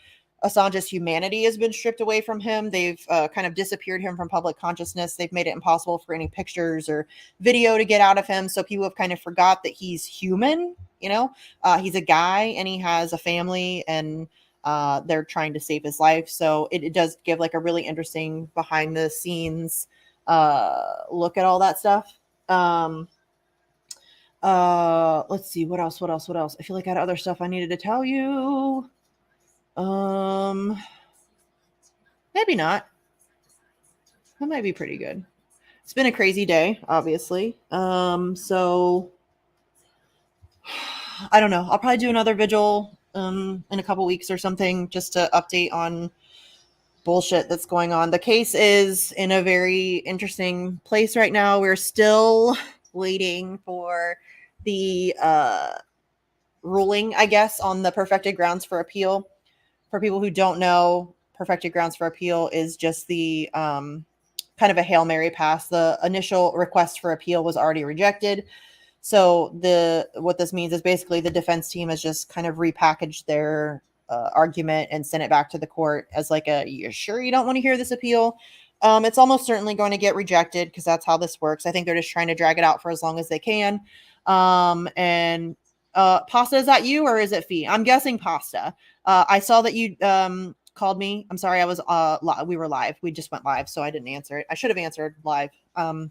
Assange's humanity has been stripped away from him. They've kind of disappeared him from public consciousness. They've made it impossible for any pictures or video to get out of him. So people have kind of forgot that he's human. You know, he's a guy and he has a family, and they're trying to save his life. So it does give like a really interesting behind the scenes look at all that stuff. Let's see what else. I feel like I had other stuff I needed to tell you. Maybe not. That might be pretty good. It's been a crazy day, obviously. So I don't know. I'll probably do another vigil in a couple weeks or something just to update on bullshit that's going on. The case is in a very interesting place right now. We're still waiting for the ruling, I guess, on the perfected grounds for appeal. For people who don't know, perfected grounds for appeal is just the kind of a Hail Mary pass. The initial request for appeal was already rejected. So what this means is basically the defense team has just kind of repackaged their argument and sent it back to the court as like you sure you don't want to hear this appeal? It's almost certainly going to get rejected because that's how this works. I think they're just trying to drag it out for as long as they can. And Pasta, is that you or is it Fee? I'm guessing Pasta. I saw that you called me. I'm sorry, I was we were live. We just went live, so I didn't answer it. I should have answered live. I'm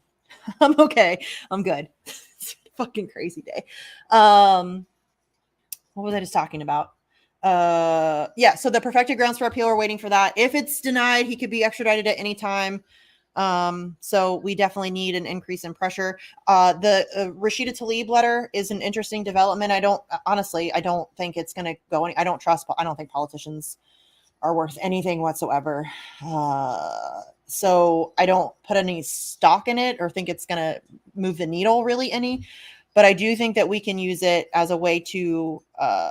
okay. I'm good. It's a fucking crazy day. What was I just talking about? Yeah, so the perfected grounds for appeal, we're waiting for that. If it's denied, he could be extradited at any time. So we definitely need an increase in pressure. The Rashida Tlaib letter is an interesting development. I don't think it's going to go I don't think politicians are worth anything whatsoever. So I don't put any stock in it or think it's going to move the needle really any. But I do think that we can use it as a way to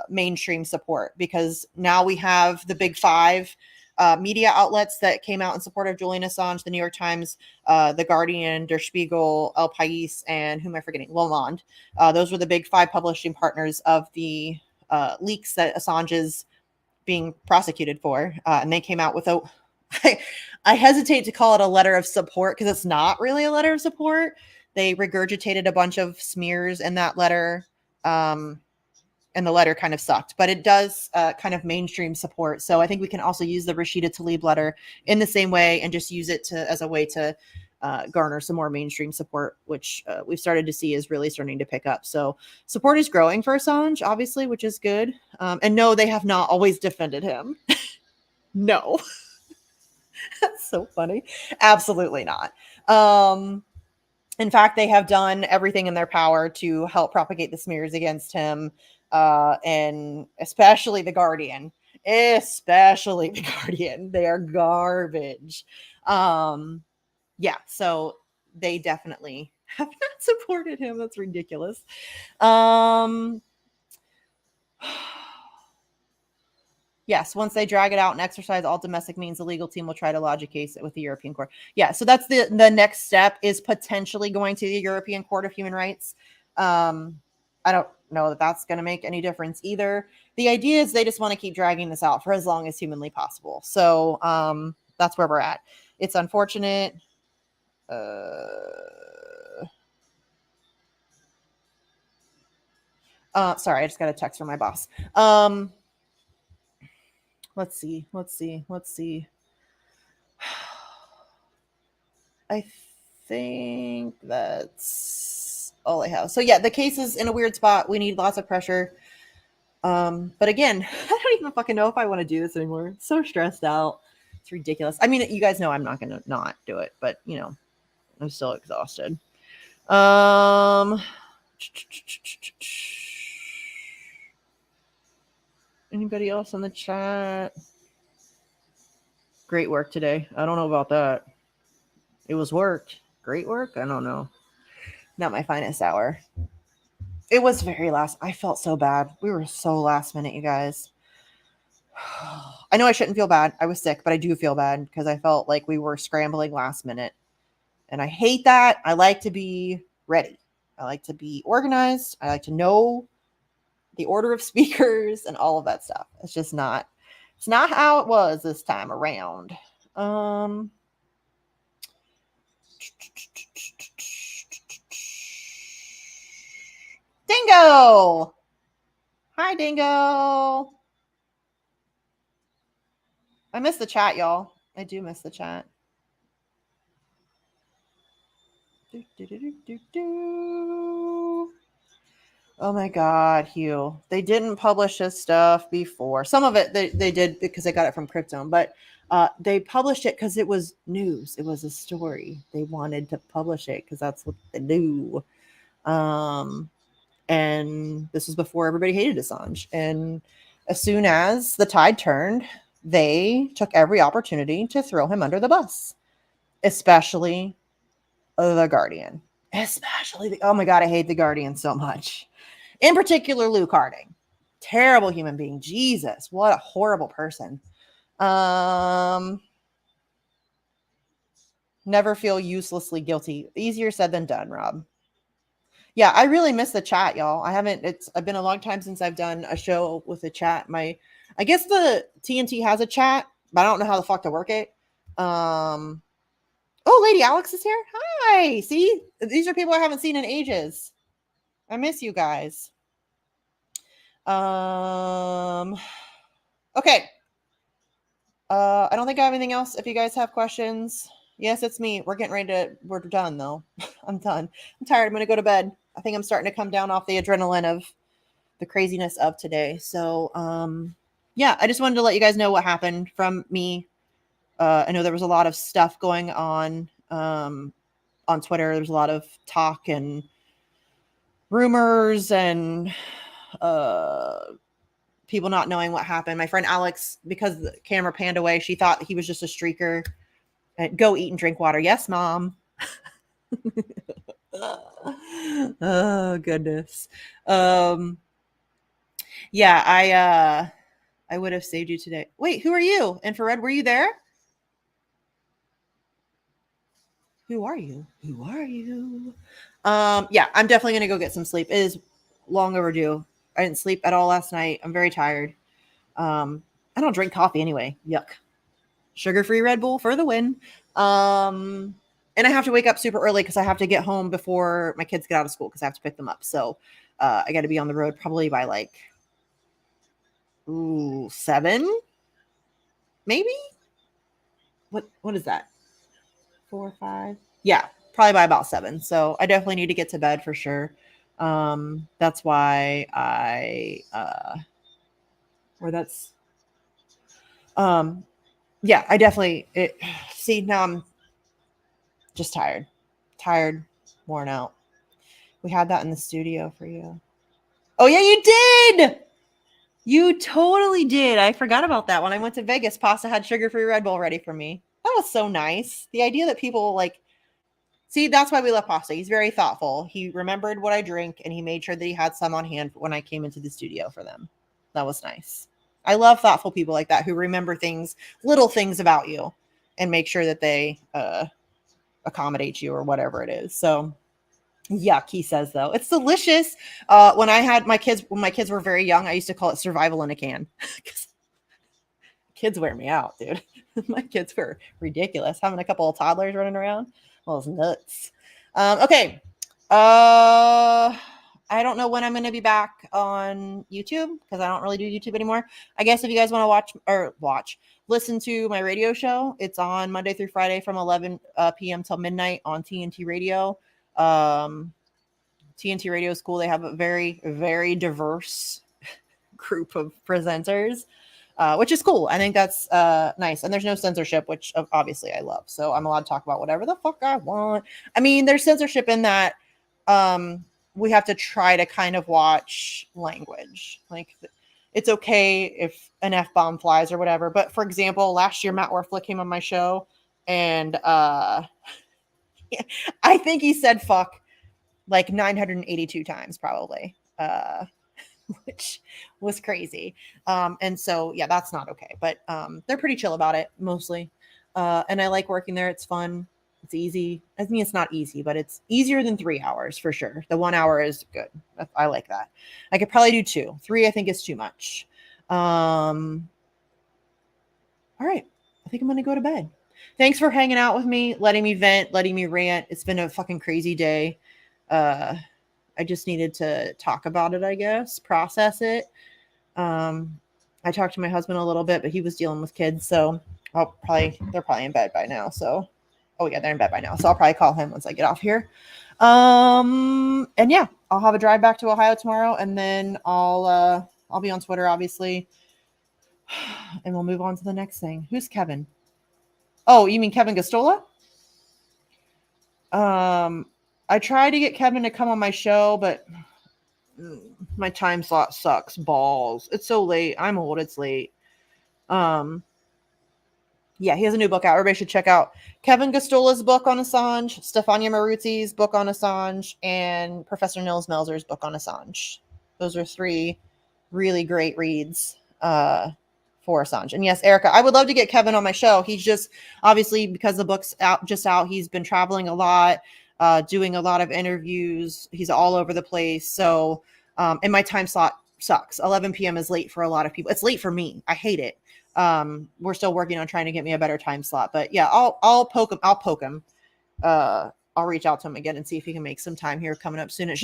mainstream support, because now we have the big five media outlets that came out in support of Julian Assange: the New York Times, the Guardian, Der Spiegel, El País, and who am I forgetting? Le Monde. Those were the big five publishing partners of the leaks that Assange is being prosecuted for. And they came out with I hesitate to call it a letter of support because it's not really a letter of support. They regurgitated a bunch of smears in that letter. And the letter kind of sucked, but it does kind of mainstream support. So I think we can also use the Rashida Tlaib letter in the same way and just use it as a way to garner some more mainstream support, which we've started to see is really starting to pick up. So support is growing for Assange, obviously, which is good. And no, they have not always defended him. No. That's so funny. Absolutely not. In fact, they have done everything in their power to help propagate the smears against him, and especially the Guardian. Especially the Guardian. They are garbage. Yeah, so they definitely have not supported him. That's ridiculous. Yes, once they drag it out and exercise all domestic means, the legal team will try to lodge a case with the European Court. Yeah, so that's the next step, is potentially going to the European Court of Human Rights. I don't know that that's going to make any difference either. The idea is they just want to keep dragging this out for as long as humanly possible. So that's where we're at. It's unfortunate. Sorry, I just got a text from my boss. Let's see. I think that's all I have. So yeah, the case is in a weird spot. We need lots of pressure. But again, I don't even fucking know if I want to do this anymore. I'm so stressed out. It's ridiculous. I mean, you guys know I'm not gonna not do it, but you know, I'm still exhausted. Anybody else in the chat? Great work today. I don't know about that. It was work. Great work? I don't know. Not my finest hour. It was very last. I felt so bad. We were so last minute, you guys. I know I shouldn't feel bad. I was sick, but I do feel bad because I felt like we were scrambling last minute. And I hate that. I like to be ready. I like to be organized. I like to know the order of speakers and all of that stuff. It's just not, it's not how it was this time around. Dingo! Hi, Dingo. I miss the chat, y'all. I do miss the chat. Oh my God, Hugh. They didn't publish this stuff before. Some of it they did because they got it from Cryptome, but they published it because it was news. It was a story. They wanted to publish it because that's what they do. And this was before everybody hated Assange. And as soon as the tide turned, they took every opportunity to throw him under the bus, especially the Guardian. Oh my God, I hate the Guardian so much. In particular, Luke Harding. Terrible human being. Jesus, what a horrible person. Never feel uselessly guilty. Easier said than done, Rob. Yeah, I really miss the chat, y'all. It's been a long time since I've done a show with a chat. I guess the TNT has a chat, but I don't know how the fuck to work it. Oh, Lady Alex is here. Hi. See, these are people I haven't seen in ages. I miss you guys. Okay. I don't think I have anything else. If you guys have questions, yes, it's me. We're done though. I'm done. I'm tired. I'm going to go to bed. I think I'm starting to come down off the adrenaline of the craziness of today. So, yeah, I just wanted to let you guys know what happened from me. I know there was a lot of stuff going on Twitter. There's a lot of talk and rumors and people not knowing what happened. My friend Alex, because the camera panned away, she thought he was just a streaker. Go eat and drink water. Yes, Mom. Oh, goodness. Yeah, I would have saved you today. Wait, who are you? Infrared, were you there? Who are you? Yeah, I'm definitely gonna go get some sleep. It is long overdue. I didn't sleep at all last night. I'm very tired. I don't drink coffee anyway. Yuck. Sugar-free Red Bull for the win. And I have to wake up super early because I have to get home before my kids get out of school because I have to pick them up. So I got to be on the road probably by like 7, maybe. What is that? 4, 5? Yeah, probably by about 7. So I definitely need to get to bed for sure. That's why yeah, I definitely see now I'm just tired. worn out. We had that in the studio for you. Oh yeah, you did. You totally did. I forgot about that. When I went to Vegas, Pasta had sugar-free Red Bull ready for me. That was so nice. The idea that people like, see, that's why we love Pasta. He's very thoughtful. He remembered what I drink, and he made sure that he had some on hand when I came into the studio for them. That was nice. I love thoughtful people like that who remember things, little things about you, and make sure that they accommodate you or whatever it is. So, yuck, he says, though. It's delicious. When I had my kids, when my kids were very young, I used to call it survival in a can. Kids wear me out, dude. My kids were ridiculous. Having a couple of toddlers running around. Well, it's nuts. Okay. I don't know when I'm going to be back on YouTube because I don't really do YouTube anymore. I guess if you guys want to listen to my radio show, it's on Monday through Friday from 11 p.m. till midnight on TNT Radio. TNT Radio is cool. They have a very, very diverse group of presenters, which is cool. I think that's nice. And there's no censorship, which obviously I love. So I'm allowed to talk about whatever the fuck I want. I mean, there's censorship in that we have to try to kind of watch language. Like, it's okay if an F-bomb flies or whatever. But for example, last year, Matt Werflick came on my show, and I think he said fuck like 982 times probably, which was crazy. And so, yeah, that's not okay. But they're pretty chill about it mostly. And I like working there. It's fun. It's easy. I mean, it's not easy, but it's easier than 3 hours for sure. The 1 hour is good. I like that. I could probably do 2. 3, I think, is too much. All right. I think I'm going to go to bed. Thanks for hanging out with me, letting me vent, letting me rant. It's been a fucking crazy day. I just needed to talk about it, I guess, process it. I talked to my husband a little bit, but he was dealing with kids, so they're probably in bed by now. So, oh yeah, they're in bed by now. So I'll probably call him once I get off here. And yeah, I'll have a drive back to Ohio tomorrow, and then I'll be on Twitter, obviously, and we'll move on to the next thing. Who's Kevin? Oh, you mean Kevin Gostola? I tried to get Kevin to come on my show, but my time slot sucks balls. It's so late. I'm old. It's late. Yeah, he has a new book out. Everybody should check out Kevin Gostola's book on Assange, Stefania Maruzzi's book on Assange, and Professor Nils Melzer's book on Assange. Those are 3 really great reads for Assange. And yes, Erica, I would love to get Kevin on my show. He's just, obviously, because the book's out, he's been traveling a lot, doing a lot of interviews. He's all over the place. So, and my time slot sucks. 11 p.m. is late for a lot of people. It's late for me. I hate it. We're still working on trying to get me a better time slot, but yeah, I'll poke him. I'll reach out to him again and see if he can make some time here coming up soon.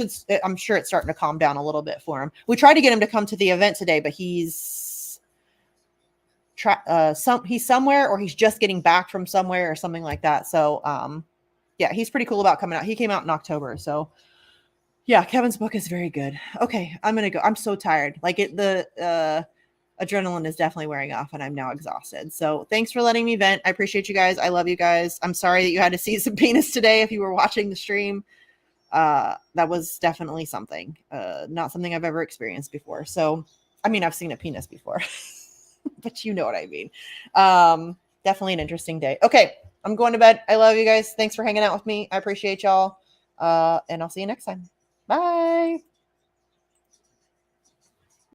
I'm sure it's starting to calm down a little bit for him. We tried to get him to come to the event today, but he's somewhere, or he's just getting back from somewhere or something like that. So, yeah, he's pretty cool about coming out. He came out in October. So yeah, Kevin's book is very good. Okay. I'm going to go. I'm so tired. Like the adrenaline is definitely wearing off, and I'm now exhausted. So thanks for letting me vent. I appreciate you guys. I love you guys. I'm sorry that you had to see some penis today. If you were watching the stream, that was definitely something, not something I've ever experienced before. So, I mean, I've seen a penis before, but you know what I mean. Definitely an interesting day. Okay. I'm going to bed. I love you guys. Thanks for hanging out with me. I appreciate y'all. And I'll see you next time.